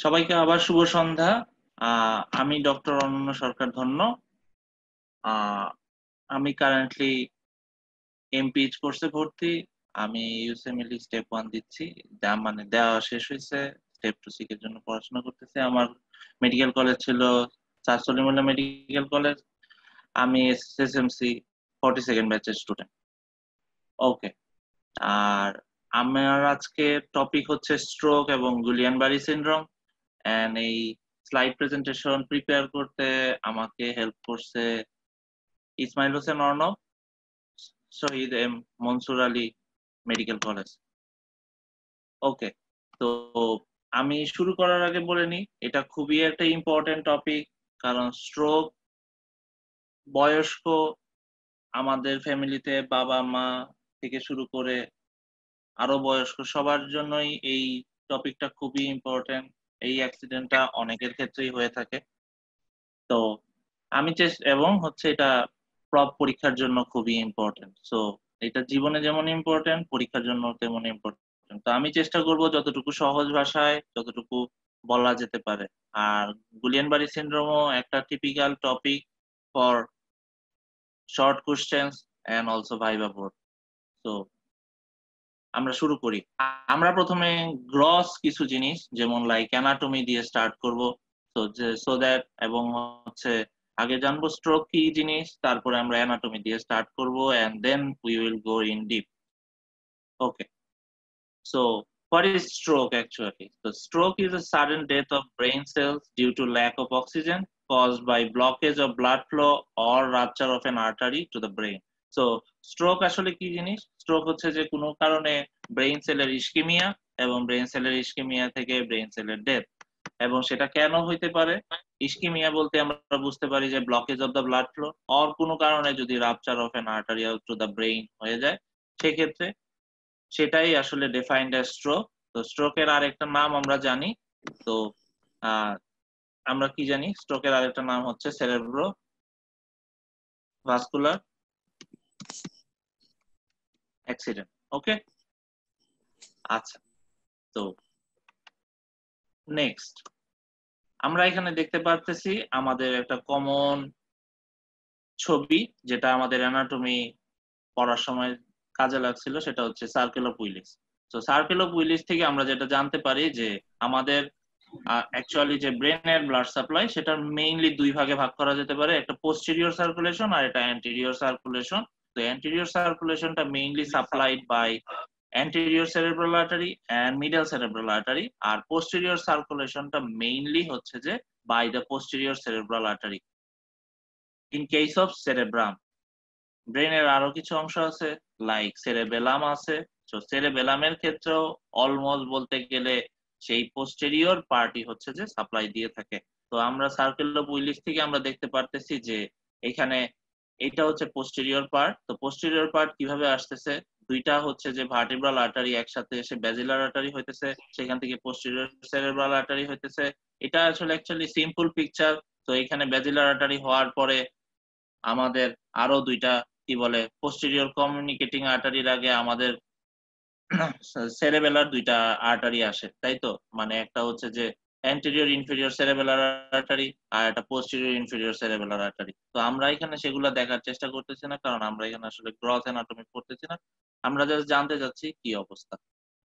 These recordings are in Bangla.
সবাইকে আবার শুভ সন্ধ্যা। আমি ডক্টর অনন্য সরকার ধন্য। আমি কারেন্টলি এমপিএইচ কোর্সে ভর্তি। আমি ইউসিএমএলই স্টেপ 1 দিচ্ছি। মানে দেওয়া শেষ হয়েছে। স্টেপ 2 সিক এর জন্য পড়াশোনা করতেছি। আমার মেডিকেল কলেজ ছিল স্যার সলিমুল্লাহ মেডিকেল কলেজ। আমি এসএসএমসি 42nd ব্যাচের স্টুডেন্ট। ওকে। আর আমার আজকে টপিক হচ্ছে স্ট্রোক এবং গুলিয়ান বারি সিনড্রোম। এন্ড এই স্লাইড প্রেজেন্টেশন প্রিপেয়ার করতে আমাকে হেল্প করছে Ismail Hossain Arnob, Shahid M Mansur Ali medical college. Okay, তো আমি শুরু করার আগে বলে নিই, এটা খুবই একটা ইম্পর্টেন্ট টপিক। কারণ স্ট্রোক বয়স্ক, আমাদের ফ্যামিলিতে বাবা মা থেকে শুরু করে আরো বয়স্ক সবার জন্যই এই টপিকটা খুবই ইম্পর্টেন্ট। এই অ্যাক্সিডেন্টটা অনেকের ক্ষেত্রেই হয়ে থাকে। তো আমি এবং হচ্ছে এটা পরীক্ষার জন্য খুবই ইম্পর্টেন্ট। সো এটা জীবনে যেমন ইম্পর্টেন্ট, পরীক্ষার জন্য তেমন ইম্পর্টেন্ট। তো আমি চেষ্টা করব যতটুকু সহজ ভাষায় যতটুকু বলা যেতে পারে। আর গুলিয়ান বারি সিনড্রোমও একটা typical topic for short questions and also viva board. তো আমরা শুরু করি। আমরা প্রথমে গ্রস কিছু জিনিস যেমন লাইক অ্যানাটমি দিয়ে স্টার্ট করব। সো দ্যাট এবং হচ্ছে আগে জানবো স্ট্রোক কি জিনিস, তারপরে আমরা অ্যানাটমি দিয়ে স্টার্ট করব and then we will go in deep. Okay, so what is stroke actually? So stroke is a sudden death of brain cells due to lack of oxygen caused by blockage of blood flow or rupture of an artery to the brain. So stroke আসলে কি জিনিস? Stroke হচ্ছে যে কোনো কারণে ব্রেইন সেলের ইস্কেমিয়া এবং ব্রেইন সেলের ইস্কেমিয়া থেকে ব্রেইন সেলের ডেথ। এবং সেটা কেন হইতে পারে? ইস্কেমিয়া বলতে আমরা বুঝতে পারি যে blockage of the blood flow, or কোনো কারণে যদি rupture of an artery to the brain হয়ে যায়, সেক্ষেত্রে সেটাই আসলে ডিফাইন্ড অ্যাজ স্ট্রোক। তো স্ট্রোকের আরেকটা নাম আমরা জানি। তো আমরা কি জানি? স্ট্রোকের আরেকটা নাম হচ্ছে সেরেব্রো ভাস্কুলার অ্যাক্সিডেন্ট। ওকে, আচ্ছা। তো নেক্সট আমরা এখানে দেখতে পারতেছি আমাদের একটা কমন ছবি, যেটা আমাদের অ্যানাটমি পড়ার সময় কাজে লাগছিল, সেটা হচ্ছে সার্কেল অফ উইলিস। তো সার্কেল অফ উইলিস থেকে আমরা যেটা জানতে পারি যে আমাদের অ্যাকচুয়ালি যে ব্রেনের ব্লাড সাপ্লাই সেটা মেইনলি দুই ভাগে ভাগ করা যেতে পারে, একটা পোস্টেরিয়র সার্কুলেশন আর এটা অ্যান্টেরিয়র সার্কুলেশন। তো অ্যান্টেরিয়র সার্কুলেশনটা mainly supplied by anterior cerebral artery and middle cerebral artery, আর posterior circulationটা মেইনলি হচ্ছে যে by the posterior cerebral artery in case of cerebrum। ব্রেনের আরো কিছু অংশ আছে লাইক সেরেবেলাম আছে। তো সেরেবেলামের ক্ষেত্রেও অলমোস্ট বলতে গেলে সেই পোস্টেরিয়র পার্টই হচ্ছে যে সাপ্লাই দিয়ে থাকে। তো আমরা সার্কেল অফ উইলিস থেকে আমরা দেখতে পারতেছি যে এখানে এটা হচ্ছে পোস্টেরিয়র পার্ট। তো পোস্টেরিয়র পার্ট কিভাবে আসতেছে? দুইটা হচ্ছে যে ভার্টিব্রাল আর্টারি একসাথে এসে ব্যাজিলার আর্টারি হইতেছে, সেখান থেকে পোস্টেরিয়র সেরেব্রাল আর্টারি হইতেছে। এটা আসলে অ্যাকচুয়ালি সিম্পল পিকচার। তো এখানে ব্যাজিলার আর্টারি হওয়ার পরে আমাদের আরো দুইটা কি বলে পোস্টেরিয়র কমিউনিকেটিং আর্টারির আগে আমাদের সেরেবেলার দুইটা আর্টারি আসে, তাই তো? মানে একটা হচ্ছে যে অ্যান্টেরিয়র ইনফেরিয়র সেরেবেলার আর্টারি আর একটা পোস্টেরিয়র ইনফেরিয়র সেরেবেলার আর্টারি। তো আমরা এখানে সেগুলো দেখার চেষ্টা করতেছি না, কারণ আমরা এখানে আসলে গ্রস অ্যানাটমি পড়তেছি না। আমরা জাস্ট জানতে যাচ্ছি কি অবস্থা।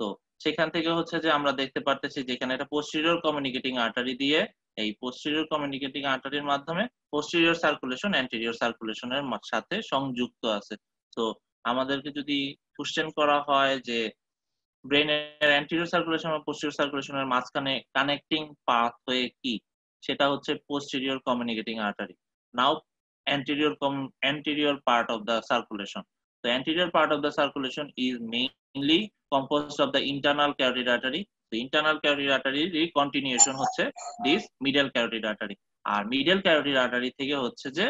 তো সেখান থেকে হচ্ছে যে আমরা দেখতে পারতেছি যে এখানে একটা পোস্টেরিয়র কমিউনিকেটিং আর্টারি দিয়ে এই পোস্টেরিয়র কমিউনিকেটিং আর্টারির মাধ্যমে পোস্টেরিয়র সার্কুলেশন অ্যান্টেরিয়র সার্কুলেশনের সাথে সংযুক্ত আছে। তো আমাদেরকে যদি কোশ্চেন করা হয় যে ব্রেনের অ্যান্টেরিয়র সার্কুলেশন এবং পোস্টেরিয়র সার্কুলেশনের মাঝখানে কানেক্টিং পাথওয়ে কি, সেটা হচ্ছে posterior communicating artery. Now anterior part of the circulation. The anterior part of the circulation is mainly composed of the internal carotid artery. The internal carotid artery continuation হচ্ছে this middle carotid artery। আর middle carotid artery থেকে হচ্ছে যে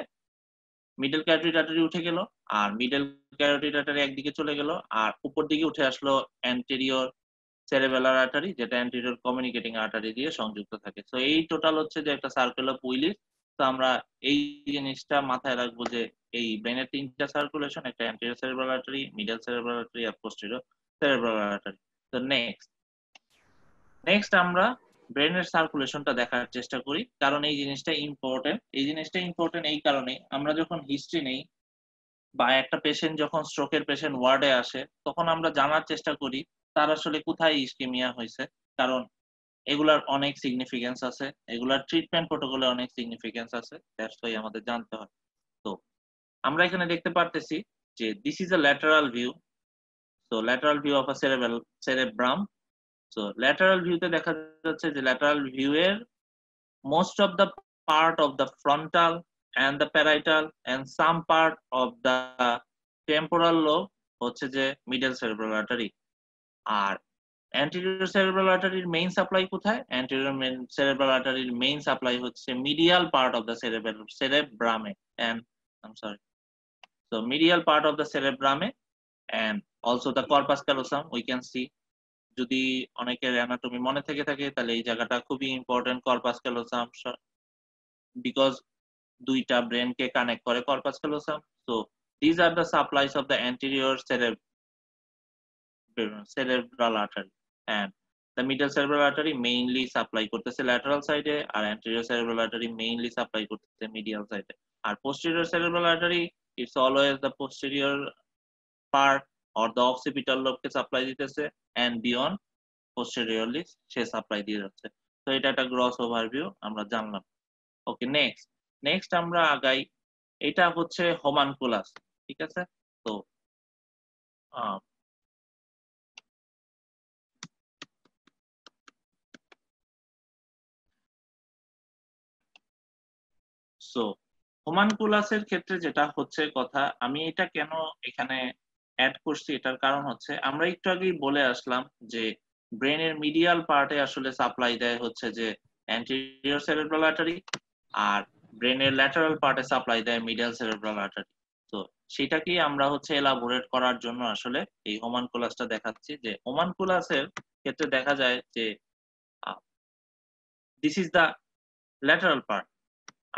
মিডল ক্যারোটিড আর্টারি উঠে গেল, আর মিডল ক্যারোটিড আর্টারি একদিকে চলে গেল, আর উপর দিকে উঠে আসলো অ্যান্টেরিয়র সেরেবেলার আর্টারি, যেটা অ্যান্টেরিয়র কমিউনিকেটিং আর্টারি দিয়ে সংযুক্ত থাকে। তো এই টোটাল হচ্ছে যে একটা সার্কেল অফ উইলিস। তো আমরা এই জিনিসটা মাথায় রাখবো যে এই ব্রেনের তিনটা সার্কুলেশন, একটা anterior cerebral artery, middle cerebral artery আর পোস্টেরিয়র সেরেব্রাল আর্টারি। তো নেক্সট আমরা ব্রেনের সার্কুলেশনটা দেখার চেষ্টা করি, কারণ এই জিনিসটা ইম্পর্টেন্ট। এই জিনিসটা ইম্পর্টেন্ট এই কারণে, আমরা যখন হিস্ট্রি নেই বা একটা পেশেন্ট যখন স্ট্রোকের পেশেন্ট ওয়ার্ডে আসে, তখন আমরা জানার চেষ্টা করি তার আসলে কোথায় ইসকেমিয়া হয়েছে, কারণ এগুলার অনেক সিগনিফিকেন্স আছে, এগুলার ট্রিটমেন্ট প্রোটোকলে অনেক সিগনিফিকেন্স আছে, দ্যাটস ওয়াই আমাদের জানতে হয়। তো আমরা এখানে দেখতে পারতেছি যে this is a lateral view, so lateral view of a cerebrum. So lateral ভিউতে দেখা যাচ্ছে যে ল্যাটারাল ভিউ এর most of the part of the frontal and the parietal and some part of the temporal lobe হচ্ছে যে middle cerebral artery। আর anterior cerebral artery এর main supply কোথায়? anterior cerebral artery এর main supply হচ্ছে medial part of the cerebrum and I'm sorry, so medial part of the cerebrum and also the corpus callosum we can see। যদি অনেকের অ্যানাটমি মনে থেকে থাকে তাহলে এই জায়গাটা খুবই ইম্পর্টেন্ট, কর্পাস ক্যালোসাম, বিকজ দুইটা ব্রেনকে কানেক্ট করে corpus callosum. So these are the supplies of the anterior cerebral artery and the middle cerebral artery mainly supply করতেছে ল্যাটারাল সাইডে, আর anterior cerebral artery mainly supply করতেছে মিডিয়াল সাইডে। আর posterior cerebral artery it's always the posterior part or the occipital lobe K supply দিতেছে and beyond posteriorly say supply দিয়ে যাচ্ছে। তো এটা একটা গ্রস ওভারভিউ আমরা জানলাম। ওকে, নেক্সট আমরা আগাই। এটা হচ্ছে হোমানকুলাস, ঠিক আছে? তো সো হোমানকুলাসের ক্ষেত্রে যেটা হচ্ছে কথা, আমি এটা কেন এখানে অ্যাড করছি, এটার কারণ হচ্ছে আমরা একটু আগেই বলে আসলাম যে ব্রেনের মিডিয়াল পার্টে আসলে সাপ্লাই দেয় হচ্ছে যে অ্যান্টেরিয়র সেরেব্রাল আর্টারি, আর ব্রেনের ল্যাটারাল পার্টে সাপ্লাই দেয় মিডিয়াল সেরেব্রাল আর্টারি। তো সেটাকেই আমরা হচ্ছে এলাবোরেট করার জন্য আসলে এই হোমানকুলাসটা দেখাচ্ছি, যে হোমানকুলাসের ক্ষেত্রে দেখা যায় যে this is the lateral part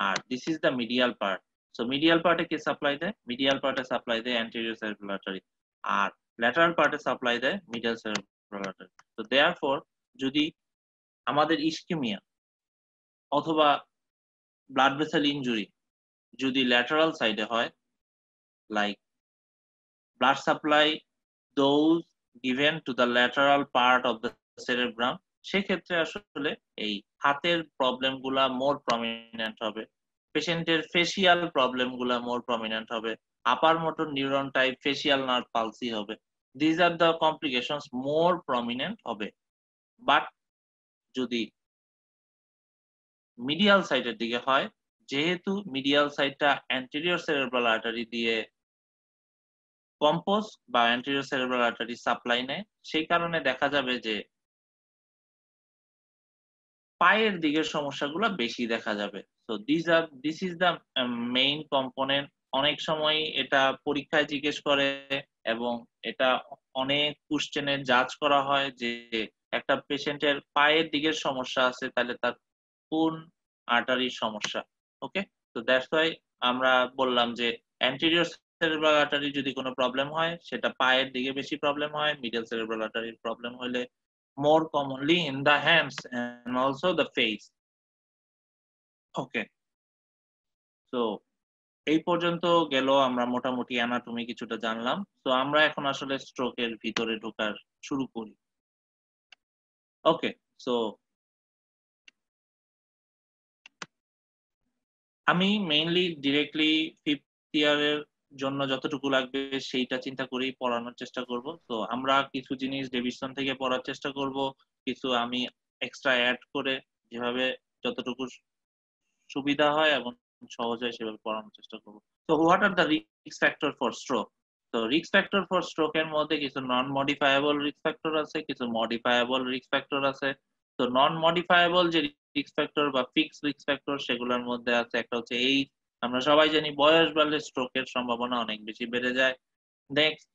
আর this is the medial part. So medial পার্টে কে সাপ্লাই দেয়? মিডিয়াল পার্টে সাপ্লাই দেয় অ্যান্টেরিয়র সেরেব্রাল আর্টারি, আর ল্যাটারাল পার্টে সাপ্লাই দেয় মিডিয়াল সেরেব্রাল আর্টারি। তো দেয়ারফর যদি আমাদের ইসকেমিয়া অথবা ব্লাড ভেসেল ইনজুরি যদি ল্যাটারাল সাইডে হয়, like blood supply those given to the lateral part of the cerebrum, সেক্ষেত্রে আসলে এই হাতের প্রবলেম গুলা মোর প্রমিনেন্ট হবে, পেশেন্টের ফেসিয়াল প্রবলেম গুলা মোর প্রমিনেন্ট হবে, upper motor neuron type facial nerve palsy হবে, these are the complications more prominent হবে। বাট যদি মিডিয়াল সাইডের দিকে হয়, যেহেতু মিডিয়াল সাইডটা অ্যান্টেরিয়র সেরেব্রাল আর্টারি দিয়ে কম্পোজ বা অ্যান্টেরিয়র সেরেব্রাল আর্টারি সাপ্লাই নেয়, সেই কারণে দেখা যাবে যে পায়ের দিকের সমস্যাগুলো বেশি দেখা যাবে। So this is the main component. অনেক সময় এটা পরীক্ষায় জিজ্ঞেস করে এবং এটা অনেক কোশ্চেনে জাজ করা হয় যে একটা পেশেন্টের পায়ের দিকের সমস্যা আছে, তাহলে তার কোন আর্টারির সমস্যা। ওকে, তো দ্যাটস ওয়াই আমরা বললাম যে অ্যান্টেরিয়র সেরেব্রাল আর্টারি যদি কোনো প্রবলেম হয় সেটা পায়ের দিকে বেশি প্রবলেম হয়, মিডল সেরেব্রাল আর্টারির প্রবলেম হলে more commonly in the hands and also the face. Okay, so এই পর্যন্ত গেল, আমরা মোটামুটি অ্যানাটমি কিছুটা জানলাম। তো আমরা এখন আসলে স্ট্রোকের ভিতরে ঢোকার শুরু করি। ওকে, সো আমি মেইনলি ডিরেক্টলি 5th ইয়ারের জন্য যতটুকু লাগবে সেইটা চিন্তা করেই পড়ানোর চেষ্টা করব। তো আমরা কিছু জিনিস ডেভিডসন থেকে পড়ার চেষ্টা করব, কিছু আমি এক্সট্রা অ্যাড করে যেভাবে যতটুকু সুবিধা হয় এবং সহজ হয় সেভাবে পড়ানোর চেষ্টা করব। তো what are the risk factor for stroke? তো রিস্ক ফ্যাক্টর ফর স্ট্রোক এর মধ্যে কিছু নন মডিফায়েবল রিস্ক ফ্যাক্টর আছে, কিছু মডিফায়েবল রিস্ক ফ্যাক্টর আছে। তো নন মডিফায়েবল যে রিস্ক ফ্যাক্টর বা ফিক্স রিস্ক ফ্যাক্টর সেগুলোর মধ্যে আছে একটা হচ্ছে এইজ। আমরা সবাই জানি বয়স বাড়লে স্ট্রোকের সম্ভাবনা অনেক বেশি বেড়ে যায়। Next,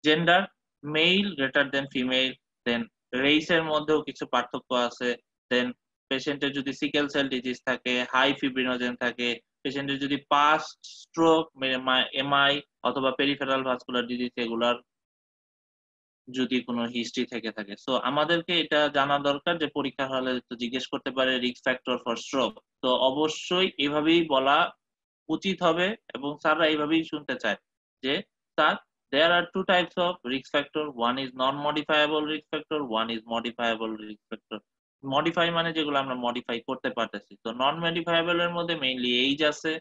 gender, male greater than female, then রেসের মধ্যেও কিছু পার্থক্য আছে, দেন পেশেন্টের যদি সিকেল সেল ডিজিজ থাকে, হাই ফিব্রিনোজেন থাকে, পেশেন্টের যদি পাস্ট স্ট্রোক, এমআই অথবা পেরিফেরাল ভাস্কুলার ডিজিজ এগুলার যদি কোনো হিস্ট্রি থেকে থাকে। সো আমাদেরকে এটা জানা দরকার যে পরীক্ষার হলে তো জিজ্ঞেস করতে পারে রিস্ক ফ্যাক্টর ফর স্ট্রোক। তো অবশ্যই এভাবেই বলা উচিত হবে এবং স্যাররা এভাবেই শুনতে চায় যে, "sir, there are 2 types of risk factor. One is non-modifiable risk factor, one is modifiable risk factor." Modify মানে যেগুলো আমরা মডিফাই করতে পারতেছি। তো নন মডিফায়েবল এর মধ্যে মেইনলি এইজ আছে,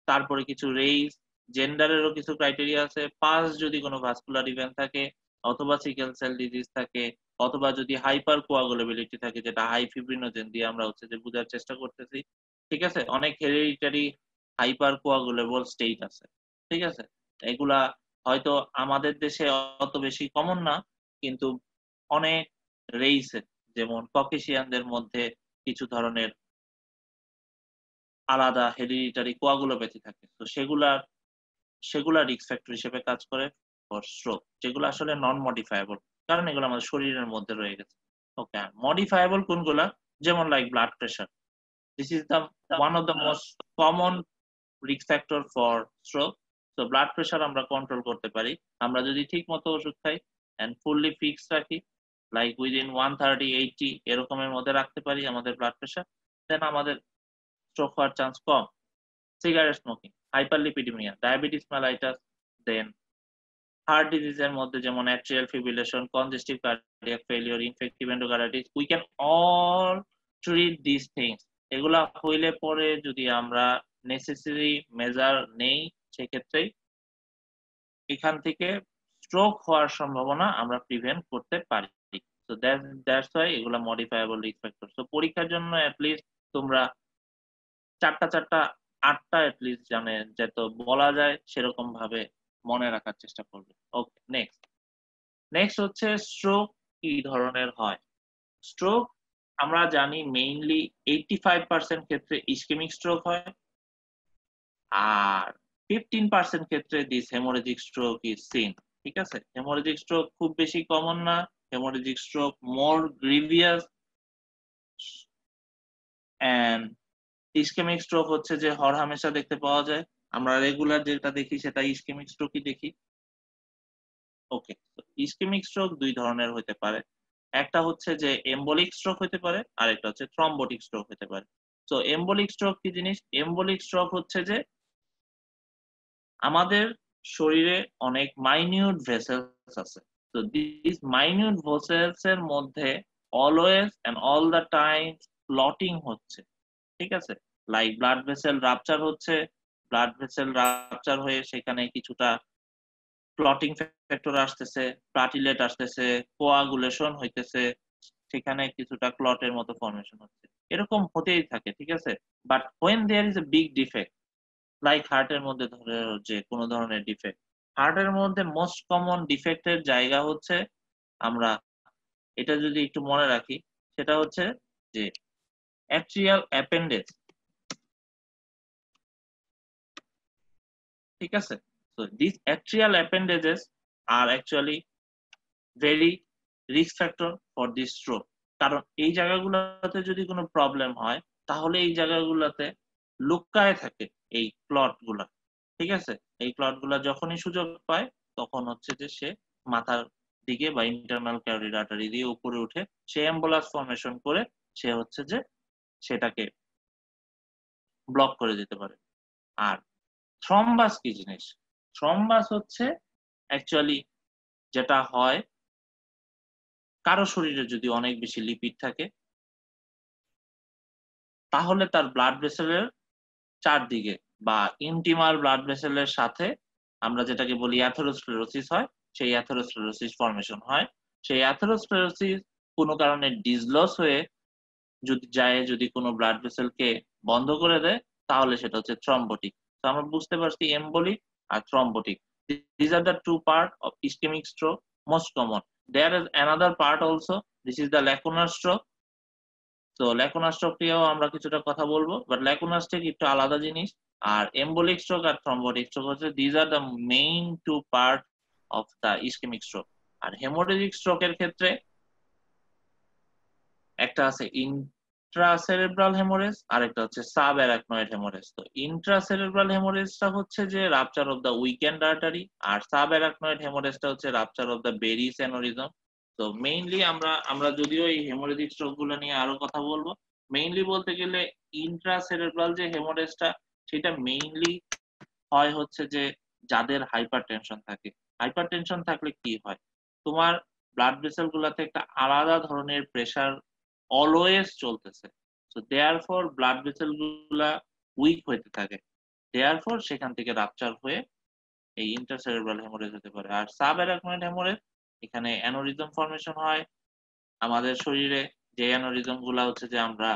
তারপরে কিছু রেইস, জেন্ডার এরও কিছু ক্রাইটেরিয়া আছে। পাস্ট যদি কোনো ভাস্কুলার ইভেন্ট থাকে অথবা সিকেল সেল ডিজিজ থাকে অথবা যদি হাইপার কোয়াগুলেবিলিটি থাকে যেটা হাই ফিব্রিনোজেন দিয়ে আমরা হচ্ছে যে বুঝার চেষ্টা করতেছি। ঠিক আছে? অনেক হেরিডিটারি হাইপার কোয়াগুলেবল স্টেট আছে। ঠিক আছে? এগুলা হয়তো আমাদের দেশে অত বেশি কমন না, কিন্তু অনেক রেইসে যেমন ককেশিয়ানদের মধ্যে কিছু ধরনের আলাদা হেরিডিটারি কোয়াগুলোপ্যাথি থাকে। তো সেগুলা রিস্ক ফ্যাক্টর হিসেবে কাজ করে ফর স্ট্রোক, যেগুলো আসলে নন মডিফায়েবল। কারণ এগুলো আমাদের শরীরের মধ্যে রয়ে গেছে। ওকে, আর মডিফায়েবল কোনগুলা? যেমন like blood pressure. This is the one of the most common risk factor for stroke. তো ব্লাড প্রেশার আমরা কন্ট্রোল করতে পারি। আমরা যদি ঠিকমতো ওষুধ খাই অ্যান্ড ফুললি ফিক্সড রাখি, লাইক উইদিন 130-80 এরকমের মধ্যে রাখতে পারি আমাদের ব্লাড প্রেশার, দেন আমাদের স্ট্রোক হওয়ার চান্স কম। Cigarette smoking, hyperlipidemia, diabetes mellitus, then heart ডিজিজের মধ্যে যেমন atrial fibrillation, congestive cardiac failure, infective endocarditis, we can all treat this things. এগুলা হইলে পরে যদি আমরা নেসেসারি মেজার নেই, সেক্ষেত্রেই এখান থেকে স্ট্রোক হওয়ার সম্ভাবনা আমরা প্রিভেন্ট করতে পারি। সো দ্যাটস হোয়াই এগুলা মডিফায়েবল রিস্ক ফ্যাক্টর। সো পরীক্ষার জন্য এট লিস্ট তোমরা ৪টা ৮টা এট লিস্ট জানে যত বলা যায় সেরকম ভাবে মনে রাখার চেষ্টা করবে। ওকে, নেক্সট। নেক্সট হচ্ছে স্ট্রোক কি ধরনের হয়? স্ট্রোক আমরা জানি মেইনলি 85% ক্ষেত্রে ইসকেমিক স্ট্রোক হয়। আর 15% ক্ষেত্রে this hemorrhagic stroke is seen. ঠিক আছে? হেমোরেজিক স্ট্রোক খুব বেশি কমন না। Hemorrhagic stroke more grievous and ischemic stroke হচ্ছে যে হরহামেশা দেখতে পাওয়া যায়। আমরা রেগুলার যেটা দেখি সেটা ইসকেমিক স্ট্রোকই দেখি। ওকে, তো ইসকেমিক স্ট্রোক ২ ধরনের হইতে পারে। একটা হচ্ছে যে এম্বলিক স্ট্রোক হইতে পারে, আরেকটা হচ্ছে থ্রম্বোটিক স্ট্রোক হইতে পারে। তো এম্বলিক স্ট্রোক কি জিনিস? এম্বলিক স্ট্রোক হচ্ছে যে আমাদের শরীরে অনেক মাইনিউট ভেসেলস আছে। তো দিস মাইনিউট ভেসেলস এর মধ্যে always and all the time clotting হচ্ছে। ঠিক আছে? লাইক ব্লাড ভেসেল রাপচার হচ্ছে, ব্লাড ভেসেল রাপচার হয়ে সেখানে কিছুটা ক্লটিং ফ্যাক্টর আসতেছে, প্লাটিলেট আসতেছে, কোয়াগুলেশন হইতেছে, সেখানে কিছুটা ক্লটের মতো ফর্মেশন হচ্ছে। এরকম হতেই থাকে, ঠিক আছে? But when there is a big defect, like হার্টের মধ্যে ধরো যে কোনো ধরনের ডিফেক্ট, হার্টের মধ্যে মোস্ট কমন ডিফেক্টের জায়গা হচ্ছে, আমরা এটা যদি একটু মনে রাখি, সেটা হচ্ছে যে অ্যাট্রিয়াল অ্যাপেন্ডেজ। ঠিক আছে? So these atrial appendages are actually very risk factor for this stroke. কারণ এই জায়গাগুলোতে যদি কোনো প্রবলেম হয়, তাহলে এই জায়গাগুলোতে লুকায়ে থাকে এই ক্লট গুলা। ঠিক আছে? এই ক্লট গুলা যখনই সুযোগ পায়, তখন হচ্ছে যে সে মাথার দিকে বা ইন্টারনাল ক্যারোটিড আর্টারি দিয়ে উপরে উঠে সে এম্বোলাস ফর্মেশন করে সে হচ্ছে যে সেটাকে ব্লক করে দিতে পারে। আর থ্রম্বাস কি জিনিস? থ্রম্বাস হচ্ছে অ্যাকচুয়ালি যেটা হয়, কারো শরীরে যদি অনেক বেশি লিপিড থাকে, তাহলে তার ব্লাড ভেসেলের চারদিকে বা ইন্টিমাল ব্লাড ভেসেলের সাথে আমরা যেটাকে বলি অ্যাথেরোস্ক্লেরোসিস হয়, সেই অ্যাথেরোস্ক্লেরোসিস ফর্মেশন হয়। সেই অ্যাথেরোস্ক্লেরোসিস কোনো কারণে ডিসলস হয়ে যদি কোনো ব্লাড ভেসেলকে বন্ধ করে দেয়, তাহলে সেটা হচ্ছে থ্রম্বোটিক। তো আমরা বুঝতে পারছি এম্বলিক আর thrombotic. These are the two part of ischemic stroke, most common. There is another part also. This is the lacunar stroke. তো ল্যাকুনার স্ট্রোক নিয়েও আমরা কিছুটা কথা বলবো, বাট ল্যাকুনার স্ট্রোক একটু আলাদা জিনিস। আর এম্বোলিক স্ট্রোক আর থ্রম্বোটিক স্ট্রোক হচ্ছে these are the main two part of the ischemic stroke. আর হেমোরেজিক স্ট্রোকের ক্ষেত্রে একটা আছে ইন্ট্রাসেরেব্রাল হেমোরেজ আর একটা হচ্ছে সাব অ্যারাকনয়েড হেমোরেজ। তো ইন্ট্রাসেরেব্রাল হেমোরেজটা হচ্ছে যে rupture of the weakened artery, আর সাব অ্যারাকনয়েড হেমোরেজটা হচ্ছে rupture of the berry's aneurysm. তো মেইনলি আমরা যদিও এই হেমোরেজিক স্ট্রোক গুলো নিয়ে আরো কথা বলবো, মেইনলি বলতে গেলে ইন্ট্রাসেরেব্রাল যে হেমোরেজটা সেটা মেইনলি হয় হচ্ছে যে যাদের হাইপারটেনশন থাকে। হাইপারটেনশন থাকলে কি হয়, তোমার ব্লাড ভেসেল গুলাতে একটা আলাদা ধরনের প্রেসার অলওয়েজ চলতেছে। সো দেয়ারফর ব্লাড ভেসেল গুলা উইক হইতে থাকে, দেয়ারফর সেখান থেকে রাপচার হয়ে এই ইন্টারসেরেব্রাল হেমোরেজ হতে পারে। আর সাব অ্যারাকনয়েড হেমোরেজ, এখানে অ্যানোরিজম ফর্মেশন হয় আমাদের শরীরে, যে অ্যানোরিজম গুলা হচ্ছে যে আমরা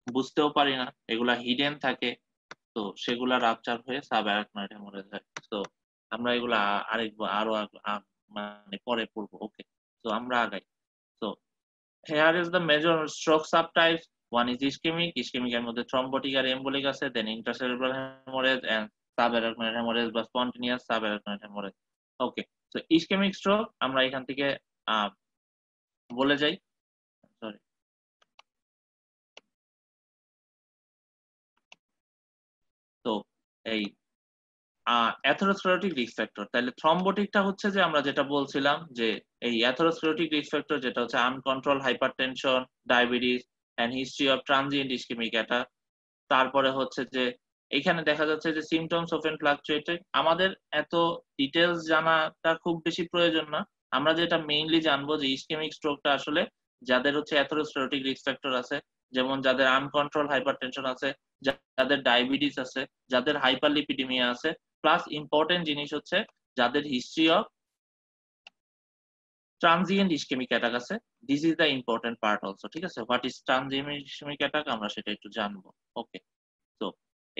বুঝতেও পারি না, এগুলা হিডেন থাকে। তো সেগুলা রাপচার হয়ে সাব অ্যারাকনয়েড হেমোরেজ হয়। তো আমরা এগুলা আরেকবার আরো মানে পরে পড়বো। ওকে, তো আমরা আগাই। তো here is the major stroke subtypes. One is ischemic. Ischemic এর মধ্যে thrombotic আর embolic আছে, then intracerebral hemorrhage and subarachnoid hemorrhage বা spontaneous subarachnoid hemorrhage. ওকে, তো ischemic stroke আমরা এখান থেকে আহ, বলে যাই। সরি, তো এই অ্যাথেরোস্ক্লেরোটিক রিস্ক ফ্যাক্টর, তাহলে থ্রম্বোটিকটা হচ্ছে যে আমরা যেটা বলছিলাম যে এই অ্যাথেরোস্ক্লেরোটিক রিস্ক ফ্যাক্টর যেটা হচ্ছে uncontrolled hypertension, diabetes and history of transient ischemic attack. তারপরে হচ্ছে যে এখানে দেখা যাচ্ছে যে সিমটমস অফেন ফ্লাকচুয়েটিং। আমাদের এত ডিটেলস জানাটা খুব বেশি প্রয়োজন না, আমরা যেটা মেইনলি জানবো যে ইসকেমিক স্ট্রোকটা আসলে যাদের হচ্ছে অ্যাথেরোস্ক্লেরোটিক রিস্ক ফ্যাক্টর আছে, যেমন যাদের আনকন্ট্রোল হাইপারটেনশন আছে, যাদের ডায়াবেটিস আছে, যাদের হাইপারলিপিডিমিয়া আছে, প্লাস ইম্পর্টেন্ট জিনিস হচ্ছে যাদের history of transient ischemic attack আছে। This is the important part also. ঠিক আছে, what is transient ischemic attack আমরা সেটা একটু জানবো। ওকে, তো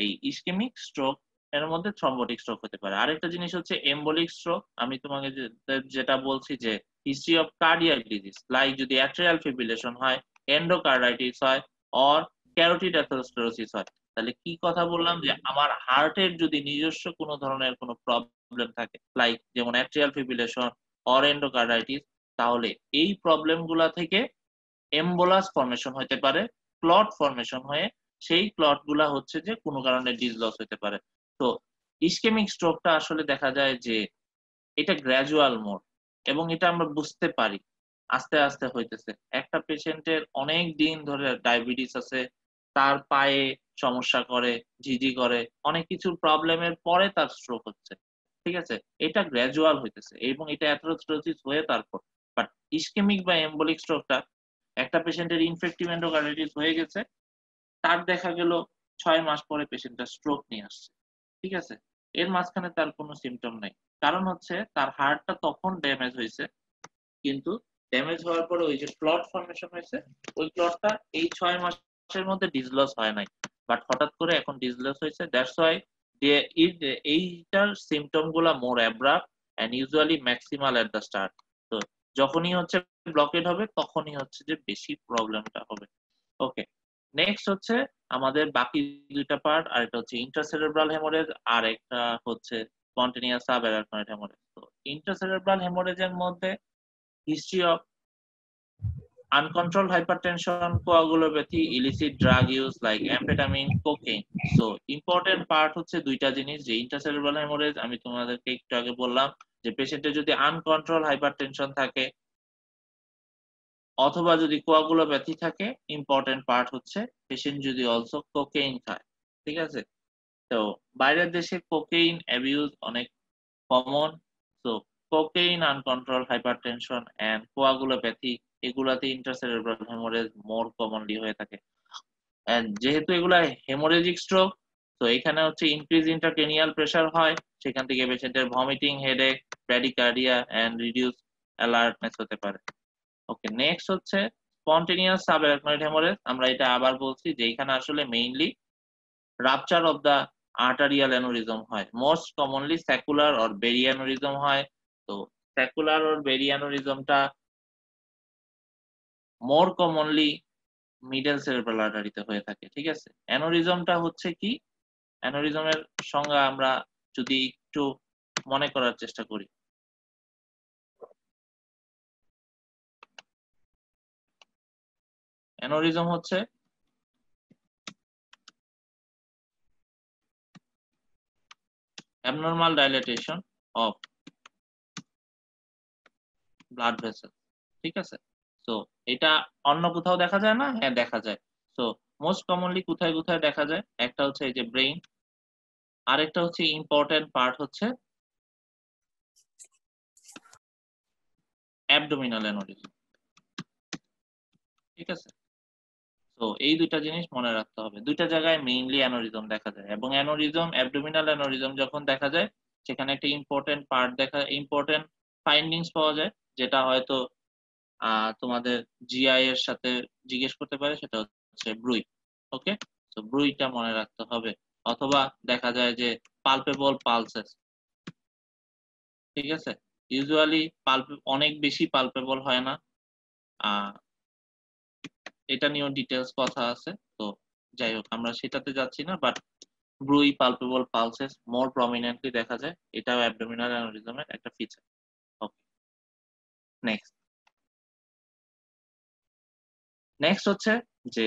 এই ইসকেমিক স্ট্রোক এর মধ্যে থ্রম্বোটিক স্ট্রোক হতে পারে। আরেকটা জিনিস হচ্ছে এম্বলিক স্ট্রোক। আমি তোমাকে যেটা বলছি যে history of cardiac disease, like যদি অ্যাট্রিয়াল ফিব্রিলেশন হয়, এন্ডোকার্ডাইটিস হয়, অর ক্যারোটিড অ্যাথেরোস্ক্লেরোসিস হয়, তাহলে কি কথা বললাম যে আমার হার্টের যদি নিজস্ব কোনো ধরনের কোনো প্রবলেম থাকে, লাইক যেমন অ্যাট্রিয়াল ফিব্রিলেশন অর এন্ডোকার্ডাইটিস, তাহলে এই প্রবলেম গুলা থেকে এম্বোলাস ফর্মেশন হতে পারে, ক্লট ফর্মেশন হয়ে সেই ক্লট গুলা হচ্ছে যে কোনো কারণে ডিসলস হতে পারে। তো ইসকেমিক স্ট্রোকটা আসলে দেখা যায় যে এটা গ্র্যাজুয়াল মোড, এবং এটা আমরা বুঝতে পারি আস্তে আস্তে হইতেছে। একটা পেশেন্টের অনেক দিন ধরে ডায়াবেটিস আছে, তার পায়ে সমস্যা করে, ঝিঝি করে, অনেক কিছু প্রবলেমের পরে তার স্ট্রোক হচ্ছে। ঠিক আছে, এটা গ্র্যাজুয়াল হইতেছে এবং এটা অ্যাথেরোস্ক্লেরোসিস হয়ে তারপর। বাট ইসকেমিক বা এম্বলিক স্ট্রোকটা একটা পেশেন্টের ইনফেক্টিভ এন্ডোকার্ডাইটিস হয়ে গেছে, তার দেখা গেল 6 মাস পরে পেশেন্টটা স্ট্রোক নিয়ে আসছে। ঠিক আছে, এর মাঝখানে তার কোনো সিমটম নাই, কারণ হচ্ছে তার হার্টটা তখন ড্যামেজ হয়েছে, কিন্তু ড্যামেজ হওয়ার পরে ওই যে ক্লট ফর্মেশন হয়েছে, ওই ক্লটটা এই 6 মাসের মধ্যে ডিসলস হয় নাই, বাট হঠাৎ করে এখন ডিসলস হয়েছে। দ্যাটস ওয়াই এইটার সিমটম গুলা more abrupt and usually maximal at the start. তো যখনই হচ্ছে ব্লকেড হবে তখনই হচ্ছে যে বেশি প্রবলেমটা হবে। ওকে, নেক্সট হচ্ছে আমাদের বাকি দুইটা পার্ট, আর একটা হচ্ছে ইন্ট্রাসেরেব্রাল হেমোরেজ, আর একটা হচ্ছে স্পন্টেনিয়াস সাবঅ্যারাকনয়েড হেমোরেজ। তো ইন্ট্রাসেরেব্রাল হেমোরেজের মধ্যে history of uncontrolled hypertension, coagulopathy, illicit drug use like amphetamine, cocaine. So important part হচ্ছে দুইটা জিনিস, যে ইন্ট্রাসেরেব্রাল হেমোরেজ আমি তোমাদেরকে একটু আগে বললাম যে পেশেন্টের যদি আনকন্ট্রোল হাইপারটেনশন থাকে অথবা যদি কোয়াগুলোপ্যাথি থাকে, ইম্পর্টেন্ট পার্ট হচ্ছে পেশেন্ট যদি অলসো কোকেইন খায়। ঠিক আছে, তো বাইরের দেশে কোকেইন অ্যাবিউজ অনেক কমন। তো cocaine, uncontrolled hypertension and coagulopathy, এগুলাতে ইন্ট্রাসেরেব্রাল হেমোরেজ মোর কমনলি হয়ে থাকে। এন্ড যেহেতু এগুলা হেমোরেজিক স্ট্রোক, তো এখানে হচ্ছে ইনক্রিজ ইন্ট্রাক্রেনিয়াল প্রেসার হয়, সেখান থেকে পেশেন্টের vomiting, headache, bradycardia and reduce alertness হতে পারে। ওকে, নেক্সট হচ্ছে স্পন্টেনিয়াস সাবঅ্যারাকনয়েড হেমোরেজ। আমরা এটা আবার বলছি যে এখানে আসলে mainly rupture of the arterial aneurysm হয়, most commonly saccular or berry aneurysm হয়। তো স্যাকুলার অর বেরি অ্যানোরিজমটা মোর কমনলি মিডল সেরেব্রাল আর্টারিতে হয়ে থাকে। ঠিক আছে, অ্যানোরিজমটা হচ্ছে কি, অ্যানোরিজমের সংজ্ঞা আমরা যদি একটু মনে করার চেষ্টা করি, অ্যানোরিজম হচ্ছে abnormal dilatation of blood vessel, ঠিক আছে? সো এটা অন্য কোথাও দেখা যায় না? হ্যাঁ, দেখা যায়। সো মোস্ট কমনলি কোথায় কোথায় দেখা যায়? একটা হচ্ছে এই যে ব্রেইন, আরেকটা হচ্ছে ইম্পর্টেন্ট পার্ট হচ্ছে অ্যাবডোমিনাল অ্যানোরিজম, ঠিক আছে? তো এই দুইটা জিনিস মনে রাখতে হবে। দুইটা জায়গায় মেইনলি অ্যানোরিজম দেখা যায় এবং অ্যানোরিজম, অ্যাবডোমিনাল অ্যানোরিজম যখন দেখা যায় সেখানে একটা ইম্পর্টেন্ট পার্ট ইম্পর্টেন্ট ফাইন্ডিংস পাওয়া যায়, যেটা হয়তো তোমাদের জিআই এর সাথে জিজ্ঞেস করতে পারে, সেটা হচ্ছে ব্রুই। ওকে, তো ব্রুইটা মনে রাখতে হবে। অথবা দেখা যায় যে পালপেবল পালসেস, ঠিক আছে? ইউজুয়ালি অনেক বেশি পালপেবল হয় না। আহ এটা নিয়েও ডিটেলস কথা আছে, তো যাই হোক আমরা সেটাতে যাচ্ছি না। But bruit palpable pulses more prominently দেখা যায়, এটাও অ্যাবডোমিনাল অ্যানোরিজমের একটা ফিচার। ওকে, নেক্সট নেক্সট হচ্ছে যে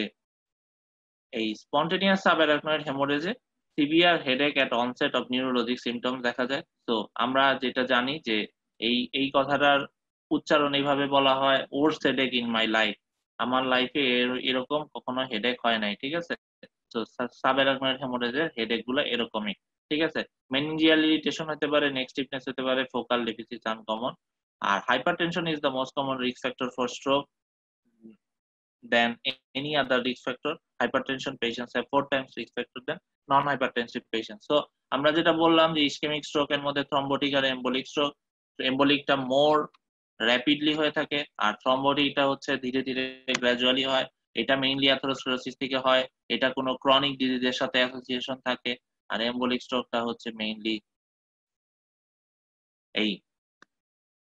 এই স্পন্টেনিয়াস সাবঅ্যারাকনয়েড হেমোরেজে severe headache at onset of neurologic symptoms দেখা যায়। তো আমরা যেটা জানি যে এই কথাটার উচ্চারণ এইভাবে বলা হয়, ওর্স হেডেক ইন মাই লাইফ, আমার লাইফে এরকম কখনো হেডেক হয় নাই, ঠিক আছে? তো সাবঅ্যারাকনয়েড হেমোরেজের হেডেক গুলো এরকমই, ঠিক আছে? মেনিনজিয়াল ইরিটেশন হতে পারে, নেক স্টিফনেস হতে পারে, ফোকাল ডেফিসিট আনকমন। আর hypertension is the most common risk factor for stroke than any other risk factor. Hypertension patients have 4 times risk factor than non-hypertensive patients. So আমরা যেটা বললাম যে ইসকেমিক স্ট্রোকের মধ্যে থ্রম্বোটিক আর এম্বোলিক স্ট্রোক, এম্বোলিকটা মোর র্যাপিডলি হয়ে থাকে আর থ্রম্বোটিকটা হচ্ছে ধীরে ধীরে গ্র্যাজুয়ালি হয়। এটা মেইনলি অ্যাথেরোস্ক্লেরোসিস থেকে হয়, এটা কোনো ক্রনিক ডিজিজের সাথে অ্যাসোসিয়েশন থাকে। আর এম্বোলিক স্ট্রোকটা হচ্ছে মেইনলি এই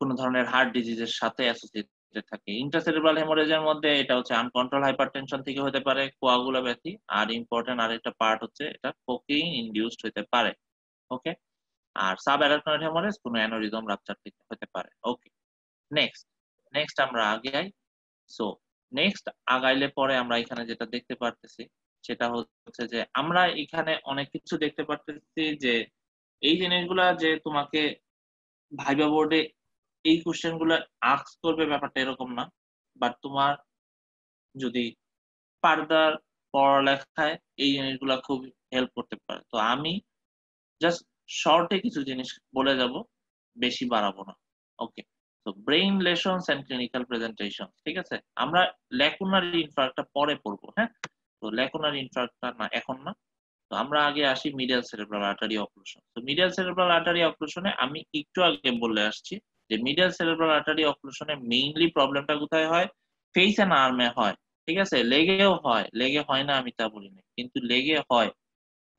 কোনো ধরনের হার্ট ডিজিজের সাথে অ্যাসোসিয়েটেড থাকে। ইন্ট্রাসেরেব্রাল হেমোরেজের মধ্যে এটা হচ্ছে আনকন্ট্রোল হাইপারটেনশন থেকে হতে পারে, কোয়াগুলোপ্যাথি, আর ইম্পর্টেন্ট আরেকটা পার্ট হচ্ছে এটা কোকেইন ইনডিউসড হতে পারে। ওকে, আর সাবঅ্যারাকনয়েড হেমোরেজ কোনো অ্যানোরিজম রাপচার থেকে হতে পারে। ওকে, নেক্সট নেক্সট আমরা আগাই। সো নেক্সট আগাইলে পরে আমরা এখানে যেটা দেখতে পারতেছি সেটা হচ্ছে যে আমরা এখানে অনেক কিছু দেখতে পারতেছি যে এই জিনিসগুলা যে তোমাকে ভাইবা বোর্ডে এই কোশ্চেন গুলো আস্ক করবে ব্যাপারটা এরকম না। বাট তোমার যদি ফার্দার পড়ালেখায় এই জিনিসগুলো খুব হেল্প করতে পারে। তো আমি জাস্ট শর্টে কিছু জিনিস বলে যাব, বেশি বাড়াবো না। ওকে, তো brain lesions and clinical presentation, ঠিক আছে? আমরা ল্যাকুনারি ইনফার্ক্টটা পরে পড়বো, হ্যাঁ? তো ল্যাকুনারি ইনফার্ক্টটা না, এখন না। তো আমরা আগে আসি মিডিয়াল সেরেব্রাল আর্টারি অক্লুশন। তো মিডিয়াল সেরেব্রাল আর্টারি অক্লুশনে আমি একটু আগে বলে আসছি যে মিডিয়াল সেরেব্রাল আর্টারি অক্লুশনে মেইনলি প্রবলেমটা কোথায় হয়? ফেস এন্ড আর্মে হয়, ঠিক আছে? লেগেও হয়, লেগে হয় না আমি তা বলি না, কিন্তু লেগে হয়,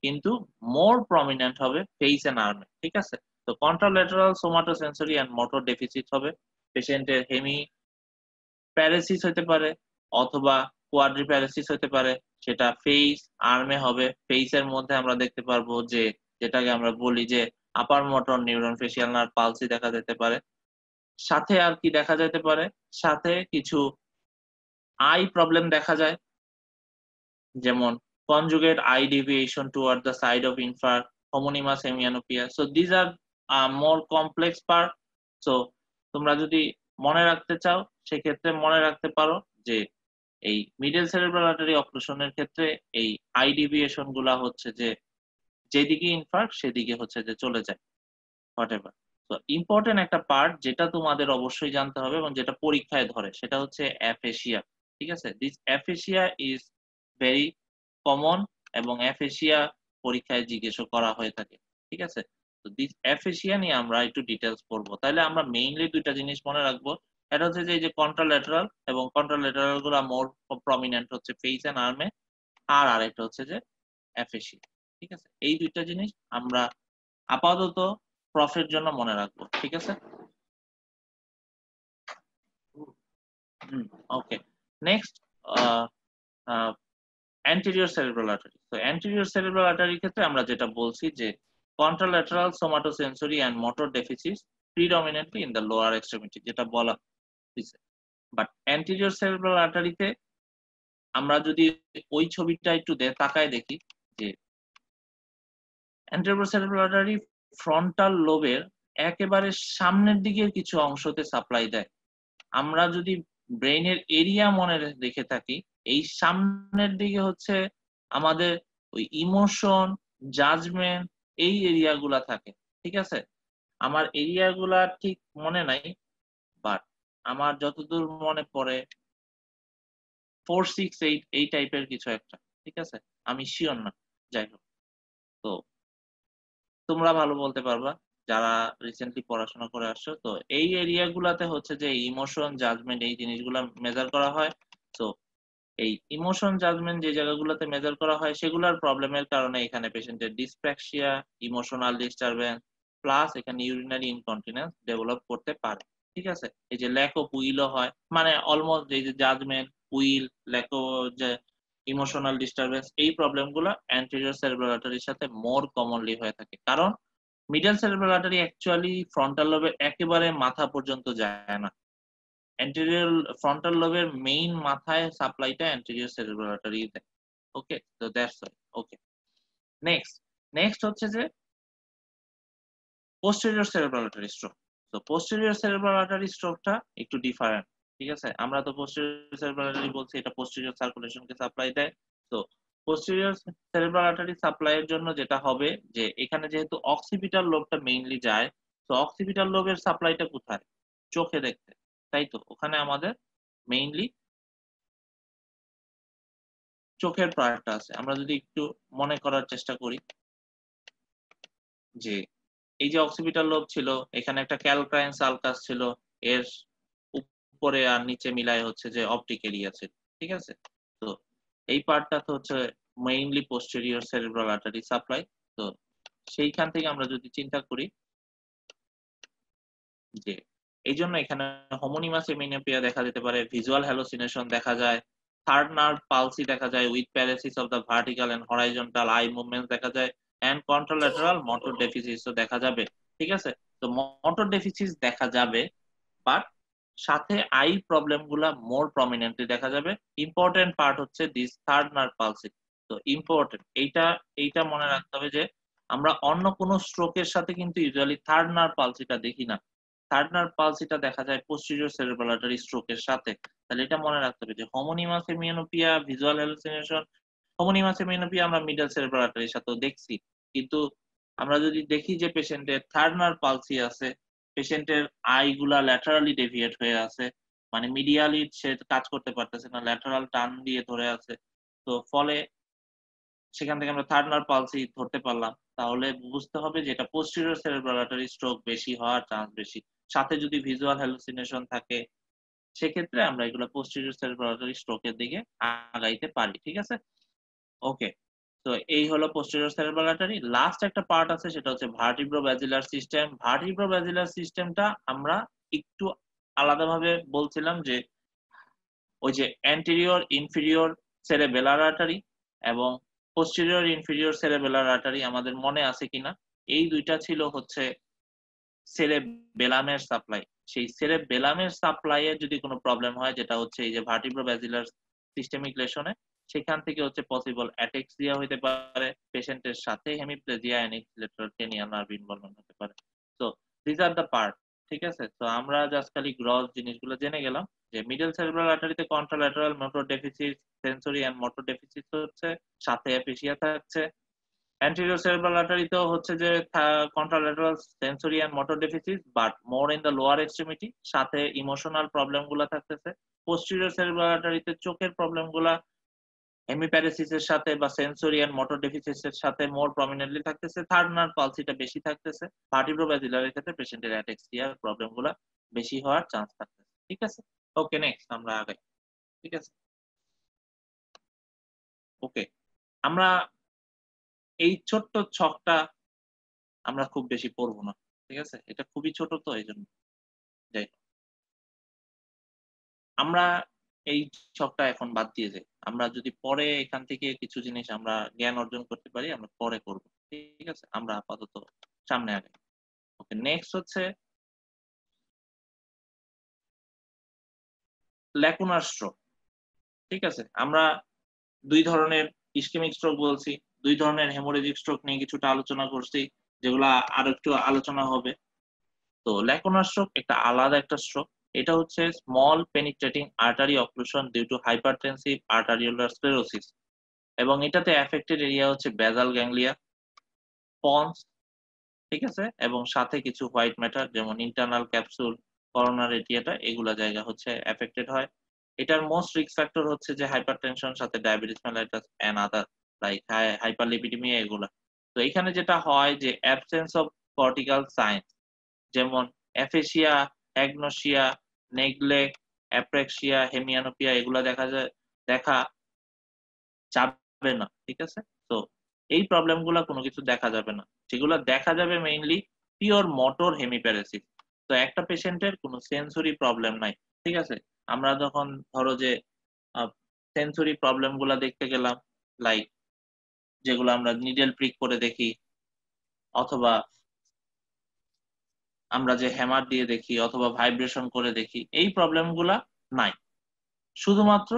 কিন্তু মোর প্রমিনেন্ট হবে ফেস এন্ড আর্মে, ঠিক আছে? তো contralateral somatosensory and motor deficit হবে, পেশেন্টের হেমি প্যারাসিস হতে পারে অথবা কোয়াড্রিপ্যারাসিস হতে পারে, সেটা ফেস আর্মে হবে। ফেসের মধ্যে আমরা দেখতে পারবো যে যেটাকে আমরা বলি যে আপার motor neuron, facial nerve palsy দেখা যেতে পারে। সাথে আর কি দেখা যেতে পারে? সাথে কিছু আই প্রবলেম দেখা যায়, যেমন conjugate eye deviation toward the side of infra homonymous hemianopia. So these are more complex part. So তোমরা যদি মনে রাখতে চাও সেক্ষেত্রে মনে রাখতে পারো যে এই মিডল সেরেব্রাল আর্টারি অক্লুশনের ক্ষেত্রে এই আই ডিভিয়েশন গুলা হচ্ছে যে যেদিকে ইনফার্ক্ট সেদিকে হচ্ছে যে চলে যায়, হোয়াটএভার। তো ইম্পর্টেন্ট একটা পার্ট যেটা তোমাদের অবশ্যই জানতে হবে এবং যেটা পরীক্ষায় ধরে সেটা হচ্ছে অ্যাফেসিয়া, ঠিক আছে? This aphasia is very common এবং অ্যাফেসিয়া পরীক্ষায় জিজ্ঞেসও করা হয়ে থাকে, ঠিক আছে? তো দিস অ্যাফেসিয়া নিয়ে আমরা একটু ডিটেলস পড়বো। তাহলে আমরা মেইনলি দুইটা জিনিস মনে রাখবো, এটা হচ্ছে যে এই যে কন্ট্রাল্যাটারাল, এবং কন্ট্রাল্যাটারাল গুলা মোর প্রমিনেন্ট হচ্ছে ফেস এন্ড আর্মে, আর আরেকটা হচ্ছে যে অ্যাফেসিয়া, ঠিক আছে? এই দুইটা জিনিস আমরা আপাতত প্রফের জন্য মনে রাখবো, ঠিক আছে? Okay, next anterior cerebral artery. So anterior cerebral artery ক্ষেত্রে আমরা যেটা বলছি যে contralateral somatosensory and motor deficits predominantly in the lower extremity, যেটা বলা হয়েছে। বাট anterior cerebral artery তে আমরা যদি ওই ছবিটা একটু তাকায় দেখি যে anteroscerebral artery ফ্রন্টাল লোবের একেবারে সামনের দিকের কিছু অংশতে সাপ্লাই দেয়। আমরা যদি ব্রেইনের এরিয়া মনে দেখে থাকি, এই সামনের দিকে হচ্ছে আমাদের ওই ইমোশন, জাজমেন্ট এই এরিয়া গুলা থাকে। ঠিক আছে? আমার এরিয়া গুলা ঠিক মনে নাই, বাট আমার যতদূর মনে পড়ে 4, 6, 8 এই টাইপের কিছু একটা। ঠিক আছে? আমি সিওর না। যাই হোক। তো তোমরা ভালো বলতে পারবা যারা রিসেন্টলি পড়াশোনা করে আসছো। তো এই এরিয়া গুলাতে হচ্ছে যে ইমোশন, জাজমেন্ট এই জিনিসগুলা মেজার করা হয়। তো এই ইমোশন, জাজমেন্ট যে জায়গাগুলোতে মেজার করা হয় সেগুলার প্রবলেমের কারণে এখানে পেশেন্টের ডিসপ্র্যাক্সিয়া, ইমোশনাল ডিস্টারবেন্স প্লাস এখানে ইউরিনারি ইনকন্টিনেন্স ডেভেলপ করতে পারে। ঠিক আছে? এই যে ল্যাক অফ উইলও হয়। মানে অলমোস্ট এই যে জাজমেন্ট, উইল, ল্যাক অফ যে ইমোশনাল ডিস্টারবেন্স এই প্রবলেমগুলো অ্যান্টেরিয়র সেরেব্রাল আর্টারির সাথে মোর কমনলি হয়ে থাকে। কারণ middle cerebral artery actually frontal লোবের একেবারে মাথা পর্যন্ত যায় না। anterior frontal লোবের মেইন মাথায় সাপ্লাইটা anterior cerebral artery দেয়। ওকে? তো that's why. Okay. Next, next হচ্ছে যে posterior cerebral artery stroke। তো posterior cerebral artery স্ট্রোকটা একটু ডিফারেন্ট। ঠিক আছে? আমরা তো posterior cerebral artery বলছি এটা posterior circulation কে সাপ্লাই দেয়। তো posterior cerebral artery সাপ্লাই এর জন্য যেটা হবে যে এখানে যেহেতু occipital লোবটা মেইনলি যায়, তো occipital লোবের সাপ্লাইটা কোথায়? চোখে দেখতে। তাই তো? ওখানে আমাদের মেইনলি চোখের পাওয়ারটা আছে। আমরা যদি একটু মনে করার চেষ্টা করি যে এই যে অক্সিপিটাল লোব ছিল, এখানে একটা ক্যালক্রাইন সালকাস ছিল, এর উপরে আর নিচে মিলায় হচ্ছে যে অপটিক এরিয়া ছিল। ঠিক আছে? তো এই পার্টটা তো হচ্ছে mainly posterior cerebral artery supply. তো সেইখান থেকে আমরা যদি চিন্তা করি যে এইজন্য এখানে হোমোনিমাস এমিনোপিয়া দেখা যেতে পারে, ভিজুয়াল হ্যালুসিনেশন দেখা যায়, থার্ড নার্ভ পালসি দেখা যায় with paralysis of the vertical and horizontal eye movements দেখা যায় এন্ড কন্ট্রোল্যাটারাল মোটর ডেফিসিটসও দেখা যাবে। ঠিক আছে? তো মোটর ডেফিসিটস দেখা যাবে, বাট সাথে আই প্রবলেম গুলা মোর প্রমিনেন্টলি দেখা যাবে। ইম্পর্টেন্ট পার্ট হচ্ছে দিস থার্ড নার্ভ পালসি। তো ইম্পর্টেন্ট এইটা এইটা মনে রাখতে হবে যে আমরা অন্য কোনো স্ট্রোকের সাথে কিন্তু ইউজুয়ালি থার্ড নার্ভ পালসিটা দেখি না। থার্ড নার্ভ পালসিটা দেখা যায় পোস্টেরিয়র সেরেব্রাল আর্টারি স্ট্রোকের সাথে। তাহলে এটা মনে রাখতে হবে যে হোমোনিমাস হেমিওনোপিয়া, ভিজুয়াল হ্যালুসিনেশন, হোমোনিমাস হেমিওনোপিয়া আমরা মিডল সেরেব্রাল আর্টারির সাথেও দেখছি। কিন্তু আমরা যদি দেখি যে পেশেন্টের থার্ড নার্ভ পালসি আছে, পেশেন্টের আই গুলা ল্যাটারালি ডেভিয়েট হয়ে আছে, মানে মিডিয়ালি সে কাজ করতে পারতেছে না, ল্যাটারাল টান দিয়ে ধরে আছে। তো ফলে সেখান থেকে আমরা থার্ড নার্ভ পালসি ধরতে পারলাম। তাহলে বুঝতে হবে যে এটা পোস্টেরিয়র সেরেব্রাল আর্টারি স্ট্রোক বেশি হওয়ার চান্স বেশি। সাথে যদি ভিজুয়াল হ্যালুসিনেশন থাকে সেক্ষেত্রে আমরা এগুলো পোস্টেরিয়র সেরেব্রাল আর্টারি স্ট্রোকের দিকে আগাইতে পারি। ঠিক আছে? ওকে। তো এই হলো পোস্টেরিয়র সেরেব্রাল আর্টারি। লাস্ট একটা পার্ট আছে সেটা হচ্ছে ভার্টিব্রোব্যাসিলার সিস্টেম। ভার্টিব্রোব্যাসিলার সিস্টেমটা আমরা একটু আলাদাভাবে বলছিলাম যে ওই যে অ্যান্টেরিয়র ইনফেরিয়র সেরেবেলার আর্টারি এবং পোস্টেরিয়র ইনফেরিয়র সেরেবেলার আর্টারি আমাদের মনে আছে কিনা? এই দুইটা ছিল হচ্ছে সেরেবেলামের সাপ্লাই। সেই সেরেবেলামের সাপ্লাই এর যদি কোনো প্রবলেম হয় যেটা হচ্ছে এই যে ভার্টিব্রোব্যাসিলার সিস্টেমিক লেশনে, সেখান থেকে হচ্ছে পসিবল অ্যাটেক্সিয়া হইতে পারে, পেশেন্টের সাথে হেমিপ্লেজিয়া এন্ড ইনফিলেটর টেনিয়াল নার্ভ ইনভলভমেন্ট হতে পারে। তো দিস আর দ্য পার্ট। ঠিক আছে? তো আমরা জাস্ট খালি গ্রস জিনিসগুলো জেনে গেলাম যে মিডল সেরেব্রাল আর্টারিতে contralateral motor deficit, sensory and motor deficit হচ্ছে, সাথে অ্যাফেসিয়া থাকছে। anterior cerebral artery তেও হচ্ছে যে contralateral sensory and motor deficit but more in the lower extremity, সাথে ইমোশনাল প্রবলেম গুলা থাকতেছে। posterior cerebral artery তে চোখের প্রবলেম গুলা হেমিপ্যারেসিস এর সাথে বা সেন্সরি এন্ড মোটর ডেফিসিট এর সাথে মোর প্রমিনেন্টলি থাকতেছে। থার্ড নার্ভ পালসিটা বেশি থাকতেছে। ভার্টিব্রোব্যাসিলার এর ক্ষেত্রে পেশেন্টের অ্যাটেক্সিয়ার প্রবলেম গুলা বেশি হওয়ার চান্স থাকতেছে। ঠিক আছে? ওকে, নেক্সট আমরা আগাই। ঠিক আছে? ওকে। আমরা এই ছোট্ট ছকটা আমরা খুব বেশি পড়বো না। ঠিক আছে? এটা খুবই ছোট তো এইজন্য। যাই হোক। আমরা এই ছকটা এখন বাদ দিয়ে যাই। আমরা যদি পরে এখান থেকে কিছু জিনিস আমরা জ্ঞান অর্জন করতে পারি আমরা পরে করব। ঠিক আছে? আমরা আপাতত সামনে আগাই। ওকে, নেক্সট হচ্ছে ল্যাকুনার স্ট্রোক। ঠিক আছে, আমরা দুই ধরনের ইসকেমিক স্ট্রোক বলছি, দুই ধরনের হেমোরেজিক স্ট্রোক নিয়ে কিছুটা আলোচনা করছি, যেগুলা আরো একটু আলোচনা হবে। তো ল্যাকুনার স্ট্রোক একটা আলাদা একটা স্ট্রোক। এটা হচ্ছে small penetrating artery occlusion due to hypertensive arteriolar sclerosis, এবং এটাতে অ্যাফেক্টেড এরিয়া হচ্ছে বেসাল গ্যাংলিয়া, পন্স, ঠিক আছে, এবং সাথে কিছু হোয়াইট ম্যাটার যেমন ইন্টারনাল ক্যাপসুল, করোনার এরিয়াটা, এগুলা জায়গা হচ্ছে অ্যাফেক্টেড হয়। এটার মোস্ট রিস্ক ফ্যাক্টর হচ্ছে যে হাইপারটেনশন, সাথে diabetes mellitus and other like hyperlipidemia এগুলা। তো এখানে যেটা হয় যে অ্যাবসেন্স অফ কর্টিক্যাল সাইন যেমন aphasia, agnosia, neglect, apraxia, hemianopia এগুলা দেখা যাবে না, ঠিক আছে? তো এই প্রবলেম গুলা কোনো কিছু দেখা যাবে না। যেগুলো দেখা যাবে মেইনলি পিওর মোটর হেমিপ্যারেসিস। তো একটা পেশেন্টের কোনো সেন্সরি প্রবলেম নাই, ঠিক আছে? আমরা যখন ধরো যে সেন্সরি প্রবলেম গুলা দেখতে গেলাম, লাইক যেগুলো আমরা নিডেল প্রিক করে দেখি, অথবা আমরা যে হ্যামার দিয়ে দেখি, অথবা ভাইব্রেশন করে দেখি, এই প্রবলেম গুলা নাই। শুধুমাত্র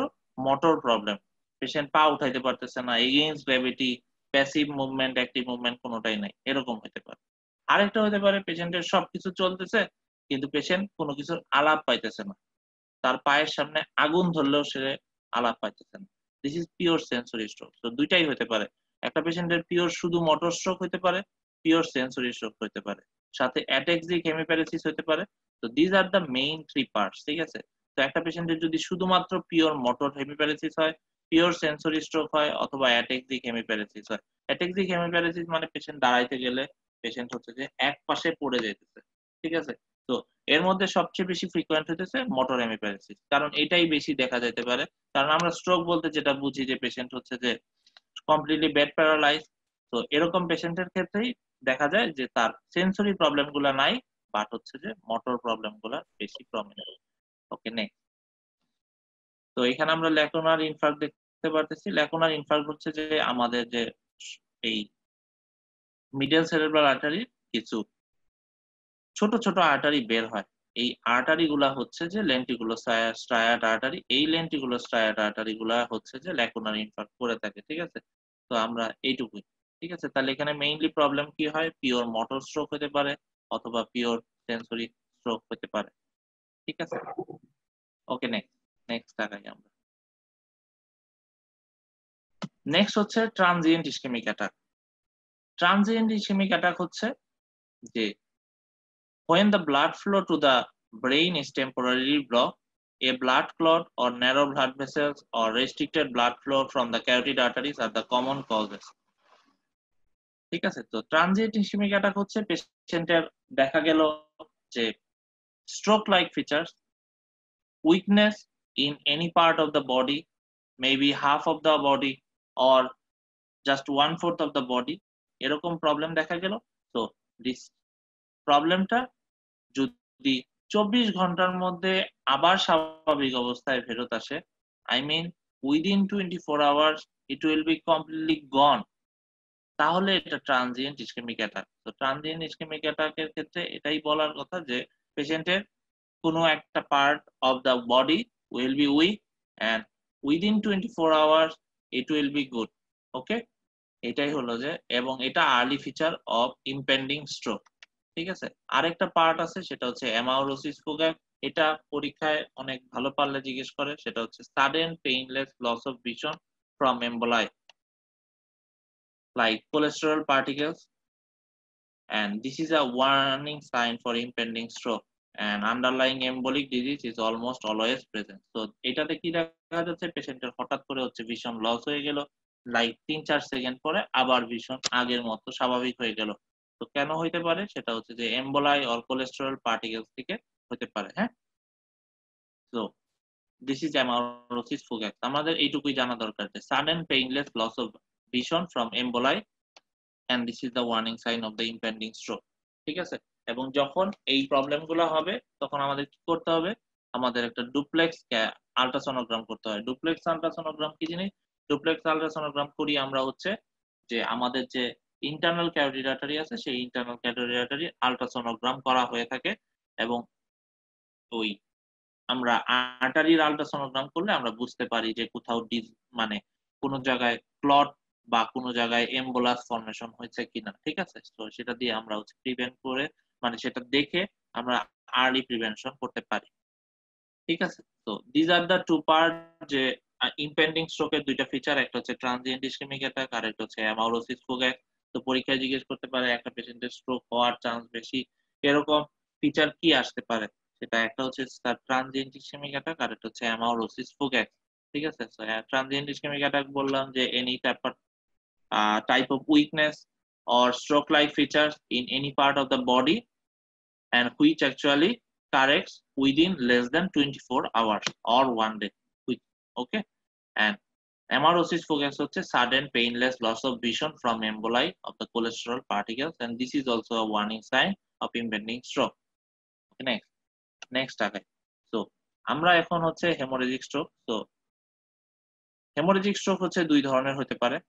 মোটর প্রবলেম, পেশেন্ট পা উঠাইতে পারতেছে না, against gravity, passive movement, active movement কোনোটাই নাই, এরকম হতে পারে। আরেকটা হতে পারে পেশেন্টের সবকিছু চলতেছে কিন্তু পেশেন্ট কোনো কিছুর আলাপ পাইতেছে না, তার পায়ের সামনে আগুন ধরলেও সে আলাপ পাইতেছে না। This is pure sensory stroke. তো দুইটাই হতে পারে, একটা পেশেন্টের পিওর শুধু মোটর স্ট্রোক হতে পারে, পিওর সেন্সরি স্ট্রোক হতে পারে, সাথে অ্যাটেক্সিক হেমিপ্যারেসিস হতে পারে। তো these are the main three parts, ঠিক আছে? তো একটা পেশেন্টের যদি শুধুমাত্র পিওর মোটর হেমিপ্যারেসিস হয়, পিওর সেন্সরি স্ট্রোক হয়, অথবা অ্যাটেক্সিক হেমিপ্যারেসিস হয়। অ্যাটেক্সিক হেমিপ্যারেসিস মানে পেশেন্ট দাঁড়াইতে গেলে পেশেন্ট হচ্ছে যে এক পাশে পড়ে যাইতেছে, ঠিক আছে? তো এর মধ্যে সবচেয়ে বেশি ফ্রিকোয়েন্ট হতেছে মোটর হেমিপ্যারেসিস, কারণ এটাই বেশি দেখা যেতে পারে। কারণ আমরা স্ট্রোক বলতে যেটা বুঝি যে পেশেন্ট হচ্ছে যে কমপ্লিটলি বেড প্যারালাইজ। তো এরকম পেশেন্টের ক্ষেত্রেই দেখা যায় যে তার সেন্সরি প্রবলেম গুলা নাই, বাট হচ্ছে যে মোটর প্রবলেম গুলা বেশি প্রমিনেন্ট। ওকে, নেক্সট। তো এখানে আমরা ল্যাকুনার ইনফার্ক্ট দেখতে পারতেছি। ল্যাকুনার ইনফার্ক্ট হচ্ছে যে আমাদের যে এই মিডল সেরেব্রাল আর্টারির কিছু ছোট ছোট আর্টারি বের হয়। এই আর্টারি গুলা হচ্ছে যে লেন্টিকুলো স্ট্রায়াট আর্টারি। এই লেন্টিকুলো স্ট্রায়াট আর্টারি গুলা হচ্ছে যে ল্যাকুনার ইনফার্ক্ট করে থাকে, ঠিক আছে? তো আমরা এইটুকুই, ঠিক আছে? তাহলে এখানে মেইনলি প্রবলেম কি হয়? পিওর মোটর স্ট্রোক হতে পারে, অথবা পিওর সেন্সরি স্ট্রোক হতে পারে, ঠিক আছে? Okay, next. নেক্সট তাকাই আমরা। নেক্সট হচ্ছে transient ischemic attack. Transient ischemic attack হচ্ছে যে when the blood flow to the brain is temporarily blocked, a blood clot or narrow blood vessels or restricted blood flow from the carotid arteries are the common causes. ঠিক আছে? তো ট্রানজিয়েন্ট ইসকেমিক অ্যাটাক হচ্ছে পেশেন্টের দেখা গেল যে stroke like features, weakness in any part of the body, maybe half of the body or just 1/4 of the body, এরকম প্রবলেম দেখা গেল। তো দিস প্রবলেমটা যদি 24 ঘন্টার মধ্যে আবার স্বাভাবিক অবস্থায় ফেরত আসে, I mean within 24 hours it will be completely gone, তাহলে এটা ট্রানজিয়েন্ট ইসকেমিক অ্যাটাক। তো ট্রানজিয়েন্ট ইসকেমিক অ্যাটাকের ক্ষেত্রে এটাই বলার কথা যে পেশেন্টের কোনো একটা part of the body will be weak and within 24 hours it will be good. Okay, এটাই হলো যে, এবং এটা early feature of impending stroke, ঠিক আছে? আরেকটা পার্ট আছে, সেটা হচ্ছে অ্যামাউরোসিস ফুগাস। এটা পরীক্ষায় অনেক ভালো পারলে জিজ্ঞেস করে, সেটা হচ্ছে sudden painless loss of vision from emboli like cholesterol particles, and this is a warning sign for impending stroke, and underlying embolic disease is almost always present. So এটাতে কি দেখা যাচ্ছে? পেশেন্টের হঠাৎ করে হচ্ছে ভিশন লস হয়ে গেল, লাইক 3-4 সেকেন্ড পরে আবার ভিশন আগের মতো স্বাভাবিক হয়ে গেল। তো কেন হইতে পারে? সেটা হচ্ছে যে এম্বোলাই অর কোলেস্টেরল পার্টিকেলস থেকে হতে পারে। হ্যাঁ, তো দিস ইজ অ্যামাউরোসিস ফুগাস। আমাদের এইটুকুই জানা দরকার যে sudden painless loss of vision from emboli and this is the warning sign of the impending stroke, ঠিক আছে? এবং যখন এই প্রবলেম গুলো হবে তখন আমাদের কি করতে হবে? আমাদের একটা ডুপ্লেক্স আল্ট্রাসোনোগ্রাম করতে হয়। ডুপ্লেক্স আল্ট্রাসোনোগ্রাম কি জিনিস? ডুপ্লেক্স আল্ট্রাসোনোগ্রাম করি আমরা হচ্ছে যে আমাদের যে ইন্টারনাল ক্যারোটিড আর্টারি আছে, সেই ইন্টারনাল ক্যারোটিড আর্টারি আল্ট্রাসোনোগ্রাম করা হয়ে থাকে, এবং ওই আমরা আর্টারির আল্ট্রাসোনোগ্রাম করলে আমরা বুঝতে পারি যে কোথাও মানে কোন জায়গায় ক্লট বা কোন জায়গায় এমবোলাস ফর্মেশন হয়েছে কিনা, ঠিক আছে? তো সেটা দিয়ে আমরা হচ্ছে প্রিভেন্ট করে, মানে সেটা দেখে আমরা আর্লি প্রিভেনশন করতে পারি, ঠিক আছে? তো this are the two part, যে ইমপেন্ডিং স্ট্রোকের দুইটা ফিচার, একটা হচ্ছে ট্রানজিয়েন্ট ইসকেমিক অ্যাটাক আর একটা হচ্ছে অ্যামাউরোসিস ফুগাস। তো পরীক্ষায় জিজ্ঞেস করতে পারে একটা পেশেন্টের স্ট্রোক হওয়ার চান্স বেশি এরকম ফিচার কি আসতে পারে, সেটা একটা হচ্ছে ট্রানজিয়েন্ট ইসকেমিক অ্যাটাক আর একটা হচ্ছে অ্যামাউরোসিস ফুগাস, ঠিক আছে? তো ট্রানজিয়েন্ট ইসকেমিক অ্যাটাক বললাম যে any type of weakness or stroke like features in any part of the body and which actually corrects within less than 24 hours or 1 day. Okay, and amaurosis focus হচ্ছে sudden painless loss of vision from emboli of the cholesterol particles, and this is also a warning sign of impending stroke. Okay, next আগে, so আমরা এখন হচ্ছে হেমোরেজিক স্ট্রোক। তো হেমোরেজিক স্ট্রোক হচ্ছে দুই ধরনের হতে পারে।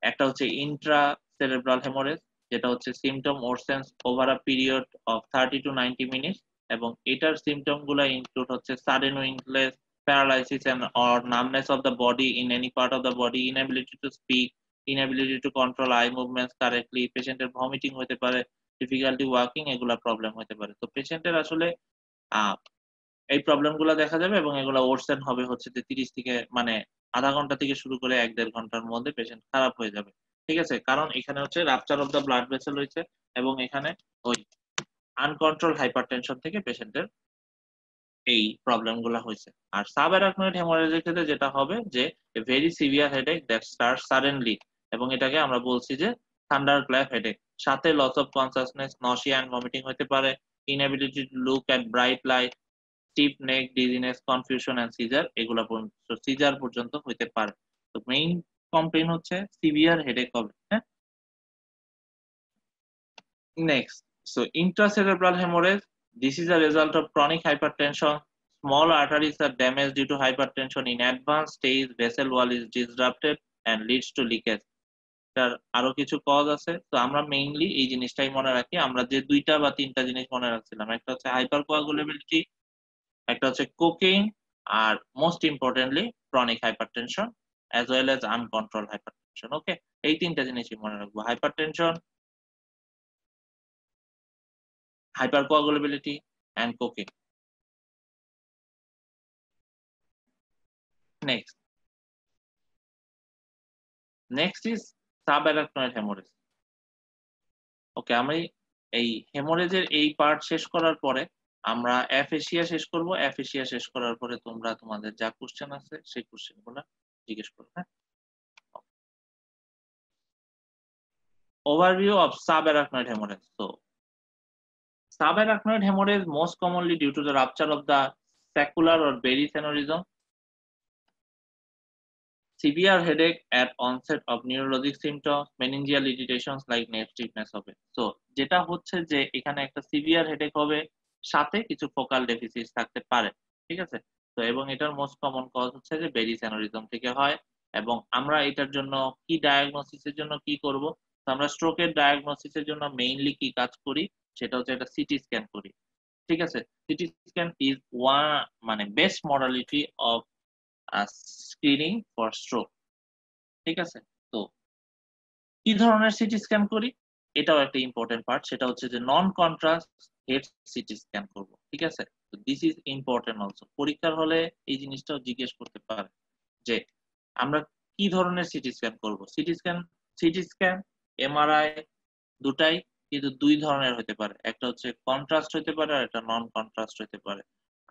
একটা হচ্ছে ইন্ট্রা সেরেব্রাল হেমোরেজ, যেটা হচ্ছে symptom worsens over a period of 30 to 90 minutes, এবং এটার সিমটম গুলো ইনক্লুড হচ্ছে sudden weakness, paralysis and or numbness of the body in any part of the body, inability to speak, inability to control eye movements correctly, পেশেন্টের ভমিটিং হতে পারে, ডিফিকাল্টি ওয়াকিং, এগুলা প্রবলেম হতে পারে। তো পেশেন্টের আসলে এই প্রবলেম গুলা দেখা যাবে এবং এগুলা ওরসেন হবে হচ্ছে যে 30 থেকে, মানে আধা ঘন্টা থেকে শুরু করে 1-1.5 ঘন্টার মধ্যে পেশেন্ট খারাপ হয়ে যাবে, ঠিক আছে? কারণ এখানে হচ্ছে rupture of the blood vessel হয়েছে এবং এখানে ওই আনকন্ট্রোল হাইপারটেনশন থেকে পেশেন্টের এই প্রবলেম গুলা হয়েছে। আর সাব অ্যারাকনয়েড হেমোরেজের ক্ষেত্রে যেটা হবে যে very severe headache that start suddenly, এবং এটাকে আমরা বলছি যে থান্ডার ক্ল্যাপ হেডেক, সাথে loss of consciousness, nausea and vomiting হতে পারে, inability to look at bright light, stiff neck, dizziness, confusion and seizure, এগুলা পর্যন্ত, সিজার পর্যন্ত হইতে পারে। তো মেইন কমপ্লেইন হচ্ছে সিভিয়ার হেডেক হবে, হ্যাঁ? Next, so intracerebral hemorrhage. This is a result of chronic hypertension. Small arteries are damaged due to hypertension. In advanced stage, vessel wall is disrupted and leads to leakage. তার আরো কিছু কজ আছে। তো আমরা মেইনলি এই জিনিসটাই মনে রাখি, আমরা যে দুইটা বা তিনটা জিনিস মনে রাখছিলাম, একটা হচ্ছে হাইপার কোয়াগুলেবিলিটি, একটা হচ্ছে কোকেইন, আর most importantly chronic hypertension as well as uncontrol hypertension. Okay, এই তিনটা জিনিসই মনে রাখবো: hypertension, hypercoagulability and cocaine. Next, is subarachnoid hemorrhage. Okay, আমি এই হেমোরেজের এই পার্ট শেষ করার পরে আমরা অ্যাফেসিয়া শেষ করব। অ্যাফেসিয়া শেষ করার পরে তোমরা তোমাদের যা কোশ্চেন আছে সেই কোশ্চেনগুলো জিজ্ঞেস করবে, হ্যাঁ? Overview of subarachnoid hemorrhage. So, subarachnoid hemorrhage most commonly due to the rupture of the scapular or Berry's aneurysm, severe headache at onset of neurologic symptoms, meningeal irritations like neck stiffness হবে। তো যেটা হচ্ছে যে এখানে একটা সিভিয়ার হেডেক হবে, সাথে কিছু ফোকাল ডেফিসিট থাকতে পারে, ঠিক আছে? তো এবং এটার মোস্ট কমন কজ হচ্ছে যে বেরিস অ্যানেউরিজম থেকে হয়। এবং আমরা এটার জন্য কি ডায়াগনোসিসের জন্য কি করব? তো আমরা স্ট্রোকের ডায়াগনোসিসের জন্য মেইনলি কি কাজ করি, সেটা হচ্ছে একটা সিটি স্ক্যান করি, ঠিক আছে? সিটি স্ক্যান ইজ ওয়ান, মানে best modality of screening for stroke, ঠিক আছে? তো কি ধরনের সিটি স্ক্যান করি, এটাও একটা ইম্পর্টেন্ট পার্ট, সেটা হচ্ছে যে নন কন্ট্রাস্ট হেড সিটি স্ক্যান করব, ঠিক আছে? তো দিস ইজ ইম্পর্টেন্ট অলসো। পরীক্ষার হলে এই জিনিসটাও জিজ্ঞেস করতে পারে যে আমরা কি ধরনের সিটি স্ক্যান করব। সিটি স্ক্যান এমআরআই দুটাই কিন্তু দুই ধরনের হতে পারে, একটা হচ্ছে কন্ট্রাস্ট হতে পারে আর একটা নন কন্ট্রাস্ট হতে পারে।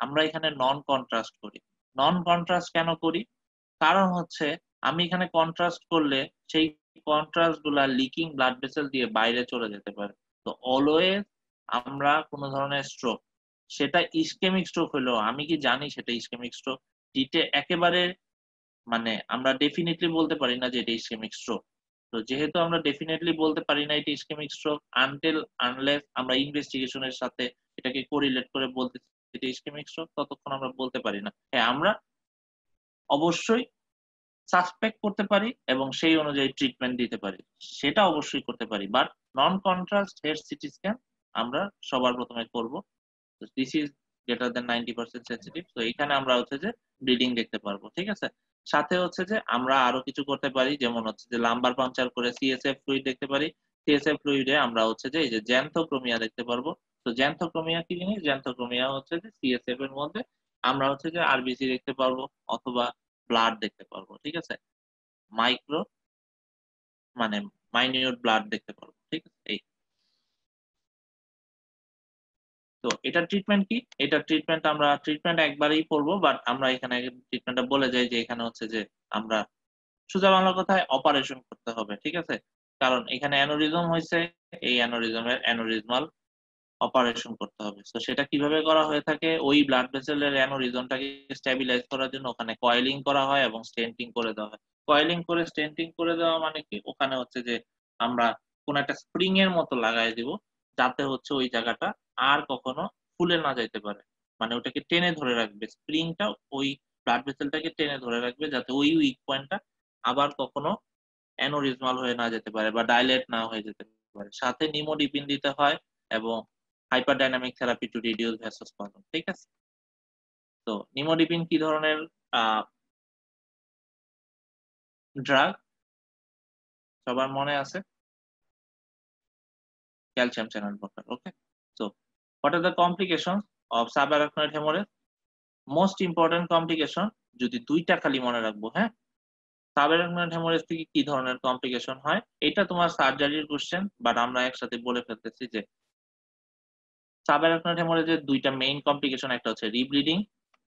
আমরা এখানে নন কন্ট্রাস্ট করি। নন কন্ট্রাস্ট কেন করি? কারণ হচ্ছে আমি এখানে কন্ট্রাস্ট করলে সেই কন্ট্রাস্ট গুলা লিকিং ব্লাড ভেসেল দিয়ে বাইরে চলে যেতে পারে। তো অলওয়েজ আমরা কোন ধরনের স্ট্রোক, সেটা ইসকেমিক স্ট্রোক হলেও আমি কি জানি সেটা ইসকেমিক স্ট্রোক, একেবারে মানে আমরা ডেফিনেটলি বলতে পারি না যে এটা ইসকেমিক স্ট্রোক। তো যেহেতু আমরা ডেফিনেটলি বলতে পারি না এটা ইসকেমিক স্ট্রোক, আনটিল আনলেস আমরা ইনভেস্টিগেশনের সাথে এটাকে কোরিলেট করে বলতে এটা ইসকেমিক স্ট্রোক, ততক্ষণ আমরা বলতে পারি না। হ্যাঁ, আমরা অবশ্যই সাসপেক্ট করতে পারি এবং সেই অনুযায়ী ট্রিটমেন্ট দিতে পারি, সেটা অবশ্যই করতে পারি। But non contrast head CT scan আমরা সবার প্রথমে করব। This is greater than 90% sensitive. তো এখানে আমরা হচ্ছে যে ব্লিডিং দেখতে পারবো, ঠিক আছে? সাথে হচ্ছে যে আমরা আরো কিছু করতে পারি, যেমন হচ্ছে যে লাম্বার পাংচার করে সিএসএফ ফ্লুইড দেখতে পারি। সিএসএফ ফ্লুইডে আমরা হচ্ছে যে এই যে জ্যান্থোক্রোমিয়া দেখতে পারবো। তো জ্যান্থোক্রোমিয়া কি জিনিস? জ্যান্থোক্রোমিয়া হচ্ছে যে সিএসএফ এর মধ্যে আমরা হচ্ছে যে আরবিসি দেখতে পারবো অথবা ব্লাড দেখতে পারবো, ঠিক আছে? মাইক্রো মানে মাইনিউট ব্লাড দেখতে পারবো, ঠিক আছে? এই তো এটার ট্রিটমেন্ট কি? এটার ট্রিটমেন্ট আমরা ট্রিটমেন্ট একবারেই করবো, বাট আমরা এখানে ট্রিটমেন্টটা বলে যাই যে এখানে হচ্ছে যে আমরা সোজা বাংলা কথায় অপারেশন করতে হবে, ঠিক আছে? কারণ এখানে অ্যানোরিজম হইছে, এই অ্যানোরিজমের অ্যানোরিজমাল অপারেশন করতে হবে। তো সেটা কিভাবে করা হয়ে থাকে? ওই ব্লাড ভেসেলের অ্যানোরিজমটাকে স্ট্যাবিলাইজ করার জন্য ওখানে কয়েলিং করা হয় এবং স্টেন্টিং করে দেওয়া হয়। কয়েলিং করে স্টেন্টিং করে দেওয়া মানে কি? ওখানে হচ্ছে যে আমরা কোন একটা স্প্রিং এর মতো লাগায় দিব, যাতে হচ্ছে ওই জায়গাটা আর কখনো ফুলে না যাইতে পারে। মানে ওটাকে টেনে ধরে রাখবে। স্প্রিংটা ওই ব্লাড ভেসেলটাকে টেনে ধরে রাখবে, যাতে ওই উইক পয়েন্টটা আবার কখনো অ্যানোরিজমাল হয়ে না যেতে পারে বা ডাইলেট না হয়ে যেতে পারে। সাথে নিমোডিপিন দিতে হয় এবং হাইপারডাইনামিক থেরাপি টু রিডিউস ভ্যাসোস্পাজম, ঠিক আছে? তো নিমোডিপিন কি ধরনের ড্রাগ সবার মনে আছে? Calcium channel blocker, okay? So what are the complications of subarachnoid hemorrhage? Most important complication যদি ২টা খালি মনে রাখবো, হ্যাঁ? সাবআরাকনয়েড হেমোরেজ থেকে কি ধরনের কমপ্লিকেশন হয়? এটা তোমার সার্জারির কোশ্চেন, বাট আমরা একসাথে বলে ফেলতেছি যে সাবআরাকনয়েড হেমোরেজের ২টা মেইন কমপ্লিকেশন, একটা হচ্ছে রিব্লিডিং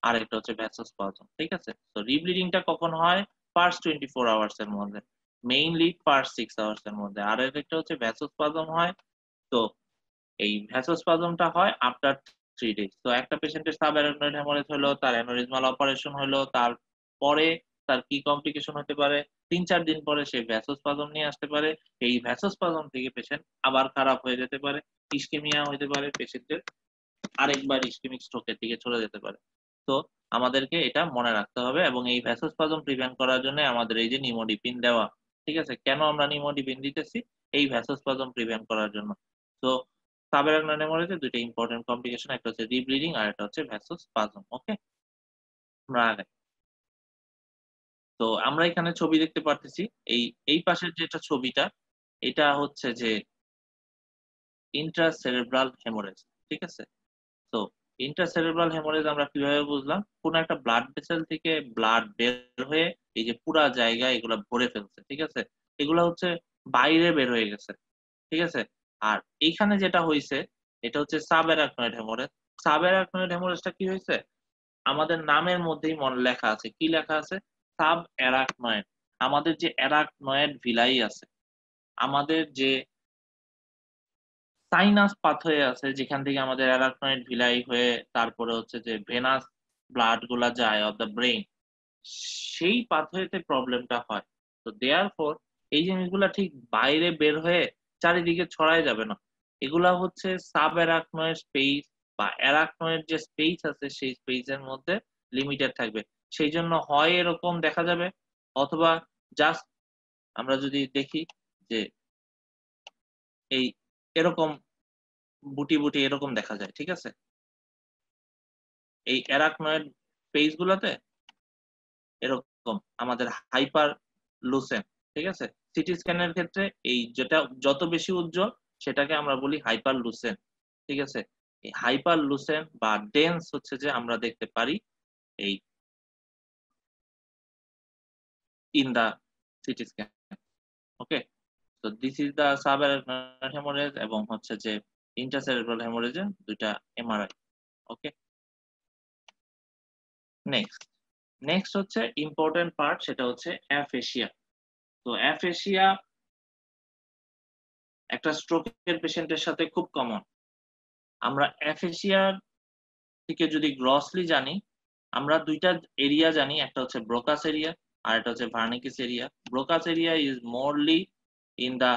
আর একটা হচ্ছে ভ্যাসোস্পাজম, ঠিক আছে? তো রিব্লিডিংটা কখন হয়? ফার্স্ট 24 আওয়ার্স এর মধ্যে, মেইনলি ফার্স্ট 6 আওয়ার্স এর মধ্যে। আর একটা হচ্ছে ভ্যাসোস্পাজম হয়। তো এই ভ্যাসোস্পাজমটা হয় আফটার 3 ডেজ। তো একটা পেশেন্টের সাবআরাকনয়েড হেমোরেজ হলো, তার অ্যানোরিজমাল অপারেশন হলো, তারপরে তার কি কমপ্লিকেশন হতে পারে? ৩-৪ দিন পরে সে ভ্যাসোস্পাজম নিয়ে আসতে পারে। এই ভ্যাসোস্পাজম থেকে পেশেন্ট আবার খারাপ হয়ে যেতে পারে। ইসকেমিয়া হইতে পারে পেশেন্টের, আরেকবার ইসকেমিক স্ট্রোকের দিকে চলে যেতে পারে। তো আমাদেরকে এটা মনে রাখতে হবে এবং এই ভ্যাসোস্পাজম প্রিভেন্ট করার জন্য আমাদের এই যে নিমোডিপিন দেওয়া, ঠিক আছে? কেন আমরা নিমোডিপিন দিতেছি? এই ভ্যাসোস্পাজম প্রিভেন্ট করার জন্য। তো সাবআরাকনয়েড হেমোরেজের ২টা ইম্পর্টেন্ট কমপ্লিকেশন, একটা হচ্ছে রিব্লিডিং আর একটা হচ্ছে ভ্যাসোস্পাজম, ওকে? আমরা আগাই। তো আমরা এখানে ছবি দেখতে পারতেছি। এই এই পাশের যেটা ছবিটা, এটা হচ্ছে যে ইন্ট্রাসেরেব্রাল হেমোরেজ, ঠিক আছে? তো ইন্ট্রাসেরেব্রাল হেমোরেজ আমরা কিভাবে বুঝলাম? কোন একটা ব্লাড ভেসেল থেকে ব্লাড বের হয়ে এই যে পুরা জায়গা এগুলা ভরে ফেলছে, ঠিক আছে? এগুলা হচ্ছে বাইরে বের হয়ে গেছে, ঠিক আছে? আর এইখানে যেটা হইছে এটা হচ্ছে সাবআরাকনয়েড হেমোরেজ। সাবআরাকনয়েড হেমোরেজটা কি হইছে? আমাদের নামের মধ্যেই লেখা আছে। কি লেখা আছে? সাবআরাকনয়েড। আমাদের যে অ্যারাকনয়েড ভিলাই আছে, আমাদের যে সাইনাস পাথওয়ে আছে যেখান থেকে আমাদের অ্যারাকনয়েড ভিলাই হয়ে তারপরে হচ্ছে যে ভেনাস ব্লাড গুলা যায় অফ দ্য ব্রেইন, সেই পাথওয়েতে প্রবলেমটা হয়। তো দেয়ারফর এই জিনিসগুলা ঠিক বাইরে বের হয়ে চারিদিকে ছড়ায় যাবে না। এগুলা হচ্ছে সাব অ্যারাকনয়েড স্পেস বা অ্যারাকনয়েড যে স্পেস আছে সেই স্পেসের মধ্যে লিমিটেড থাকবে। সেই জন্য হয় এরকম দেখা যাবে, অথবা জাস্ট আমরা যদি দেখি যে এই এরকম বুটি, বুটি এরকম দেখা যায়, ঠিক আছে? এই অ্যারাকনয়েড স্পেস গুলাতে এরকম আমাদের হাইপার লুসেন, ঠিক আছে? সিটি স্ক্যানের ক্ষেত্রে এই যেটা যত বেশি উজ্জ্বল সেটাকে আমরা বলি হাইপার লুসেন, ঠিক আছে? এই হাইপার লুসেন বা ডেন্স হচ্ছে যে আমরা দেখতে পারি এই ইন দা সিটি স্ক্যান, ওকে? তো দিস ইজ দা সাবআরাকনয়েড হেমোরেজ এবং হচ্ছে যে ইন্ট্রাসেরেব্রাল হেমোরেজের ২টা এমআরআই, ওকে? নেক্সট নেক্সট হচ্ছে ইম্পর্টেন্ট পার্ট, সেটা হচ্ছে অ্যাফেসিয়া। তো অ্যাফেসিয়া একটা স্ট্রোকের পেশেন্টের সাথে খুব কমন। আমরা অ্যাফেসিয়ার থেকে যদি গ্রসলি জানি, আমরা ২টা এরিয়া জানি, একটা হচ্ছে ব্রোকাস এরিয়া আর একটা হচ্ছে Wernicke's area. Broca's area is merely in the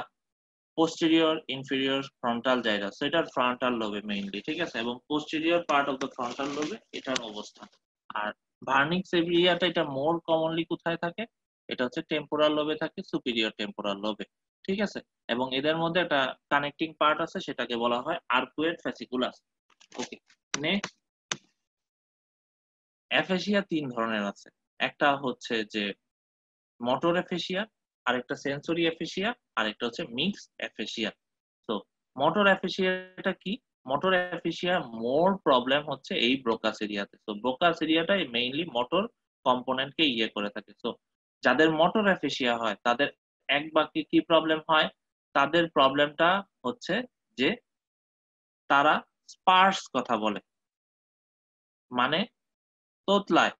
posterior inferior frontal gyrus, so এটার ফ্রন্টাল লোবে মেইনলি, ঠিক আছে? এবং posterior part of the frontal লোবে এটার অবস্থান। আর ভার্নিক্স এরিয়াটা এটা মোর কমনলি কোথায় থাকে? এটা হচ্ছে টেম্পোরাল লোবে থাকে, সুপিরিয়র টেম্পোরাল লোবে, ঠিক আছে? এবং এদের মধ্যে একটা কানেক্টিং পার্ট আছে, সেটাকে বলা হয় আর্কুয়েট ফ্যাসিকুলাস, ওকে? নেক্সট অ্যাফেসিয়া ৩ ধরনের আছে। একটা হচ্ছে যে মোটর অ্যাফেসিয়া, আরেকটা সেন্সরি অ্যাফেসিয়া, আরেকটা হচ্ছে মিক্সড অ্যাফেসিয়া। তো মোটর অ্যাফেসিয়াটা কি? মোটর অ্যাফেসিয়া মোর প্রবলেম হচ্ছে এই ব্রোকাস এরিয়াতে। তো ব্রোকাস এরিয়াটাই মেইনলি মোটর কম্পোনেন্টকে করে থাকে। তো যাদের মোটর অ্যাফেসিয়া হয় তাদের এক বাক্যে কি প্রবলেম হয়? তাদের প্রবলেমটা হচ্ছে যে তারা স্পার্স কথা বলে। মানে তোতলায়।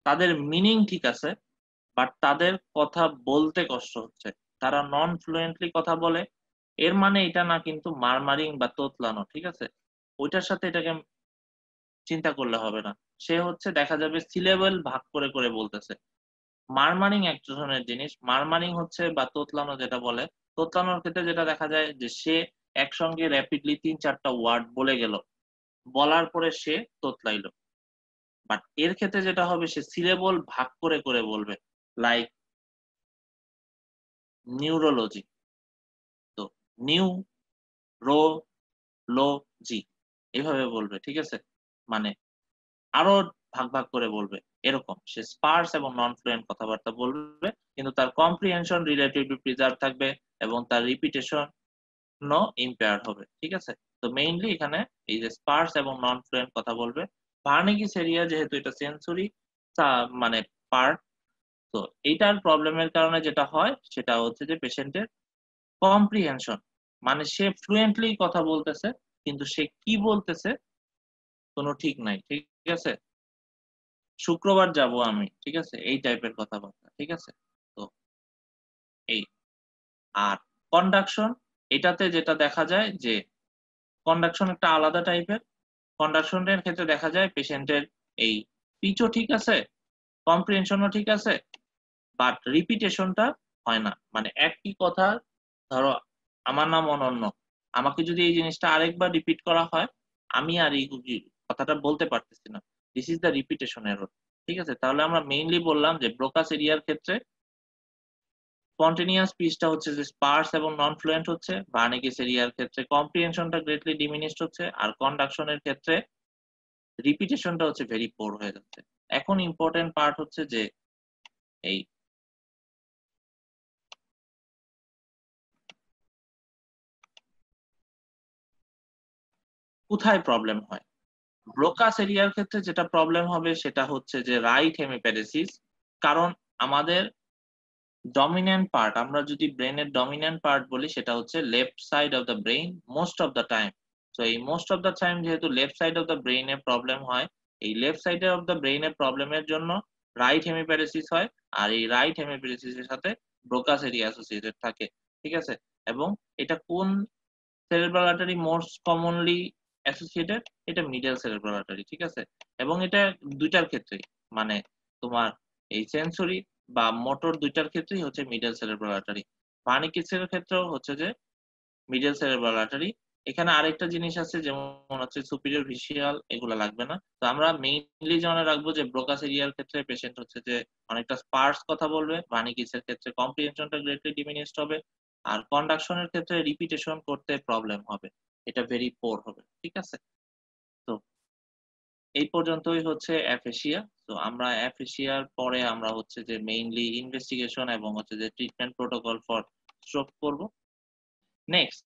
তাদের মিনিং ঠিক আছে, বাট তাদের কথা বলতে কষ্ট হচ্ছে। তারা নন ফ্লুয়েন্টলি কথা বলে। এর মানে এটা না কিন্তু মারমারিং বা তোতলানো, ঠিক আছে? ওইটার সাথে এটাকে চিন্তা করলে হবে না। সে হচ্ছে দেখা যাবে সিলেবল ভাগ করে বলতেছে। মারমারিং এক ধরনের জিনিস। মারমারিং হচ্ছে বা তোতলানো যেটা বলে, তোতলানোর ক্ষেত্রে যেটা দেখা যায় যে সে একসঙ্গে র‍্যাপিডলি ৩-৪ টা ওয়ার্ড বলে গেল। বলার পরে সে তোতলাইলো। বাট এর ক্ষেত্রে যেটা হবে সে সিলেবল ভাগ করে বলবে। Like neurology. তো নিউ, রো, লো, জি এভাবে বলবে, ঠিক আছে? মানে আরো ভাগ করে বলবে। এরকম। সে স্পার্স এবং নন ফ্লুয়েন্ট কথাবার্তা বলবে। কিন্তু তার কম্প্রিহেনশন রিলেটিভলি প্রিজার্ভ থাকবে এবং তার রিপিটেশন নো ইম্পেয়ার্ড হবে। ঠিক আছে? তো মেইনলি এখানে এই যে স্পার্স এবং নন ফ্লুয়েন্ট কথা বলবে। ভার্নিকিস এরিয়া যেহেতু এটা সেন্সরি মানে পার্ট, তো এইটার প্রবলেমের কারণে যেটা হয় সেটা হচ্ছে যে পেশেন্টের কম্প্রিহেনশন, মানে সে ফ্লুয়েন্টলি কথা বলতেছে কিন্তু সে কি বলতেছে কোনো ঠিক নাই। ঠিক আছে? শুক্রবার যাব আমি। ঠিক আছে? এই টাইপের কথাবার্তা। ঠিক আছে? তো এই। আর কন্ডাকশন, এটাতে যেটা দেখা যায় যে কন্ডাকশন একটা আলাদা টাইপের। কন্ডাকশন এর ক্ষেত্রে দেখা যায় পেশেন্টের এই পিচ ও ঠিক আছে, কম্প্রিহেনশন ও ঠিক আছে, বাট রিপিটেশনটা হয় না। মানে একই কথা, ধরো আমার নাম অনন্য। আমাকে যদি এই জিনিসটা আরেকবার রিপিট করা হয়, আমি আর এই কথাটা বলতে পারতেছি না। This is the repetition error. ঠিক আছে? তাহলে আমরা মেইনলি বললাম যে ব্রোকাস এরিয়ার ক্ষেত্রে স্পন্টেনিয়াস স্পিচটা হচ্ছে যে স্পার্স এবং নন ফ্লুয়েন্ট হচ্ছে, ভার্নিকিস এরিয়ার ক্ষেত্রে কম্প্রিহেনশনটা গ্রেটলি ডিমিনিশড হচ্ছে, আর কন্ডাকশনের ক্ষেত্রে রিপিটেশনটা হচ্ছে ভেরি পোর হয়ে যাচ্ছে। এখন ইম্পর্টেন্ট পার্ট হচ্ছে যে এই কোথায় প্রবলেম হয়। ব্রোকাস এরিয়ার ক্ষেত্রে যেটা প্রবলেম হবে সেটা হচ্ছে যে রাইট হেমিপ্যারেসিস। কারণ আমাদের ডমিন্যান্ট পার্ট, আমরা যদি ব্রেনের ডমিন্যান্ট পার্ট বলি সেটা হচ্ছে left side of the brain most of the time. তো এই মোস্ট অফ দ্য টাইম যেহেতু লেফট সাইড অফ দ্য ব্রেইনে প্রবলেম হয়, এই লেফট সাইড অফ দ্য ব্রেইনে প্রবলেমের জন্য রাইট হেমিপ্যারেসিস হয়। আর এই রাইট হেমিপ্যারেসিস এর সাথে ব্রোকাস এরিয়া অ্যাসোসিয়েটেড থাকে। ঠিক আছে? এবং এটা কোন cerebral artery most commonly associated? এটা মিডল সেরেব্রাল আর্টারি। ঠিক আছে? এবং এটা দুইটার ক্ষেত্রেই, মানে তোমার এই সেন্সরি বা মোটর দুইটার ক্ষেত্রেই হচ্ছে মিডল সেরেব্রাল আর্টারি। ভার্নিকিসের ক্ষেত্রেও হচ্ছে যে মিডল সেরেব্রাল আর্টারি। এখানে আরেকটা জিনিস আছে যেমন হচ্ছে সুপিরিয়র ভিসিয়াল, এগুলা লাগবে না। তো আমরা মেইনলি মনে রাখবো যে ব্রোকাস এরিয়ার ক্ষেত্রে পেশেন্ট হচ্ছে যে অনেকটা স্পার্স কথা বলবে, ভার্নিকিসের ক্ষেত্রে কম্প্রিহেনশনটা গ্রেটলি ডিমিনিশড হবে, আর কন্ডাকশনের ক্ষেত্রে রিপিটেশন করতে প্রবলেম হবে। এটা ভেরি পোর হবে। ঠিক আছে? তো এই পর্যন্তই হচ্ছে অ্যাফেসিয়া। তো আমরা অ্যাফেসিয়ার পরে আমরা হচ্ছে যে মেইনলি ইনভেস্টিগেশন এবং হচ্ছে যে ট্রিটমেন্ট প্রোটোকল ফর স্ট্রোক করব। নেক্সট,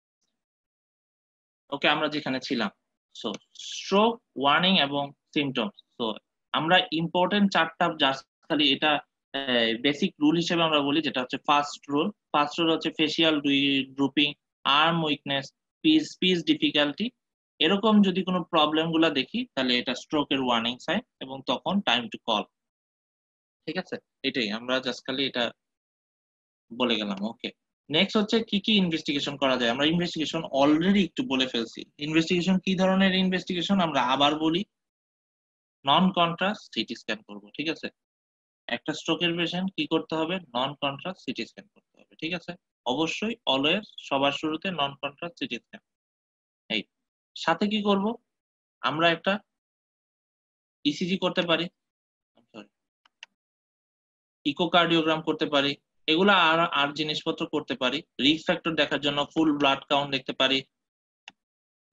ওকে, আমরা যেখানে ছিলাম। সো স্ট্রোক ওয়ার্নিং এবং সিম্পটমস। তো আমরা ইম্পর্টেন্ট 4টা জাস্ট খালি এটা বেসিক রুল হিসেবে আমরা বলি, যেটা হচ্ছে ফার্স্ট রুল। ফার্স্ট রুল হচ্ছে facial drooping, arm weakness, speech difficulty. এরকম যদি কোনো প্রবলেম গুলা দেখি তাহলে এটা স্ট্রোকের ওয়ার্নিং সাইন এবং তখন টাইম টু কল। ঠিক আছে? এটাই আমরা জাস্ট খালি এটা বলে গেলাম। ওকে। নেক্সট হচ্ছে কি ইনভেস্টিগেশন করা যায়। আমরা ইনভেস্টিগেশন অলরেডি একটু বলে ফেলছি। ইনভেস্টিগেশন কি ধরনের ইনভেস্টিগেশন আমরা আবার বলি। নন কন্ট্রাস্ট সিটি স্ক্যান করব। ঠিক আছে? একটা স্ট্রোকের পেশেন্ট কি করতে হবে? নন কন্ট্রাস্ট সিটি স্ক্যান করতে হবে। ঠিক আছে? অবশ্যই অলওয়েজ সবার শুরুতে নন কন্ট্রাস্ট সিটি স্ক্যান। এই সাথে কি করব? আমরা একটা ইসিজি করতে পারি, সরি, ইকোকার্ডিওগ্রাম করতে পারি। এগুলা আর জিনিসপত্র করতে পারি। রিস্ক ফ্যাক্টর দেখার জন্য ফুল ব্লাড কাউন্ট দেখতে পারি,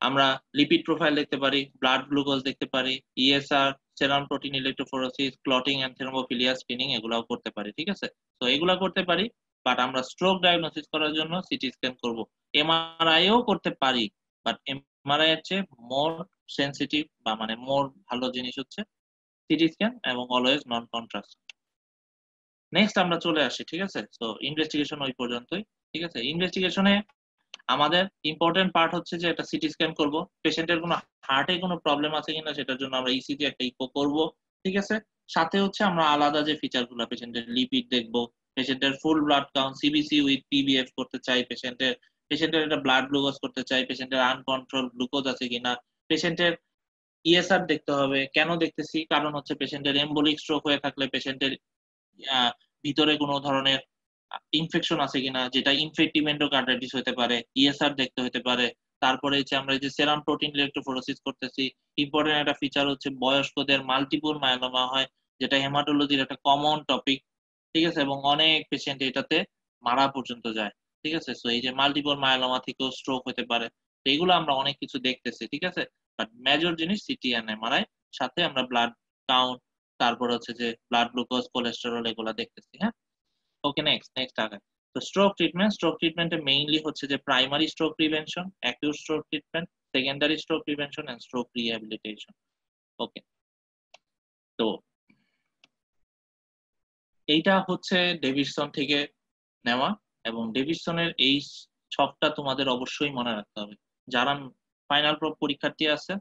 আমরা লিপিড প্রোফাইল দেখতে পারি, ব্লাড গ্লুকোজ দেখতে পারি, ESR, serum protein electrophoresis, clotting and thrombophilia screening এগুলাও করতে পারি, ঠিক আছে? তো এগুলা করতে পারি, বাট আমরা স্ট্রোক ডায়াগনোসিস করার জন্য সিটি স্ক্যান করব। এমআরআইও করতে পারি, বাট এমআরআই এর চেয়ে মোর সেনসিটিভ বা মানে মোর ভালো জিনিস হচ্ছে সিটি স্ক্যান এবং অলওয়েজ নন কন্ট্রাস্ট। নেক্সট আমরা চলে আসি, ঠিক আছে? তো ইনভেস্টিগেশন ওই পর্যন্তই, ঠিক আছে? ইনভেস্টিগেশনে আমাদের ইম্পর্টেন্ট পার্ট হচ্ছে যে একটা সিটি স্ক্যান করব, পেশেন্টের কোনো হার্টে কোনো প্রবলেম আছে কিনা সেটার জন্য আমরা ইসিজি একটা ইকো করব, ঠিক আছে? সাথে হচ্ছে আমরা আলাদা যে ফিচারগুলো, পেশেন্টের লিপিড দেখব, পেশেন্টের ফুল blood count CBC with PBF করতে চাই, পেশেন্টের একটা ব্লাড গ্লুকোজ করতে চাই, পেশেন্টের আনকন্ট্রোল গ্লুকোজ আছে কিনা, পেশেন্টের ইএসআর দেখতে হবে। কেন দেখতেছি? কারণ হচ্ছে পেশেন্টের এমবোলিক স্ট্রোক হয়ে থাকলে পেশেন্টের ভিতরে কোনো ধরনের ইনফেকশন আছে কিনা, যেটা ইনফেক্টিভ এন্ডোকার্ডাইটিস হতে পারে, ইএসআর দেখতে হতে পারে। তারপরে হচ্ছে আমরা যে সেরাম প্রোটিন ইলেকট্রোফোরেসিস করতেছি। ইম্পর্টেন্ট একটা ফিচার হচ্ছে বয়স্কদের মাল্টিপল মায়োলোমা হয়, যেটা হেমাটোলজির একটা কমন টপিক, ঠিক আছে? এবং অনেক পেশেন্ট এটাতে মারা পর্যন্ত যায়, ঠিক আছে? সো এই যে মাল্টিপল মায়োলোমা থেকেও স্ট্রোক হতে পারে, তো এগুলো আমরা অনেক কিছু দেখতেছি, ঠিক আছে? বাট মেজর জিনিস সিটি এন্ড এমআরআই, সাথে আমরা ব্লাড কাউন্ট, তারপর হচ্ছে যে ব্লাড গ্লুকোজ, কোলেস্টেরল এগুলা দেখতেছি, হ্যাঁ? ওকে, নেক্সট আগে। তো স্ট্রোক ট্রিটমেন্টে মেইনলি হচ্ছে যে primary stroke prevention, acute stroke treatment, secondary stroke prevention and stroke rehabilitation. Okay, তো এইটা হচ্ছে ডেভিডসন থেকে নেওয়া, এবং ডেভিডসনের এই ছকটা তোমাদের অবশ্যই মনে রাখতে হবে। যারা ফাইনাল পরীক্ষার্থী আছে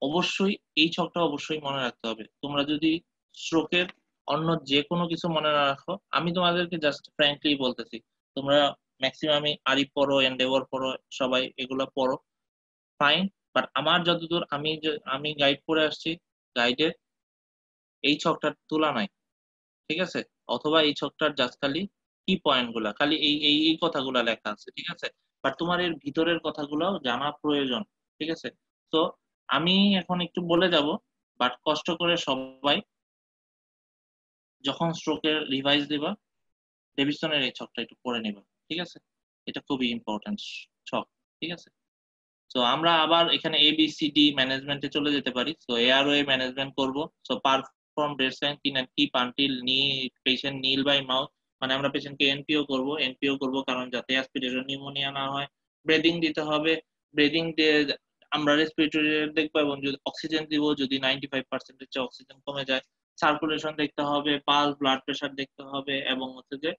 অবশ্যই এই ছকটা অবশ্যই মনে রাখতে হবে। তোমরা যদি স্ট্রোকের অন্য যে কোনো কিছু মনে না রাখো, আমি তোমাদেরকে জাস্ট ফ্র্যাঙ্কলি বলতেছি, তোমরা ম্যাক্সিমামই আরিফ পড়ো, এন্ডেভর পড়ো, সবাই এগুলা পড়ো, ফাইন। বাট আমার যতদূর আমি গাইড করে আসছি, গাইডের এই ছকটার তুলা নাই, ঠিক আছে? অথবা এই ছকটার জাস্ট খালি কি পয়েন্ট গুলা, খালি এই কথাগুলা লেখা আছে, ঠিক আছে? বাট তোমার এর ভিতরের কথাগুলো জানা প্রয়োজন, ঠিক আছে? তো আমি এখন একটু বলে যাব, বাট কষ্ট করে সবাই যখন স্ট্রোকের রিভাইজ দিবা ডেভিডসনের এই ছকটা একটু পড়ে নিবা, ঠিক আছে? এটা খুবই ইম্পর্টেন্ট ছক, ঠিক আছে? তো আমরা আবার এখানে এবিসিডি ম্যানেজমেন্টে চলে যেতে পারি। সো এআরওএ ম্যানেজমেন্ট করব। সো পারফর্ম ব্রেথ সাইন কিন এন্ড কিপ আনটিল নি পেশেন্ট নীল বাই মাউথ, মানে আমরা পেশেন্টকে এনপিও করব কারণ যাতে অ্যাসপিরেশন নিউমোনিয়া না হয়। ব্রেদিং দিতে হবে, ব্রেদিং দিয়ে আমরা রেসপিরেটরি রেট দেখবো, এবং যদি অক্সিজেন দিব, যদি 95% এর চেয়ে অক্সিজেন কমে যায়। সার্কুলেশন দেখতে হবে, পালস, ব্লাড প্রেশার দেখতে হবে, এবং হচ্ছে যে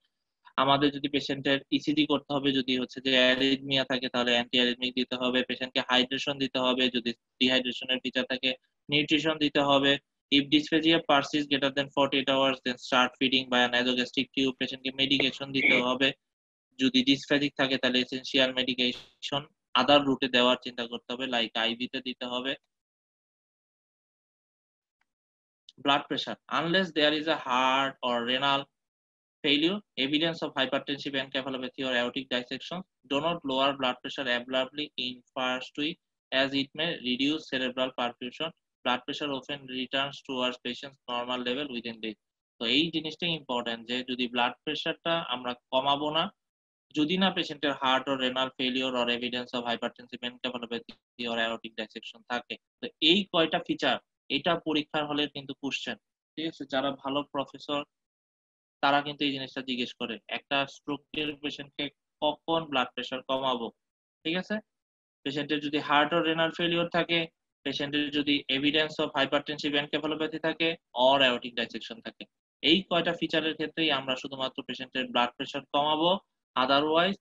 আমাদের যদি পেশেন্টের ইসিজি করতে হবে, যদি হচ্ছে যে অ্যারিথমিয়া থাকে তাহলে অ্যান্টি অ্যারিথমিক দিতে হবে, পেশেন্টকে হাইড্রেশন দিতে হবে, যদি ডিহাইড্রেশনের ফিচার থাকে নিউট্রিশন দিতে হবে। If dysphagia persists greater than 48 hours then start feeding by a nasogastric tube, পেশেন্টকে মেডিকেশন দিতে হবে। যদি ডিসফ্যাজিক থাকে তাহলে এসেনশিয়াল মেডিকেশন আদার রুটে দেওয়ার চিন্তা করতে হবে, লাইক আইভি তে দিতে হবে। Blood pressure, unless there is a heart or renal failure, evidence of hypertensive encephalopathy or aortic dissection, do not lower blood pressure abruptly in first week as it may reduce cerebral perfusion. Blood pressure often returns towards patient's normal level within days. তো এই জিনিসটা ইম্পর্টেন্ট যে যদি ব্লাড প্রেশারটা আমরা কমাবো না, যদি না পেশেন্টের heart or renal failure or evidence of hypertensive encephalopathy or aortic dissection থাকে। তো এই কয়টা ফিচার এটা পরীক্ষার হলে কিন্তু কোশ্চেন, ঠিক আছে? যারা ভালো প্রফেসর তারা কিন্তু এই জিনিসটা জিজ্ঞেস করে, একটা স্ট্রোকের পেশেন্টকে কখন ব্লাড প্রেশার কমাবো, ঠিক আছে? পেশেন্টের যদি হার্ট ও রেনাল ফেলিওর থাকে, পেশেন্টের যদি এভিডেন্স অফ হাইপারটেনসিভ এনকেফালোপ্যাথি থাকে অর অ্যাওরটিক ডাইসেকশন থাকে, এই কয়টা ফিচারের ক্ষেত্রেই আমরা শুধুমাত্র পেশেন্টের ব্লাড প্রেশার কমাবো, আদারওয়াইজ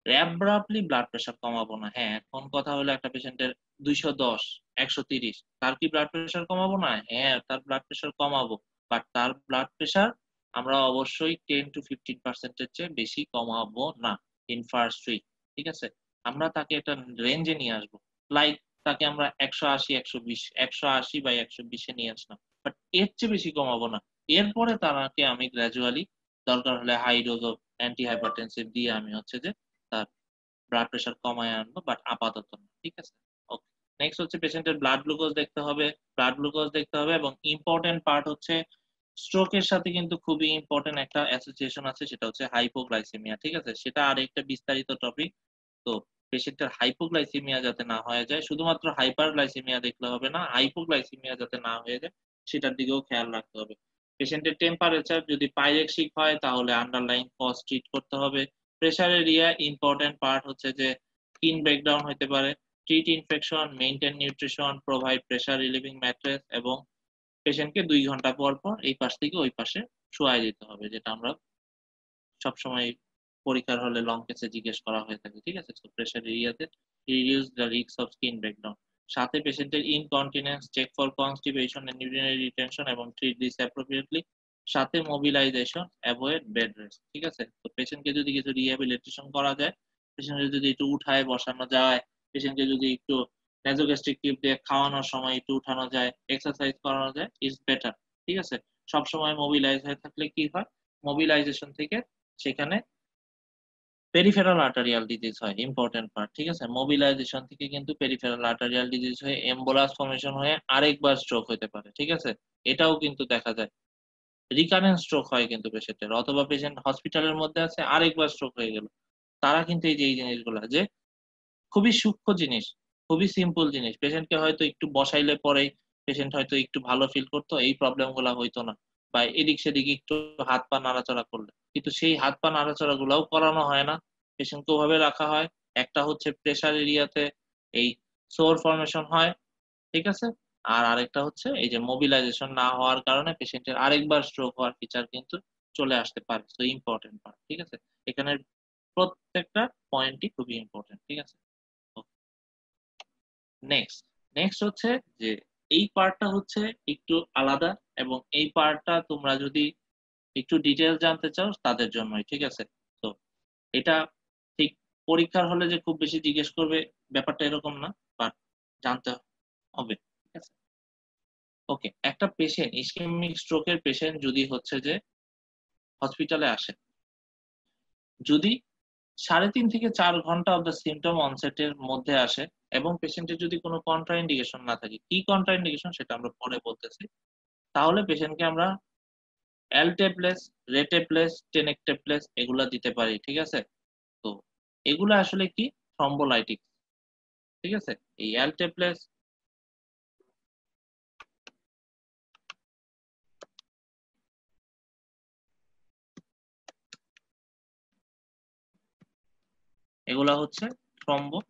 অ্যাব্রাপ্টলি ব্লাড প্রেশার কমাবো না। হ্যাঁ, এখন কথা হলো একটা পেশেন্টের 210 130, তার কি ব্লাড প্রেশার কমাবো না? হ্যাঁ, তার ব্লাড প্রেশার কমাবো, বাট তার ব্লাড প্রেশার আমরা অবশ্যই 10 to 15% এর চেয়ে বেশি কমাবো না ইন ফার্স্ট উইক, ঠিক আছে? আমরা তাকে একটা রেঞ্জে নিয়ে আসবো, লাইক তাকে আমরা 180 120 180/120 নিয়ে আসলাম, বাট এর চেয়ে বেশি কমাবো না। এরপরে তাকে আমি গ্র্যাজুয়ালি দরকার হলে high dose of antihypertensive দিয়ে আমি হচ্ছে যে তার ব্লাড প্রেশার কমায় আনবো, বাট আপাতত না, ঠিক আছে? ওকে, নেক্সট হচ্ছে পেশেন্টের ব্লাড গ্লুকোজ দেখতে হবে। এবং ইম্পর্টেন্ট পার্ট হচ্ছে স্ট্রোকের সাথে কিন্তু খুবই ইম্পর্টেন্ট একটা অ্যাসোসিয়েশন আছে, সেটা হচ্ছে হাইপোগ্লাইসেমিয়া, ঠিক আছে? সেটা আর একটা বিস্তারিত টপিক। তো পেশেন্টের হাইপোগ্লাইসেমিয়া যাতে না হয়ে যায়, শুধুমাত্র হাইপারগ্লাইসেমিয়া দেখলে হবে না, হাইপোগ্লাইসেমিয়া যাতে না হয়ে যায় সেটার দিকেও খেয়াল রাখতে হবে। পেশেন্টের টেম্পারেচার যদি পাইরেক্সিক হয় তাহলে আন্ডারলাইং কজ ট্রিট করতে হবে। প্রেসার এরিয়া ইম্পর্টেন্ট পার্ট হচ্ছে যে স্কিন ব্রেকডাউন হতে পারে, treat infection, maintain nutrition, provide pressure relieving mattress এবং পেশেন্টকে 2 ঘন্টা পর পর এই পাশ থেকে ওই পাশে শোয়াই দিতে হবে, যেটা আমরা সবসময় পরীক্ষার হলে লং কেসে জিজ্ঞেস করা হয়ে থাকে। ঠিক আছে? তো প্রেসার এরিয়াতে reduce the risk of skin breakdown. সাথে পেশেন্টের incontinence, check for constipation and urinary retention এবং ট্রিট দিস অ্যাপ্রোপ্রিয়েটলি। সাথে মোবিলাইজেশন, অ্যাভয়েড বেড রেস্ট। ঠিক আছে? তো পেশেন্টকে যদি কিছু রিহ্যাবিলিটেশন করা যায়, পেশেন্টকে যদি একটু উঠায় বসানো যায়, পেশেন্টকে যদি একটু নেজোগ্যাস্ট্রিক টিউব দিয়ে খাওয়ানোর সময় একটু উঠানো যায়, এক্সারসাইজ করানো যায়, ইজ বেটার। ঠিক আছে? সবসময় মোবিলাইজ হয়ে থাকলে কি হয়, মোবিলাইজেশন থেকে সেখানে পেরিফেরাল আর্টারিয়াল ডিজিজ হয়, ইম্পর্টেন্ট পার্ট। ঠিক আছে? মোবিলাইজেশন থেকে কিন্তু পেরিফেরাল আর্টারিয়াল ডিজিজ হয়ে এম্বোলাস ফর্মেশন হয়ে আরেকবার স্ট্রোক হতে পারে। ঠিক আছে? এটাও কিন্তু দেখা যায়। রিকারেন্ট স্ট্রোক হয় কিন্তু পেশেন্টের, অথবা পেশেন্ট হসপিটালের মধ্যে আছে আরেকবার স্ট্রোক হয়ে গেল। তারা কিন্তু এই যে এই জিনিসগুলা যে খুবই সূক্ষ্ম জিনিস, খুবই সিম্পল জিনিস। পেশেন্টকে হয়তো একটু বসাইলে পরেই পেশেন্ট হয়তো একটু ভালো ফিল করতো, এই প্রবলেম গুলা হইতো না। বা এদিক সেদিক একটু হাত পা নাড়াচাড়া করলে। কিন্তু সেই হাত পা নাড়াচাড়া গুলাও করানো হয় না। পেশেন্টকে ওভাবে রাখা হয়। একটা হচ্ছে প্রেসার এরিয়াতে এই সোর ফর্মেশন হয়। ঠিক আছে? আর আরেকটা হচ্ছে এই যে মোবিলাইজেশন না হওয়ার কারণে পেশেন্টের আরেকবার স্ট্রোক হওয়ার ফিচার কিন্তু চলে আসতে পারে। So important part. ঠিক আছে? এখানের প্রত্যেকটা পয়েন্টই খুবই ইম্পর্টেন্ট। ঠিক আছে? নেক্সট নেক্সট হচ্ছে যে এই পার্টটা হচ্ছে একটু আলাদা, এবং এই পার্টটা তোমরা যদি একটু ডিটেইলস জানতে চাও তাদের জন্যই। ঠিক আছে? তো এটা ঠিক পরীক্ষার হলে যে খুব বেশি জিজ্ঞেস করবে ব্যাপারটা এরকম না, বাট জানতে হবে। ঠিক আছে? ওকে, একটা পেশেন্ট, ইসকেমিক স্ট্রোকের পেশেন্ট যদি হচ্ছে যে হসপিটালে আসে, যদি 3.5 থেকে 4 ঘন্টা অফ দ্য সিম্পটম অনসেটের মধ্যে আসে এবং পেশেন্টের যদি কোনো কন্ট্রাইন্ডিকেশন না থাকে, কি কন্ট্রাইন্ডিকেশন সেটা আমরা পরে বলতেছি, তাহলে পেশেন্টকে আমরা অ্যালটেপ্লেস, রেটেপ্লেস, টেনেকটেপ্লেস এগুলা দিতে পারি। ঠিক আছে? তো এগুলা আসলে কি? থ্রম্বোলাইটিক। ঠিক আছে? এই অ্যালটেপ্লেস এগুলা হচ্ছে থ্রম্বোলাইটিক।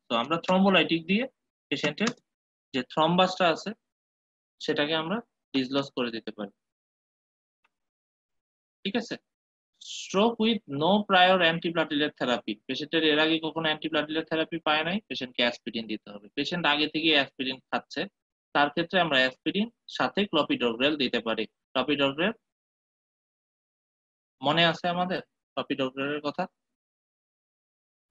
তো আমরা থ্রম্বোলাইটিক দিয়ে পেশেন্টের যে থ্রম্বাসটা আছে সেটাকে আমরা ডিসলজ করে দিতে পারি। ঠিক আছে? Stroke with no prior antiplatelet therapy. পেশেন্টের এর আগে কখনো অ্যান্টিপ্লাটিলেট থেরাপি পায় নাই, পেশেন্টকে অ্যাসপিরিন দিতে হবে। পেশেন্ট আগে থেকে অ্যাসপিরিন খাচ্ছে, তার ক্ষেত্রে আমরা অ্যাসপিরিন সাথে ক্লপিডোগ্রেল দিতে পারি। ক্লপিডোগ্রেল মনে আছে আমাদের? ক্লপিডোগ্রেলের কথা?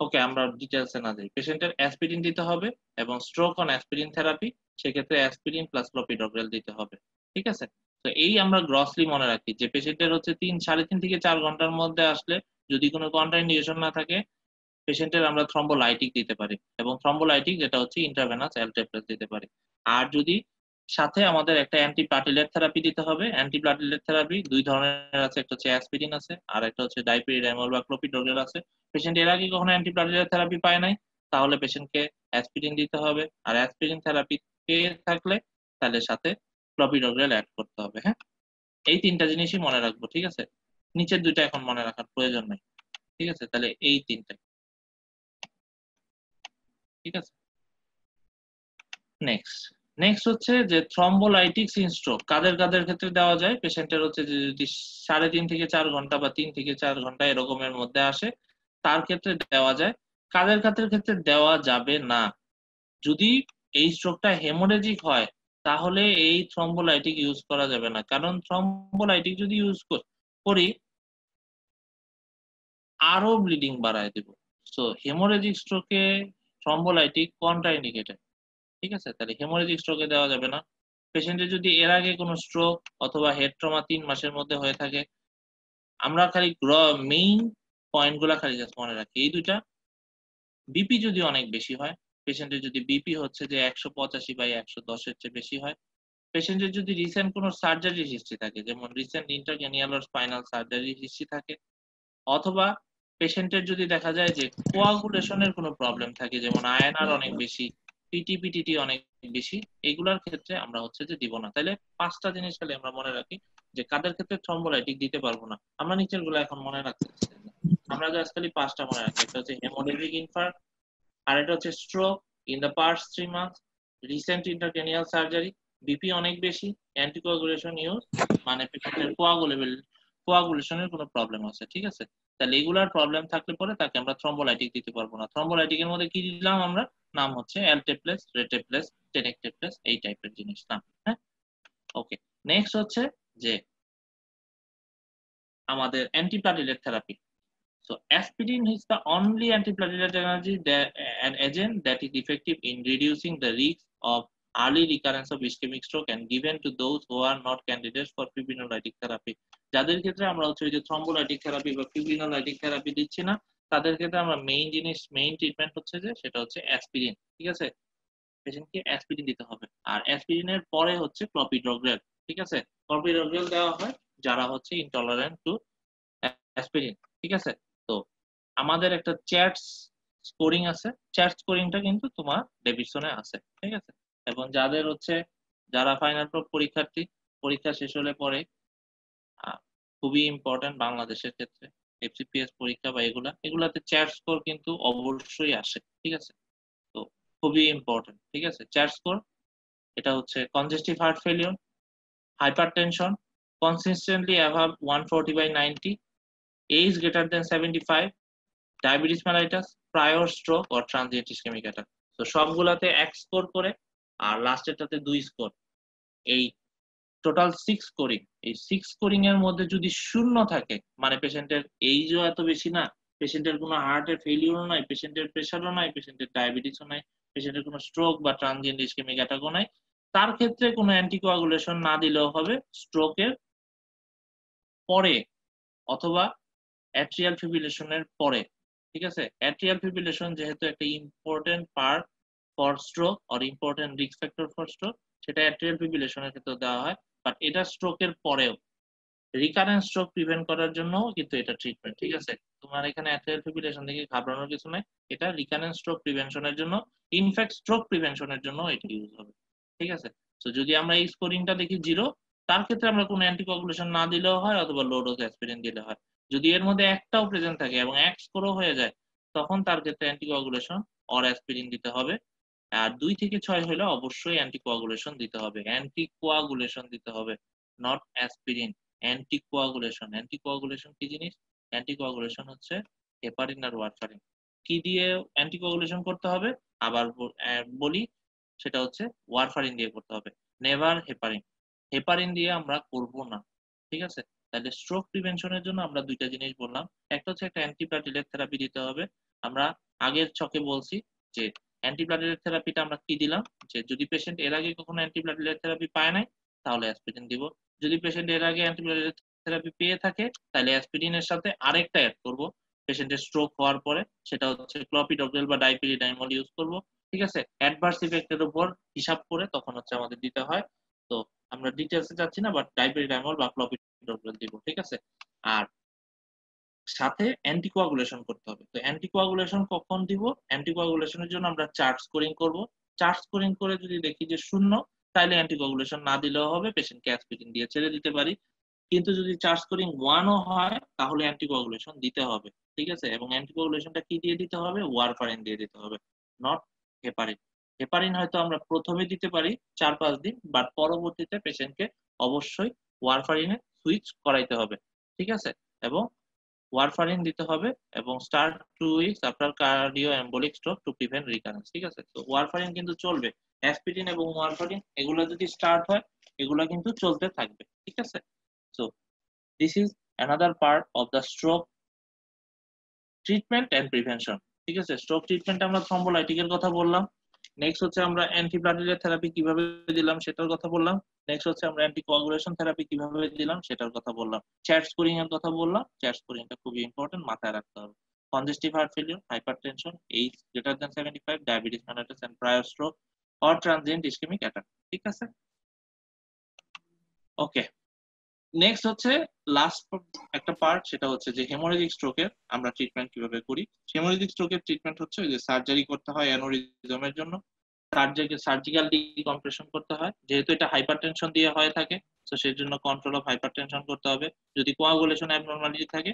ওকে, আমরা ডিটেলসে না যাই। পেশেন্টের অ্যাসপিরিন দিতে হবে এবং স্ট্রোক অন অ্যাসপিরিন থেরাপি, সেক্ষেত্রে অ্যাসপিরিন প্লাস ক্লপিডোগ্রেল দিতে হবে। ঠিক আছে? তো এই আমরা গ্রসলি মনে রাখি যে পেশেন্টের হচ্ছে 3.5 থেকে 4 ঘন্টার মধ্যে আসলে যদি কোনো কন্ট্রাইন্ডিকেশন না থাকে, পেশেন্টের আমরা থ্রম্বোলাইটিক দিতে পারি, এবং থ্রম্বোলাইটিক যেটা হচ্ছে ইন্ট্রাভেনাস অ্যালটেপ্লেস দিতে পারি। আর যদি সাথে আমাদের একটা অ্যান্টিপ্লাটিলেট থেরাপি দিতে হবে। অ্যান্টিপ্লাটিলেট থেরাপি 2 ধরনের আছে, একটা হচ্ছে অ্যাসপিরিন আছে আর একটা হচ্ছে ডাইপিরিডামল বা ক্লোপিডোগ্রেল আছে। পেশেন্ট এর আগে কখনো অ্যান্টিপ্লাটিলেট থেরাপি পায় নাই, তাহলে পেশেন্টকে অ্যাসপিরিন দিতে হবে। আর অ্যাসপিরিন থেরাপি পেয়ে থাকলে তাহলে সাথে ক্লোপিডোগ্রেল অ্যাড করতে হবে। হ্যাঁ, এই 3টা জিনিসই মনে রাখবো। ঠিক আছে? নিচের 2টা এখন মনে রাখার প্রয়োজন নেই। ঠিক আছে? তাহলে এই 3টা। ঠিক আছে? নেক্সট নেক্সট হচ্ছে যে থ্রম্বোলাইটিক্স ইন স্ট্রোক কাদের কাদের ক্ষেত্রে দেওয়া যায়। পেশেন্টের হচ্ছে যে যদি 3.5 থেকে 4 ঘন্টা বা 3 থেকে 4 ঘন্টা এরকমের মধ্যে আসে, তার ক্ষেত্রে দেওয়া যায়। কাদের কাদের ক্ষেত্রে দেওয়া যাবে না, যদি এই স্ট্রোকটা হেমোরেজিক হয় তাহলে এই থ্রম্বোলাইটিক ইউজ করা যাবে না, কারণ থ্রম্বোলাইটিক যদি ইউজ করি আরো ব্লিডিং বাড়ায় দেব। সো হেমোরেজিক স্ট্রোকে থ্রম্বোলাইটিক কন্ট্রাইন্ডিকেটেড। ঠিক আছে? তাহলে হেমোরেজিক স্ট্রোকে দেওয়া যাবে না। পেশেন্টের যদি এর আগে কোনো স্ট্রোক অথবা হেড ট্রমা 3 মাসের মধ্যে হয়ে থাকে, আমরা খালি মেইন পয়েন্ট গুলা খালি জাস্ট মনে রাখি এই 2টা। বিপি যদি অনেক বেশি হয়, পেশেন্টের যদি বিপি হচ্ছে যে 185/110 এর চেয়ে বেশি হয়, পেশেন্টের যদি রিসেন্ট কোনো সার্জারি হিস্ট্রি থাকে, যেমন recent intracranial or spinal surgery history থাকে, অথবা পেশেন্টের যদি দেখা যায় যে কোয়াগুলেশনের কোনো প্রবলেম থাকে, যেমন আয়এনআর অনেক বেশি, পিটিপিটিটি অনেক বেশি, এগুলার ক্ষেত্রে আমরা হচ্ছে যে দিব না। তাহলে 5টা জিনিস খালি আমরা মনে রাখি যে কাদের ক্ষেত্রে থ্রম্বোলাইটিক দিতে পারবো না। আমরা নিচের গুলো এখন মনে রাখতে, আমরা জাস্ট খালি 5টা মনে রাখি। একটা হচ্ছে হেমোরেজিক ইনফার্ক্ট, আর এটা হচ্ছে stroke in the past 3 months, recent intracranial surgery, BP অনেক বেশি, অ্যান্টিকোয়াগুলেশন ইউজ, মানে পেশেন্টের কোয়াগুলেশনের কোনো প্রবলেম আছে, ঠিক আছে? তাহলে এগুলার প্রবলেম থাকলে পরে তাকে আমরা থ্রম্বোলাইটিক দিতে পারবো না। থ্রম্বোলাইটিকের মধ্যে কি দিলাম আমরা? নাম হচ্ছে এলটেপ্লেস, রেটেপ্লেস, টেনেকটেপ্লেস, এই টাইপের জিনিস নাম। হ্যাঁ, ওকে। নেক্সট হচ্ছে যে আমাদের antiplatelet therapy. So aspirin is the only antiplatelet an agent that is effective in reducing the risk of early recurrence of ischemic stroke and given to those who are not candidates for fibrinolytic therapy. যাদের ক্ষেত্রে আমরা হচ্ছে যে থ্রম্বোলাইটিক থেরাপি বা ফিব্রিনোলাইটিক থেরাপি দিচ্ছি না, তাদের ক্ষেত্রে আমরা মেইন ট্রিটমেন্ট হচ্ছে যে সেটা হচ্ছে অ্যাসপিরিন, ঠিক আছে? পেশেন্টকে অ্যাসপিরিন দিতে হবে। আর অ্যাসপিরিনের পরে হচ্ছে ক্লপিডোগ্রেল, ঠিক আছে? ক্লপিডোগ্রেল দেওয়া হয় যারা হচ্ছে ইনটলারেন্ট টু অ্যাসপিরিন, ঠিক আছে? তো আমাদের একটা চ্যাট স্কোরিং আছে, চ্যাট স্কোরিংটা কিন্তু তোমার ডেভিডসনে আছে, ঠিক আছে? এবং যাদের হচ্ছে যারা ফাইনাল পরীক্ষার্থী, পরীক্ষা শেষ হলে পরে খুবই ইম্পর্টেন্ট বাংলাদেশের ক্ষেত্রে এফসিপিএস পরীক্ষা বা এগুলাতে চ্যাট স্কোর কিন্তু অবশ্যই আসে, ঠিক আছে? তো খুবই ইম্পর্টেন্ট, ঠিক আছে? চ্যাট স্কোর এটা হচ্ছে congestive heart failure, hypertension consistently above 140/90, age greater than 75, diabetes mellitus, prior stroke or transient ischemic attack। তো সবগুলাতে 1 স্কোর করে আর লাস্টেরটাতে 2 স্কোর, এই টোটাল 6 স্কোরিং। এই 6 স্কোরিং এর মধ্যে যদি শূন্য থাকে, মানে পেশেন্টের এইজও এত বেশি না, পেশেন্টের কোনো হার্টের ফেলিওরও নাই, পেশেন্টের প্রেসারও নাই, পেশেন্টের ডায়াবেটিসও নাই, পেশেন্টের কোনো স্ট্রোক বা ট্রানজিয়েন্ট ইসকেমিক অ্যাটাকও নাই, তার ক্ষেত্রে কোনো অ্যান্টিকোয়াগুলেশন না দিলেও হবে স্ট্রোকের পরে অথবা অ্যাট্রিয়াল ফিব্রিলেশনের পরে, ঠিক আছে? অ্যাট্রিয়াল ফিব্রিলেশন যেহেতু একটা important part for stroke or important risk factor for stroke, সেটা অ্যাট্রিয়াল ফিব্রিলেশনের ক্ষেত্রে দেওয়া হয়। বাট এটা স্ট্রোকের পরেও রিকারেন্ট স্ট্রোক প্রিভেন্ট করার জন্য কিন্তু এটা ট্রিটমেন্ট, ঠিক আছে? তোমার এখানে অ্যাট্রিয়াল ফিব্রিলেশন থেকে ঘাবড়ানোর কিছু নাই, এটা রিকারেন্ট স্ট্রোক প্রিভেনশনের জন্য, ইনফ্যাক্ট স্ট্রোক প্রিভেনশনের জন্য এটা ইউজ হবে, ঠিক আছে? তো যদি আমরা এই স্কোরিংটা দেখি 0, তার ক্ষেত্রে আমরা কোনো অ্যান্টিকোয়াগুলেশন না দিলেও হয় অথবা লো ডোজ অ্যাসপিরিন দিলে হয়। যদি এর মধ্যে একটাও প্রেজেন্ট থাকে এবং 1 স্কোরও হয়ে যায়, তখন তার ক্ষেত্রে অ্যান্টিকোয়াগুলেশন অর অ্যাসপিরিন দিতে হবে। আর 2 থেকে 6 হলে অবশ্যই অ্যান্টিকোয়াগুলেশন দিতে হবে, অ্যান্টিকোয়াগুলেশন দিতে হবে, নট অ্যাসপিরিন। অ্যান্টিকোয়াগুলেশন কি জিনিস? অ্যান্টিকোয়াগুলেশন হচ্ছে হেপারিন আর ওয়ারফারিন। কি দিয়ে অ্যান্টিকোয়াগুলেশন করতে হবে? আবার বলি, সেটা হচ্ছে ওয়ারফারিন দিয়ে করতে হবে, নেভার হেপারিন। হেপারিন দিয়ে আমরা করব না, ঠিক আছে? তাহলে স্ট্রোক প্রিভেনশনের জন্য আমরা 2টা জিনিস বললাম। একটা হচ্ছে একটা অ্যান্টিপ্লাটিলেট থেরাপি দিতে হবে। আমরা আগের ছকে বলছি যে অ্যান্টিপ্লাটিলেট থেরাপিটা আমরা কি দিলাম, যে যদি পেশেন্ট এর আগে কখনো অ্যান্টিপ্লাটিলেট থেরাপি পায় নাই, তাহলে অ্যাসপিরিন দিব। যদি পেশেন্ট এর আগে অ্যান্টিপ্লাটিলেট থেরাপি পেয়ে থাকে, তাহলে অ্যাসপিরিনের সাথে আরেকটা অ্যাড করব পেশেন্টের স্ট্রোক হওয়ার পরে, সেটা হচ্ছে ক্লপিডোগ্রেল বা ডাইপিরিডাইমল ইউজ করব, ঠিক আছে? অ্যাডভার্স ইফেক্টের উপর হিসাব করে তখন হচ্ছে আমাদের দিতে হয়। তো আমরা ডিটেইলসে যাচ্ছি না, বাট ডাইপিরিডাইমল বা ক্লপিডোগ্রেল দিব, ঠিক আছে? আর সাথে অ্যান্টিকোয়াগুলেশন করতে হবে। তো অ্যান্টিকোয়াগুলেশন কখন দিব? অ্যান্টিকোয়াগুলেশনের জন্য আমরা চার্ট স্কোরিং করব। চার্ট স্কোরিং করে যদি দেখি যে 0, তাহলে অ্যান্টিকোয়াগুলেশন না দিলেও হবে, পেশেন্টকে অ্যাসপিরিন দিয়ে ছেড়ে দিতে পারি। কিন্তু যদি চার্ট স্কোরিং 1 ও হয়, তাহলে অ্যান্টিকোয়াগুলেশন দিতে হবে, ঠিক আছে? এবং অ্যান্টিকোয়াগুলেশনটা কি দিয়ে দিতে হবে? ওয়ারফারিন দিয়ে দিতে হবে, নট হেপারিন। হেপারিন হয়তো আমরা প্রথমে দিতে পারি 4-5 দিন, বাট পরবর্তীতে পেশেন্টকে অবশ্যই ওয়ারফারিনে সুইচ করাইতে হবে, ঠিক আছে? এবং ওয়ারফারিন দিতে হবে এবং start 2 weeks after cardio embolic stroke to prevent recurrence, ঠিক আছে? তো ওয়ারফারিন কিন্তু চলবে, অ্যাসপিরিন এবং ওয়ারফারিন এগুলো যদি স্টার্ট হয়, এগুলো কিন্তু চলতে থাকবে, ঠিক আছে? So this is another part of the stroke treatment and prevention, ঠিক আছে? স্ট্রোক ট্রিটমেন্ট আমরা থ্রম্বোলাইটিকের কথা বললাম। নেক্সট হচ্ছে আমরা অ্যান্টিপ্লাটিলেট থেরাপি কিভাবে দিলাম সেটার কথা বললাম। নেক্সট হচ্ছে আমরা অ্যান্টিকোয়াগুলেশন থেরাপি কিভাবে দিলাম সেটার কথা বললাম। চ্যাট স্কোরিং এর কথা বললাম। চ্যাট স্কোরিংটা খুবই ইম্পর্টেন্ট, মাথায় রাখতে হবে। Congestive heart failure, hypertension, age greater than 75, diabetes mellitus and prior stroke or transient ischemic attack, ঠিক আছে? ওকে। নেক্সট হচ্ছে লাস্ট একটা পার্ট, সেটা হচ্ছে যে হেমোরেজিক স্ট্রোকের আমরা ট্রিটমেন্ট কিভাবে করি। হেমোরেজিক স্ট্রোকের ট্রিটমেন্ট হচ্ছে ওই যে সার্জারি করতে হয় অ্যানোরিজমের জন্য, সার্জিক্যাল ডিকম্প্রেশন করতে হয়, যেহেতু এটা হাইপারটেনশন দিয়ে হয়ে থাকে, তো সেই জন্য কন্ট্রোল অফ হাইপারটেনশন করতে হবে। যদি কোয়াগুলেশন অ্যাবনরমালিটি থাকে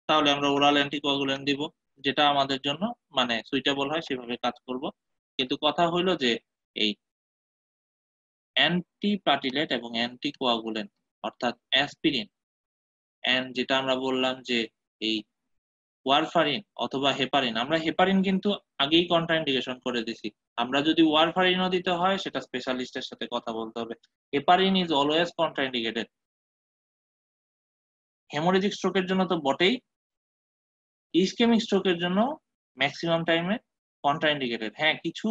তাহলে আমরা ওরাল অ্যান্টিকোয়াগুলেন্ট দিব, যেটা আমাদের জন্য মানে সুইটেবল হয় সেভাবে কাজ করব। কিন্তু কথা হইলো যে এই অ্যান্টিপ্লাটিলেট এবং অ্যান্টিকোয়াগুলেন্ট অর্থাৎ অ্যাসপিরিন যেটা আমরা বললাম যে এই ওয়ারফারিন অথবা হেপারিন, আমরা হেপারিন কিন্তু আগেই কন্ট্রাইন্ডিকেশন করে দিছি। আমরা যদি ওয়ারফারিনও দিতে হয় সেটা স্পেশালিস্টের সাথে কথা বলতে হবে। Heparin is always contraindicated. হেমোরেজিক স্ট্রোকের জন্য তো বটেই, ইসকেমিক স্ট্রোকের জন্য ম্যাক্সিমাম টাইমে কন্ট্রাইন্ডিকেটেড। হ্যাঁ, কিছু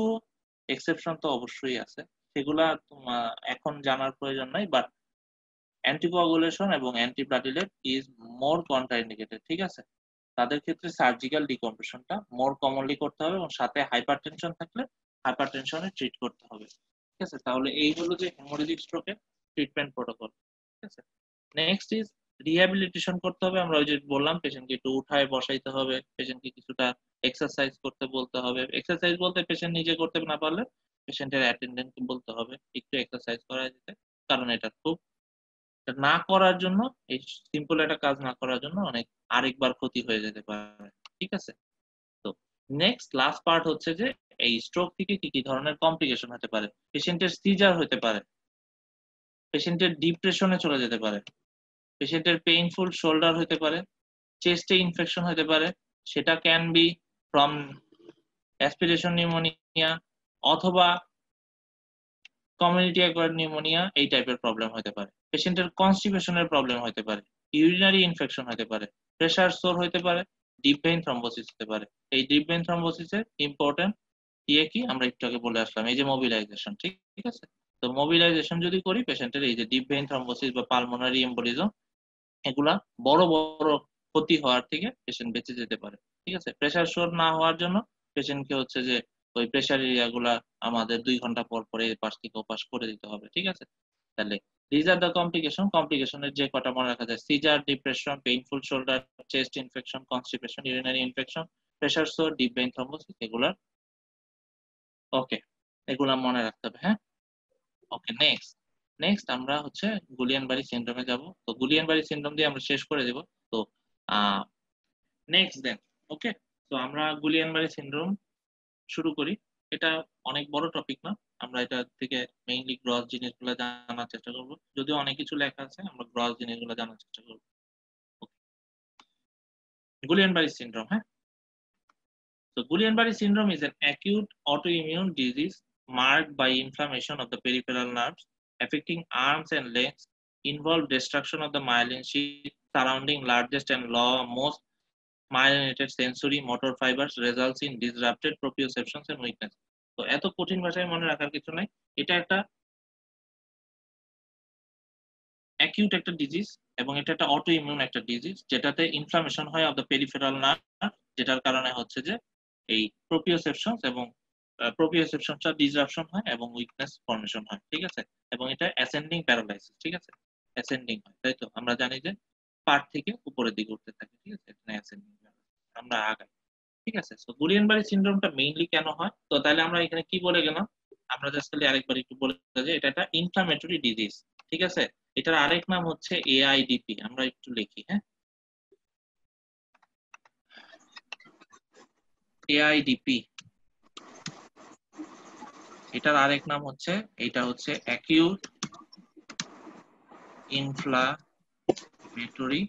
এক্সেপশন তো অবশ্যই আছে, সেগুলা এখন জানার প্রয়োজন নাই, বাট অ্যান্টিকোয়াগুলেশন এবং অ্যান্টিপ্লাটিলেট ইজ মোর কন্ট্রাইন্ডিকেটেড। ঠিক আছে, তাদের ক্ষেত্রে সার্জিক্যাল ডিকম্প্রেশনটা মোর কমনলি করতে হবে এবং সাথে হাইপারটেনশন থাকলে হাইপারটেনশনে ট্রিট করতে হবে। ঠিক আছে, তাহলে এই হলো যে হেমোরেজিক স্ট্রোকের ট্রিটমেন্ট প্রোটোকল। ঠিক আছে, নেক্সট ইজ রিহ্যাবিলিটেশন করতে হবে। আমরা ওই যে বললাম পেশেন্টকে একটু উঠায় বসাইতে হবে, পেশেন্টকে কিছুটা এক্সারসাইজ করতে বলতে হবে। এক্সারসাইজ বলতে পেশেন্ট নিজে করতে না পারলে পেশেন্টের অ্যাটেন্ডেন্টকে বলতে হবে একটু এক্সারসাইজ করায় দিতে, কারণ এটা খুব না করার জন্য, এই সিম্পল একটা কাজ না করার জন্য অনেক আরেকবার ক্ষতি হয়ে যেতে পারে। ঠিক আছে, তো নেক্সট লাস্ট পার্ট হচ্ছে যে এই স্ট্রোক থেকে কি কি ধরনের কমপ্লিকেশন হতে পারে। পেশেন্টের সিজার হতে পারে, পেশেন্টের ডিপ্রেশনে চলে যেতে পারে, পেশেন্টের পেইনফুল শোল্ডার হতে পারে, চেস্টে ইনফেকশন হতে পারে, সেটা can be from aspiration pneumonia অথবা কমিউনিটি অ্যাকোয়ার্ড নিউমোনিয়া, এই টাইপের প্রবলেম হতে পারে। পেশেন্টের কনস্টিপেশনের প্রবলেম হতে পারে, ইউরিনারি ইনফেকশন হতে পারে, প্রেসার সোর হতে পারে, ডিপ ভেইন থ্রম্বোসিস হতে পারে। এই ডিপ ভেইন থ্রম্বোসিসের ইম্পর্টেন্ট ইয়ে কি আমরা একটু আগে বলে আসলাম, এই যে মোবিলাইজেশন। ঠিক আছে, তো মোবিলাইজেশন যদি করি পেশেন্টের এই যে ডিপ ভেইন থ্রম্বোসিস বা পালমোনারি এম্বোলিজম, এগুলা বড় বড় ক্ষতি হওয়ার থেকে পেশেন্ট বেঁচে যেতে পারে। ঠিক আছে, প্রেসার শোর না হওয়ার জন্য পেশেন্টকে হচ্ছে যে ওই প্রেসার এরিয়া গুলা আমাদের 2 ঘন্টা পর পরে এপাশ থেকে ওপাশ করে দিতে হবে। ঠিক আছে, তাহলে দিজ আর দ্য কমপ্লিকেশনের যে কটা মনে রাখা যায়: seizure, depression, painful shoulder, chest infection, constipation, urinary infection, pressure sore, deep vein thrombosis, এগুলা ওকে, এগুলা মনে রাখতে হবে। হ্যাঁ, ওকে। নেক্সট আমরা হচ্ছে গুলিয়ান বারি সিনড্রোমে যাব। তো গুলিয়ান বারি সিনড্রোম দিয়ে আমরা শেষ করে দেব। তো নেক্সট দেন, ওকে, তো আমরা গুলিয়ান বারি সিনড্রোম শুরু করি। এটা অনেক বড় টপিক না, আমরা এটা থেকে মেইনলি গ্রস জিনিসগুলো জানার চেষ্টা করব, যদিও অনেক কিছু লেখা আছে, আমরা গ্রস জিনিসগুলো জানার চেষ্টা করব। গুলিয়ান বারি সিনড্রোম, হ্যাঁ, so Guillain-Barré syndrome is an acute autoimmune disease marked by inflammation of the peripheral nerves affecting arms and legs, involve destruction of the myelin sheath surrounding largest and most myelinated sensory motor fibers, results in disrupted proprioceptions and weakness. তো এত কঠিন ভাষায় মনে রাখার কিছু নাই, এটা একটা অ্যাকিউট একটা ডিজিজ এবং এটা একটা অটোইমিউন একটা ডিজিজ, যেটাতে ইনফ্লামেশন হয় অফ দ্য পেরিফেরাল নার্ভ, যেটার কারণে হচ্ছে যে এই প্রোপ্রিওসেপশনস এবং প্রোপ্রিওসেপশনটা ডিসরাপশন হয় এবং উইকনেস ফর্মেশন হয়। ঠিক আছে, এবং এটা অ্যাসেন্ডিং প্যারালাইসিস। ঠিক আছে, অ্যাসেন্ডিং হয়, তাই তো আমরা জানি যে পার্ট থেকে উপরের দিকে উঠতে থাকে। ঠিক আছে, এটা অ্যাসেন্ডিং, আমরা আগাই। ঠিক আছে, সো গুলিয়ান-বারি সিনড্রোমটা মেইনলি কেন হয়, তো তাহলে আমরা এখানে কি বলে গেলাম, আমরা জাস্ট খালি আরেকবার একটু বলে যে এটা একটা ইনফ্লামেটরি ডিজিজ। ঠিক আছে, এটার আরেক নাম হচ্ছে এআইডিপি, আমরা একটু লিখি। হ্যাঁ, এআইডিপি, এটার আরেক নাম হচ্ছে, এটা হচ্ছে অ্যাকিউট ইনফ্লামেটরি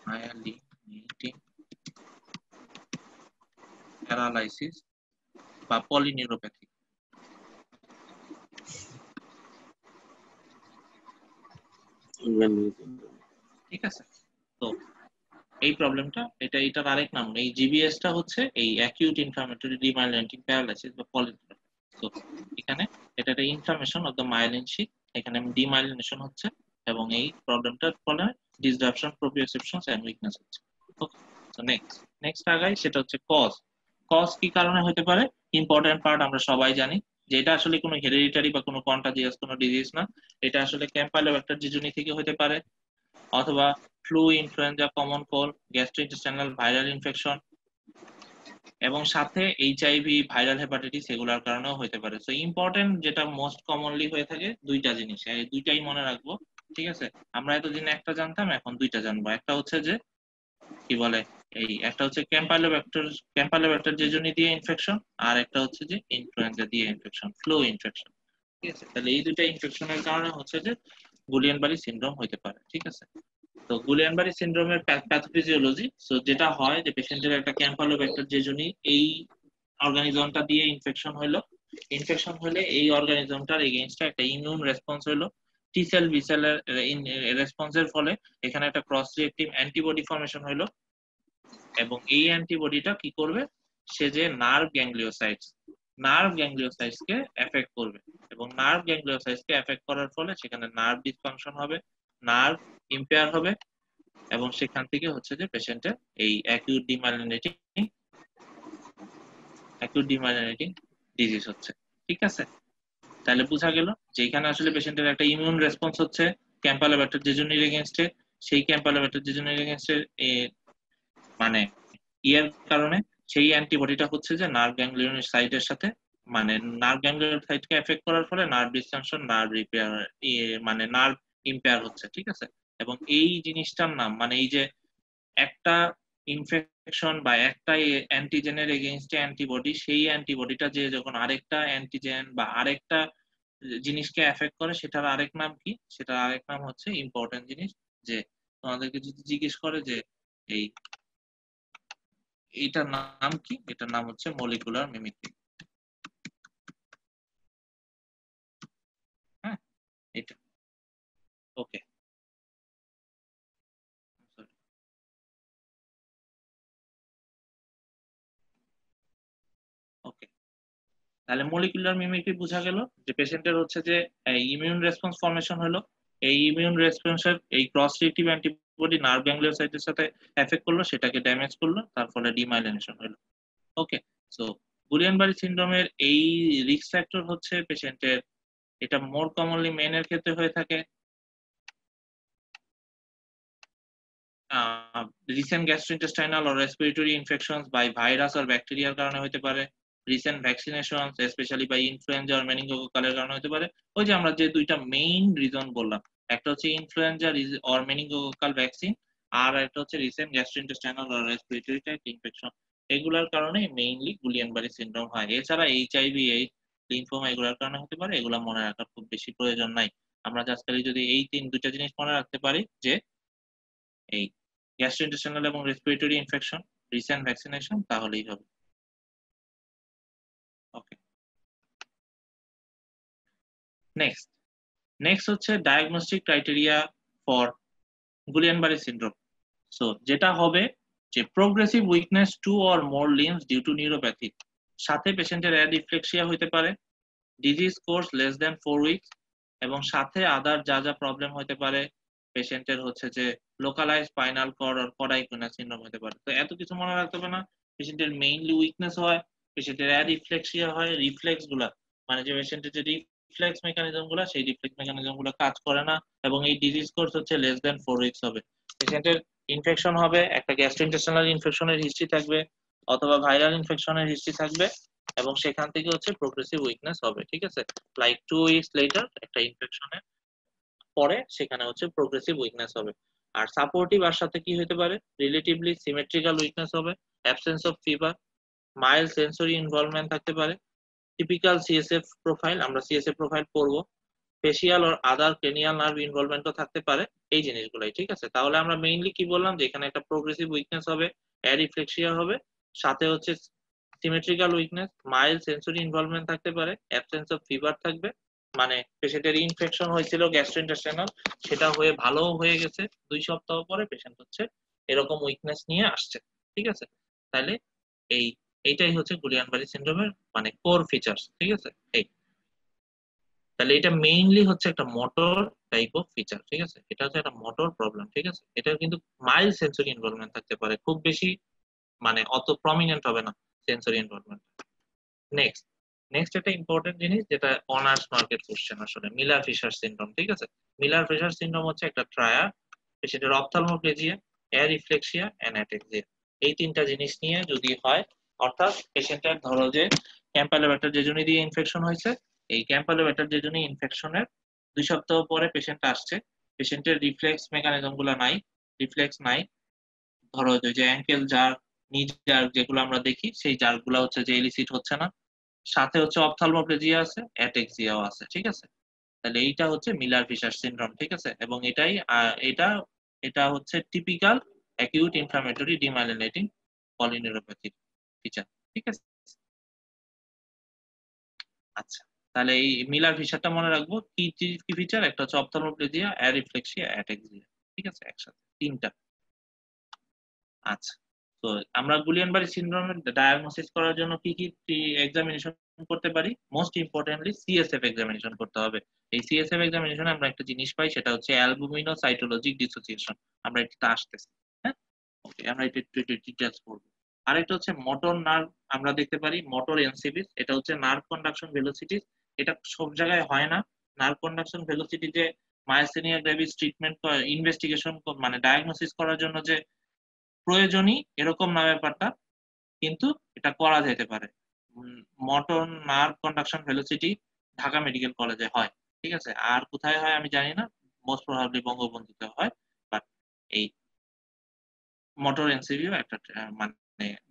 demyelinating প্যারালাইসিস বা পলিনিউরোপ্যাথি। ঠিক আছে, তো এই প্রবলেমটা এটার আরেক নাম, এই জিবিএসটা হচ্ছে এই অ্যাকিউট ইনফ্লামেটরি ডিমাইলিনেটিং প্যারালাইসিস বা পলিনিউরোপ্যাথি। তো এখানে এটা একটা inflammation of the myelin sheath, এখানে ডিমাইলিনেশন হচ্ছে এবং এই প্রবলেমটার ফলে ডিসরাপশন, প্রোপ্রিওসেপশনস এন্ড উইকনেস হচ্ছে। ওকে, সো নেক্সট আগাই, সেটা হচ্ছে কজ কি কারণে হতে পারে। ইম্পর্টেন্ট পার্ট আমরা সবাই জানি, যেটা আসলে কোনো হেরিডিটারি বা কোনো কন্টাজিয়াস কোনো ডিজিজ না, এটা আসলে ক্যাম্পাইলোব্যাক্টার জিজুনি থেকে হতে পারে, অথবা flu, influenza, common cold, gastrointestinal viral infection, এবং সাথে এইচআইভি, ভাইরাল হেপাটাইটিস এগুলোর কারণেও হতে পারে। সো ইম্পর্টেন্ট যেটা মোস্ট কমনলি হয়ে থাকে দুইটা জিনিস, এই দুইটাই মনে রাখবো, ঠিক আছে? আমরা এতদিন একটা জানতাম, এখন দুইটা জানবো। একটা হচ্ছে যে কি বলে, এই একটা হচ্ছে ক্যাম্পাইলোব্যাক্টার জেজুনি দিয়ে ইনফেকশন, আর একটা হচ্ছে যে ইনফ্লুয়েঞ্জা দিয়ে ইনফেকশন, ফ্লু ইনফেকশন, ঠিক আছে? তাহলে এই দুইটা ইনফেকশনের কারণে হচ্ছে যে গুলিয়ান-বারি সিনড্রোম হতে পারে, ঠিক আছে? তো গুলিয়ান-বারি সিনড্রোমের প্যাথোফিজিওলজি, সো যেটা হয় যে পেশেন্টের একটা ক্যাম্পাইলোব্যাক্টার জেজুনি এই অর্গানিজমটা দিয়ে ইনফেকশন হলো, ইনফেকশন হলে এই অর্গানিজমটার এগেইনস্টে একটা ইমিউন রেসপন্স হলো, টি সেল বি সেলের রেসপন্সের ফলে এখানে একটা ক্রস রিঅ্যাক্টিভ অ্যান্টিবডি ফর্মেশন হলো, এবং এই অ্যান্টিবডিটা কি করবে, সে যে নার্ভ গ্যাংলিওসাইটস কে এফেক্ট করবে, এবং নার্ভ গ্যাংলিওসাইটস কে এফেক্ট করার ফলে সেখানে নার্ভ ডিসফাংশন হবে, নার্ভ ইম্পেয়ার হবে, এবং সেখান থেকে হচ্ছে যে পেশেন্টের এই অ্যাকিউট ডিমাইলিনেটিং ডিজিজ হচ্ছে, ঠিক আছে? তাহলে বোঝা গেল যে এখানে আসলে পেশেন্টের একটা ইমিউন রেসপন্স হচ্ছে ক্যাম্পাইলোব্যাক্টার জেজুনির এগেইনস্টে, সেই ক্যাম্পাইলোব্যাক্টার জেজুনির এগেইনস্টে মানে ইয়ার কারণে সেই অ্যান্টিবডিটা হচ্ছে যে নার্ভ গ্যাংলিয়নের সাইটের সাথে, মানে নার্ভ গ্যাংলিয়ন সাইটকে এফেক্ট করার ফলে নার্ভ ডিসফাংশন, নার্ভ রিপেয়ার, মানে নার্ভ ইম্পেয়ার হচ্ছে, ঠিক আছে? এবং এই জিনিসটার নাম, মানে এই যে একটা ইনফেকশন বা একটা অ্যান্টিজেনের এগেইনস্টে অ্যান্টিবডি, সেই অ্যান্টিবডিটা যে যখন আরেকটা অ্যান্টিজেন বা আরেকটা জিনিসকে এফেক্ট করে, সেটার আরেক নাম কি? সেটার আরেক নাম হচ্ছে, ইম্পর্টেন্ট জিনিস, যে তোমাদেরকে যদি জিজ্ঞেস করে যে এই এটার নাম কি, এটার নাম হচ্ছে মলিকুলার মিমিক্রি। হ্যাঁ, এটা ওকে, ওকে। তাহলে মলিকুলার মিমিক্রি বোঝা গেল যে পেশেন্টের হচ্ছে যে ইমিউন রেসপন্স ফর্মেশন হলো, এই ইমিউন রেসপন্সের এই ক্রস রিঅ্যাক্টিভ অ্যান্টিবডি নার্ভ গ্যাংলিওসাইটের সাথে এফেক্ট করলো, সেটাকে ড্যামেজ করলো, তার ফলে ডিমাইলিনেশন হলো। ওকে, সো গুলিয়ান-বারি সিনড্রোমের এই রিস্ক ফ্যাক্টর হচ্ছে পেশেন্টের, এটা মোর কমনলি মেনের ক্ষেত্রে হয়ে থাকে, recent gastrointestinal or respiratory infections by virus আর ব্যাকটেরিয়ার কারণে হতে পারে, recent vaccinations specially by influenza আর মেনিনগোককালের কারণে হতে পারে। ওই যে আমরা যে দুইটা মেইন রিজন বললাম, একটা হচ্ছে ইনফ্লুয়েঞ্জা অর মেনিনগোককাল ভ্যাকসিন, আর একটা হচ্ছে recent gastrointestinal or respiratory tract infection. এগুলোর কারণে মেইনলি গুলিয়ান-বারি সিনড্রোম হয়। এছাড়া এইচআইভি, এইডস, লিম্ফোমা এগুলোর কারণে হতে পারে, এগুলো মনে রাখার খুব বেশি প্রয়োজন নাই। আমরা জাস্ট খালি যদি এই দুইটা জিনিস মনে রাখতে পারি যে এই গ্যাস্ট্রোইন্টেস্টাইনাল এবং রেসপিরেটরি ইনফেকশন, রিসেন্ট ভ্যাকসিনেশন, তাহলেই হবে। ওকে, নেক্সট নেক্সট হচ্ছে diagnostic criteria for Guillain Barre syndrome. So যেটা হবে যে progressive weakness two or more limbs due to neuropathy, সাথে পেশেন্টের অ্যাডিফ্লেক্সিয়া হতে পারে, disease course less than 4 weeks, এবং সাথে আদার যা যা প্রবলেম হতে পারে, পেশেন্টের হচ্ছে যে লোকালাইজ স্পাইনাল কর্ড আর কডাইকুইনা সিনড্রোম হতে পারে। তো এত কিছু মনে রাখতে হবে না। পেশেন্টের মেইনলি উইকনেস হয়, পেশেন্টের অ্যাডিফ্লেক্সিয়া হয়, রিফ্লেক্স গুলা, মানে যে পেশেন্টের যে রিফ্লেক্স মেকানিজম গুলা, সেই রিফ্লেক্স মেকানিজম গুলা কাজ করে না, এবং এই ডিজিজ কোর্স হচ্ছে লেস দ্যান 4 উইকস হবে। পেশেন্টের ইনফেকশন হবে, একটা গ্যাস্ট্রোইন্টেস্টাইনাল ইনফেকশনের হিস্ট্রি থাকবে, অথবা ভাইরাল ইনফেকশনের হিস্ট্রি থাকবে, এবং সেখান থেকে হচ্ছে প্রোগ্রেসিভ উইকনেস হবে, ঠিক আছে? লাইক 2 উইকস লেটার একটা ইনফেকশনের পরে সেখানে হচ্ছে প্রোগ্রেসিভ উইকনেস হবে। আর সাপোর্টিভ আর সাথে কি হতে পারে, রিলেটিভলি সিমেট্রিক্যাল উইকনেস হবে, absence of fever, mild sensory involvement থাকতে পারে, টিপিক্যাল সিএসএফ প্রোফাইল, আমরা সিএসএফ প্রোফাইল পড়বো, facial or other cranial nerve ইনভলভমেন্টও থাকতে পারে, এই জিনিসগুলাই, ঠিক আছে? তাহলে আমরা মেইনলি কি বললাম, যে এখানে একটা প্রোগ্রেসিভ উইকনেস হবে, অ্যাডিফ্লেক্সিয়া হবে, সাথে হচ্ছে symmetrical weakness, mild sensory involvement থাকতে পারে, অ্যাবসেন্স অফ ফিভার থাকবে, মানে পেশেন্টের ইনফেকশন হয়েছিল গ্যাস্ট্রোইন্টেস্টাইনাল, সেটা হয়ে ভালো হয়ে গেছে, 2 সপ্তাহ পরে পেশেন্ট হচ্ছে এরকম উইকনেস নিয়ে আসছে, ঠিক আছে? তাহলে এই এইটাই হচ্ছে গুলিয়ান-বারি সিনড্রোমের মানে কোর ফিচার্স, ঠিক আছে? এই তাহলে এটা মেইনলি হচ্ছে একটা মোটর টাইপ অফ ফিচার, ঠিক আছে? এটা হচ্ছে একটা মোটর প্রবলেম, ঠিক আছে? এটা কিন্তু মাইল্ড সেন্সরি ইনভলভমেন্ট থাকতে পারে, খুব বেশি মানে অত প্রমিনেন্ট হবে না সেন্সরি ইনভলভমেন্ট। নেক্সট নেক্সট একটা ইম্পর্টেন্ট জিনিস যেটা অনার্স মার্কেট কোশ্চেন আসলে মিলার ফিশার সিনড্রোম, ঠিক আছে। মিলার ফিশার সিনড্রোম হচ্ছে একটা ট্রায়াড, পেশেন্টের অপথ্যালমোপ্লেজিয়া, অ্যারিফ্লেক্সিয়া এন্ড অ্যাটেক্সিয়া, এই তিনটা জিনিস নিয়ে যদি হয়, অর্থাৎ পেশেন্টের ধরো যে ক্যাম্পাইলোব্যাক্টার জেজুনি দিয়ে ইনফেকশন হয়েছে, এই ক্যাম্পাইলোব্যাক্টার জেজুনি ইনফেকশনের 2 সপ্তাহ পরে পেশেন্ট আসছে, পেশেন্টের রিফ্লেক্স মেকানিজম গুলো নাই, রিফ্লেক্স নাই, ধরো যে অ্যাঙ্কেল জার, নি জার যেগুলো আমরা দেখি সেই জার গুলা হচ্ছে যে এলিসিট হচ্ছে না, সাথে হচ্ছে অপথ্যালমোপ্লেজিয়া আছে, অ্যাটেক্সিয়াও আছে, ঠিক আছে। তাহলে এইটা হচ্ছে মিলার ফিশার সিনড্রোম, ঠিক আছে। এবং এটাই এটা এটা হচ্ছে typical acute inflammatory demyelinating polyneuropathy feature, ঠিক আছে। আচ্ছা, তাহলে এই মিলার ফিশারটা মনে রাখবো, কি কি ফিচার, একটা হচ্ছে অপথ্যালমোপ্লেজিয়া, অ্যারিফ্লেক্সিয়া, অ্যাটেক্সিয়া, ঠিক আছে, একসাথে তিনটা। আচ্ছা, তো আমরা গুলিয়ান বারি সিনড্রোমের ডায়াগনোসিস করার জন্য কি কি এক্সামিনেশন করতে পারি? মোস্ট ইম্পর্টেন্টলি সিএসএফ এক্সামিনেশন করতে হবে। এই সিএসএফ এক্সামিনেশনে আমরা একটা জিনিস পাই, সেটা হচ্ছে অ্যালবুমিনোসাইটোলজিক ডিসোসিয়েশন। আমরা এটা আসতেছি, হ্যাঁ, ওকে, আমরা এটা একটু ডিটেইলস করব। আরেকটা হচ্ছে মোটর নার্ভ, আমরা দেখতে পারি মোটর এনসিভিস, এটা হচ্ছে নার্ভ কন্ডাকশন ভেলোসিটি, এটা সব জায়গায় হয় না। নার্ভ কন্ডাকশন ভেলোসিটি যে মায়াসিনিয়া গ্রেভিস ট্রিটমেন্ট ইনভেস্টিগেশন মানে ডায়াগনোসিস করার জন্য যে প্রয়োজনই এরকম না ব্যাপারটা, কিন্তু এটা করা যেতে পারে। Motor nerve conduction velocity Dhaka medical কলেজে হয়, ঠিক আছে। আর কোথায় হয় আমি জানি না, মোস্ট প্রবাবলি বঙ্গবন্ধুতে হয়। বাট এই মোটর এনসিভিও একটা মানে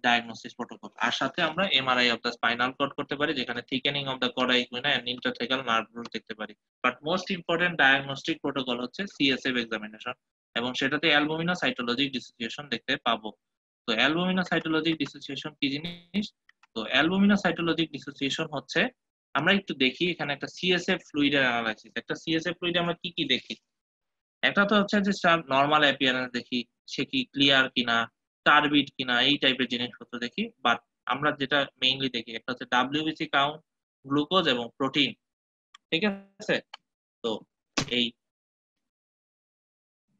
ডায়াগনোসিস প্রোটোকল। আর সাথে আমরা MRI of the spinal cord করতে পারি, যেখানে thickening of the cauda equina and intrathecal nerve root দেখতে পারি। But most important diagnostic protocol হচ্ছে সিএসএফ এক্সামিনেশন, এবং সেটাতে অ্যালবুমিনোসাইটোলজিক ডিসোসিয়েশন দেখতে পাবো। তো অ্যালবুমিনোসাইটোলজিক ডিসোসিয়েশন কি জিনিস? তো অ্যালবুমিনোসাইটোলজিক ডিসোসিয়েশন হচ্ছে, আমরা একটু দেখি এখানে একটা সিএসএফ ফ্লুইডের অ্যানালাইসিস। একটা সিএসএফ ফ্লুইডে আমরা কি কি দেখি? একটা তো হচ্ছে যে তার নর্মাল অ্যাপিয়ারেন্স দেখি, সে কি ক্লিয়ার কিনা, টার্বিড কিনা, এই টাইপের জিনিসপত্র দেখি। বাট আমরা যেটা মেইনলি দেখি, একটা হচ্ছে ডাব্লিউবিসি কাউন্ট, গ্লুকোজ এবং প্রোটিন, ঠিক আছে। তো এই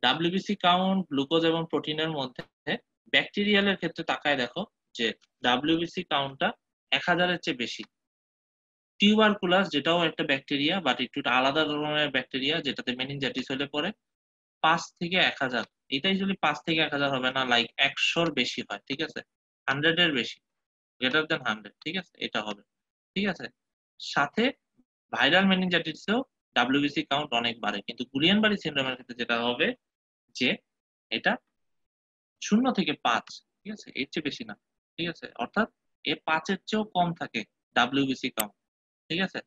ডাব্লিউবিসি কাউন্ট, গ্লুকোজ এবং প্রোটিনের মধ্যে ব্যাকটেরিয়ালের ক্ষেত্রে তাকায় দেখো যে ডাব্লিউবিসি কাউন্টটা 1000-এর চেয়ে বেশি। টিউবারকুলাস, যেটাও একটা ব্যাকটেরিয়া বাট একটু আলাদা ধরনের ব্যাকটেরিয়া, যেটাতে মেনিনজাইটিস হলে পরে 5 থেকে 1000, এটাই যদি 5 থেকে 1000 হবে না, লাইক 100-র বেশি হয়, ঠিক আছে, 100-এর বেশি, গ্রেটার দেন 100, ঠিক আছে, এটা হবে, ঠিক আছে। সাথে ভাইরাল মেনিনজাইটিসেও ডাব্লিউবিসি কাউন্ট অনেক বাড়ে, কিন্তু গুলিয়ান বারি সিনড্রোমের ক্ষেত্রে যেটা হবে যে এটা 0 থেকে 5, ঠিক আছে, এর চেয়ে বেশি না, ঠিক আছে, অর্থাৎ 5-এর চেয়েও কম থাকে ডাব্লিউবিসি কাউন্ট, ঠিক আছে।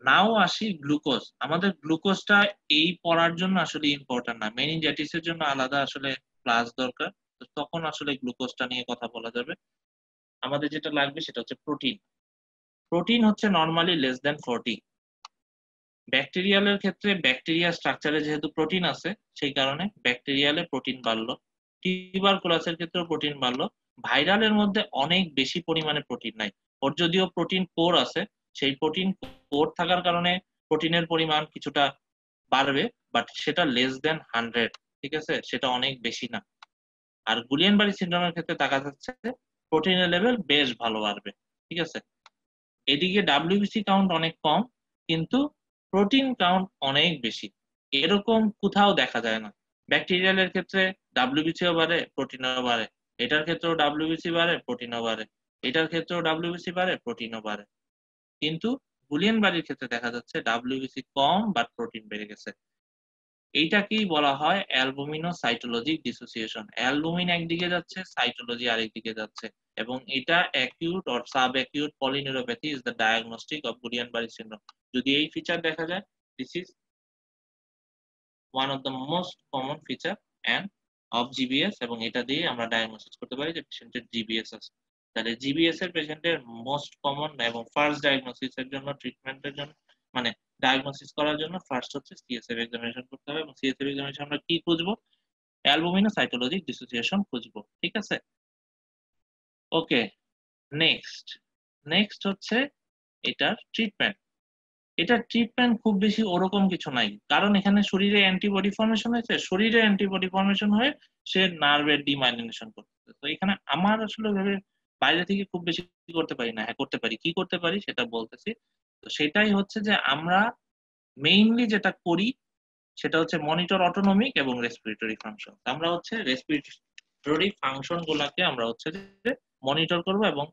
নাও আসি গ্লুকোজ। আমাদের গ্লুকোজটা এই পড়ার জন্য আসলে ইম্পর্টেন্ট না, মেনিনজাইটিসের জন্য আলাদা আসলে ক্লাস দরকার, তো তখন আসলে গ্লুকোজটা নিয়ে কথা বলা যাবে। আমাদের যেটা লাগবে সেটা হচ্ছে প্রোটিন। প্রোটিন হচ্ছে নরমালি লেস দেন 40। ব্যাকটেরিয়ালের ক্ষেত্রে ব্যাকটেরিয়া স্ট্রাকচারে যেহেতু প্রোটিন আছে, সেই কারণে ব্যাকটেরিয়ালে প্রোটিন বাড়লো, টিউবারকুলাসের ক্ষেত্রেও প্রোটিন বাড়লো। ভাইরালের মধ্যে অনেক বেশি পরিমাণে প্রোটিন নাই, ওর যদিও প্রোটিন কোর আছে, সেই প্রোটিন কোর থাকার কারণে প্রোটিনের পরিমাণ কিছুটা বাড়বে, বাট সেটা লেস দেন 100, ঠিক আছে, সেটা অনেক বেশি না। আর গুলিয়ান বারি সিনড্রোমের ক্ষেত্রে দেখা যাচ্ছে প্রোটিনের লেভেল বেশ ভালো বাড়বে, ঠিক আছে। এদিকে ডাব্লিউবিসি কাউন্ট অনেক কম, কিন্তু প্রোটিন কাউন্ট অনেক বেশি, এরকম কোথাও দেখা যায় না। ব্যাকটেরিয়ালের ক্ষেত্রে ডাব্লিউবিসিও বাড়ে, প্রোটিনও বাড়ে, এটার ক্ষেত্রেও ডাব্লিউবিসি বাড়ে, প্রোটিনও বাড়ে, এটার ক্ষেত্রেও ডাব্লিউবিসি বাড়ে, প্রোটিনও বাড়ে। কিন্তু বুলিয়ান বাড়ির ক্ষেত্রে দেখা যাচ্ছে ডাব্লিউবিসি কম বাট প্রোটিন বেড়ে গেছে। এইটাকেই বলা হয় অ্যালবুমিনোসাইটোলজিক ডিসোসিয়েশন। অ্যালবুমিন একদিকে যাচ্ছে, সাইটোলজি আরেকদিকে যাচ্ছে, এবং এটা acute or subacute polyneuropathy is the diagnostic of Guillain Barre syndrome. যদি এই ফিচার দেখা যায়, this is one of the most common feature and of GBS, এবং এটা দিয়ে আমরা ডায়াগনোসিস করতে পারি যে পেশেন্টের জিবিএস আছে। তাহলে জিবিএস এর পেশেন্টের মোস্ট কমন এবং ফার্স্ট ডায়াগনোসিস এর জন্য, ট্রিটমেন্টের জন্য, মানে ডায়াগনোসিস করার জন্য ফার্স্ট হচ্ছে সিএসএফ এক্সামিনেশন করতে হবে, এবং সিএসএফ এক্সামিনেশন আমরা কি খুঁজবো? অ্যালবুমিনোসাইটোলজিক ডিসোসিয়েশন খুঁজবো, ঠিক আছে। ওকে, নেক্সট নেক্সট হচ্ছে এটার ট্রিটমেন্ট। এটা ট্রিটমেন্ট খুব বেশি ওরকম কিছু নাই, কারণ এখানে শরীরে অ্যান্টিবডি ফর্মেশন হয়েছে, শরীরে অ্যান্টিবডি ফর্মেশন হয়ে সে নার্ভের ডিমাইলিনেশন করতেছে। তো এখানে আমার আসলে ভেবে বাইরে থেকে খুব বেশি করতে পারি না, হ্যাঁ করতে পারি। কি করতে পারি সেটা বলতেছি। তো সেটাই হচ্ছে যে আমরা মেইনলি যেটা করি সেটা হচ্ছে মনিটর অটোনমিক এবং রেসপিরেটরি ফাংশন। আমরা হচ্ছে রেসপিরেটরি ফাংশন গুলাকে আমরা হচ্ছে যে মনিটর করব এবং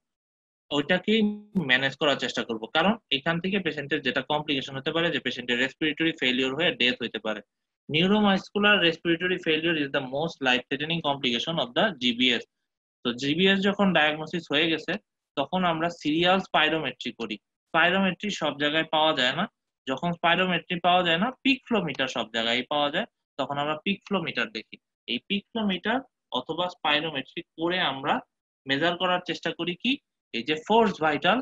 ওইটাকেই ম্যানেজ করার চেষ্টা করব। কারণ এখান থেকে পেশেন্টের যেটা কমপ্লিকেশন হতে পারে যে পেশেন্টের রেসপিরেটরি ফেইলিউর হয়ে ডেথ হইতে পারে। Neuromuscular respiratory failure is the most life threatening complication of the GBS. তো জিবিএস যখন ডায়াগনোসিস হয়ে গেছে তখন আমরা সিরিয়াল স্পাইরোমেট্রি করি। স্পাইরোমেট্রি সব জায়গায় পাওয়া যায় না। যখন স্পাইরোমেট্রি পাওয়া যায় না, পিক ফ্লো মিটার সব জায়গায় পাওয়া যায়। তখন আমরা পিক ফ্লো মিটার দেখি। এই পিক ফ্লো মিটার অথবা স্পাইরোমেট্রি করে আমরা মেজার করার চেষ্টা করি কি, এই যে ফোর্স ভাইটাল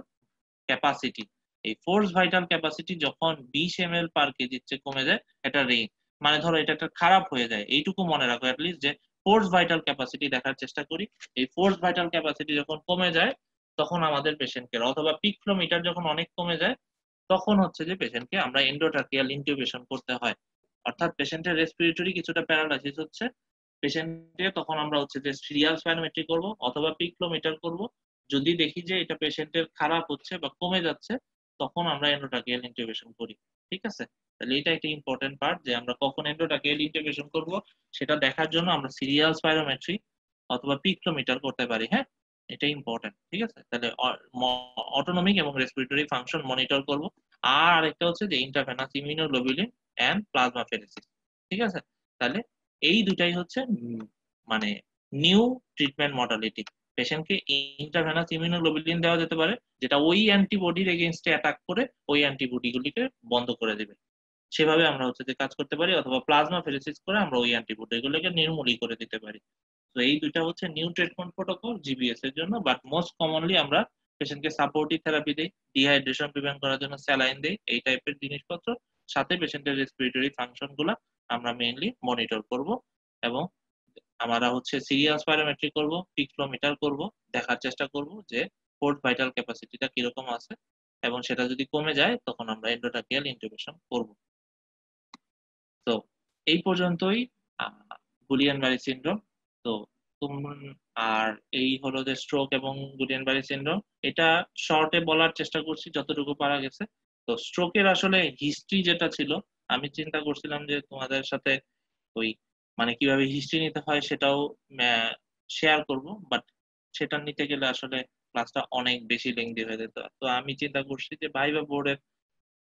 ক্যাপাসিটি। এই ফোর্স ভাইটাল ক্যাপাসিটি যখন 20 ml পার কেজির চেয়ে কমে যায়, এটা রেঞ্জ, মানে ধরো এটা একটা খারাপ হয়ে যায়, এইটুকু মনে রাখো অ্যাটলিস্ট যে ফোর্স ভাইটাল ক্যাপাসিটি দেখার চেষ্টা করি। এই ফোর্স ভাইটাল ক্যাপাসিটি যখন কমে যায় তখন আমাদের পেশেন্টকে, অথবা পিক ফ্লো মিটার যখন অনেক কমে যায় তখন হচ্ছে যে পেশেন্টকে আমরা এন্ডোট্রাকিয়াল ইন্টিউবেশন করতে হয়। অর্থাৎ পেশেন্টের রেসপিরেটরি কিছুটা প্যারালাইসিস হচ্ছে, পেশেন্টের তখন আমরা হচ্ছে যে সিরিয়াল স্পাইরোমেট্রি করব অথবা পিক ফ্লো মিটার করব। যদি দেখি যে এটা পেশেন্টের খারাপ হচ্ছে বা কমে যাচ্ছে তখন আমরা এন্ডোট্রাকিয়াল ইন্টিউবেশন করি। ঠিক আছে, তাহলে এটা একটা ইম্পর্টেন্ট পার্ট যে আমরা কখন এন্ডোট্রাকিয়াল ইন্টিউবেশন করব সেটা দেখার জন্য আমরা সিরিয়াল স্পাইরোমেট্রি অথবা পিক ফ্লো মিটার করতে পারি। হ্যাঁ, এটা ইম্পর্টেন্ট। ঠিক আছে, তাহলে অটোনমিক এবং রেসপিরেটরি ফাংশন মনিটর করব। আর আরেকটা হচ্ছে যে ইন্ট্রাভেনাস ইমিউনোগ্লোবুলিন এন্ড প্লাজমা ফেরেসিস। ঠিক আছে, তাহলে এই দুটাই হচ্ছে মানে নিউ ট্রিটমেন্ট মডালিটি। পেশেন্টকে ইন্ট্রাভেনাস ইমিউনোগ্লোবুলিন দেওয়া যেতে পারে, যেটা ওই অ্যান্টিবডির এগেইনস্টে অ্যাটাক করে ওই অ্যান্টিবডি গুলিকে বন্ধ করে দেবে। সেভাবে আমরা হচ্ছে যে কাজ করতে পারি, অথবা প্লাজমা ফেরেসিস করে আমরা ওই অ্যান্টিবডি গুলোকে নির্মূলই করে দিতে পারি। তো এই দুইটা হচ্ছে নিউ ট্রিটমেন্ট প্রোটোকল জিবিএস এর জন্য। বাট মোস্ট কমনলি আমরা পেশেন্টকে সাপোর্টিভ থেরাপি দেই, ডিহাইড্রেশন প্রিভেন্ট করার জন্য স্যালাইন দেই, এই টাইপের জিনিসপত্র। সাথে পেশেন্টের রেসপিরেটরি ফাংশন গুলা আমরা মেইনলি মনিটর করব এবং আমরা হচ্ছে সিরিয়াল স্পাইরোমেট্রি করব, পিক ফ্লো মিটার করব, দেখার চেষ্টা করব যে ফোর্থ ভাইটাল ক্যাপাসিটিটা কিরকম আছে, এবং সেটা যদি কমে যায় তখন আমরা এন্ডোট্রাকিয়াল ইন্টিউবেশন করব। তো এই পর্যন্তই গুলিয়ান ব্যারি সিনড্রোম। তো আর এই হলো যে স্ট্রোক এবং গুলিয়ান ব্যারি সিনড্রোম, এটা শর্টে বলার চেষ্টা করছি যতটুকু পারা গেছে। তো স্ট্রোকের আসলে হিস্ট্রি যেটা ছিল, আমি চিন্তা করছিলাম যে তোমাদের সাথে ওই মানে কিভাবে হিস্ট্রি নিতে হয় সেটাও শেয়ার করব, বাট সেটা নিতে গেলে আসলে ক্লাসটা অনেক বেশি লেংদি হয়ে যেত। তো আমি চিন্তা করছি যে ভাইবা বোর্ডের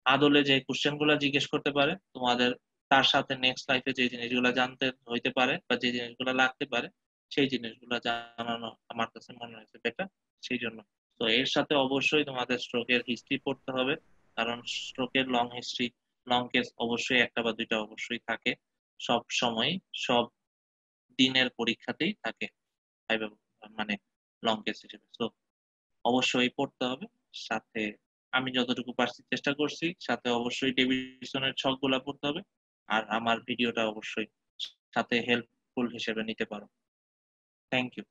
আদলে যে কোশ্চেন গুলা জিজ্ঞেস করতে পারে তোমাদের, তার সাথে নেক্সট লাইফে যে জিনিসগুলো জানতে হইতে পারে বা যে জিনিসগুলো লাগতে পারে সেই জিনিসগুলো জানানো আমার কাছে মনে হয়েছে বেটার। সেই জন্য তো এর সাথে অবশ্যই তোমাদের স্ট্রোকের হিস্ট্রি পড়তে হবে, কারণ স্ট্রোকের লং হিস্ট্রি, লং কেস অবশ্যই একটা বা দুইটা অবশ্যই থাকে, সব সময় সব দিনের পরীক্ষাতেই থাকে ভাইবা, মানে লং কেস হিসেবে। তো অবশ্যই পড়তে হবে। সাথে আমি যতটুকু পারছি চেষ্টা করছি, সাথে অবশ্যই ডেভিডসনের ছকগুলা পড়তে হবে। আর আমার ভিডিওটা অবশ্যই সাথে হেল্পফুল হিসেবে নিতে পারো। Thank you.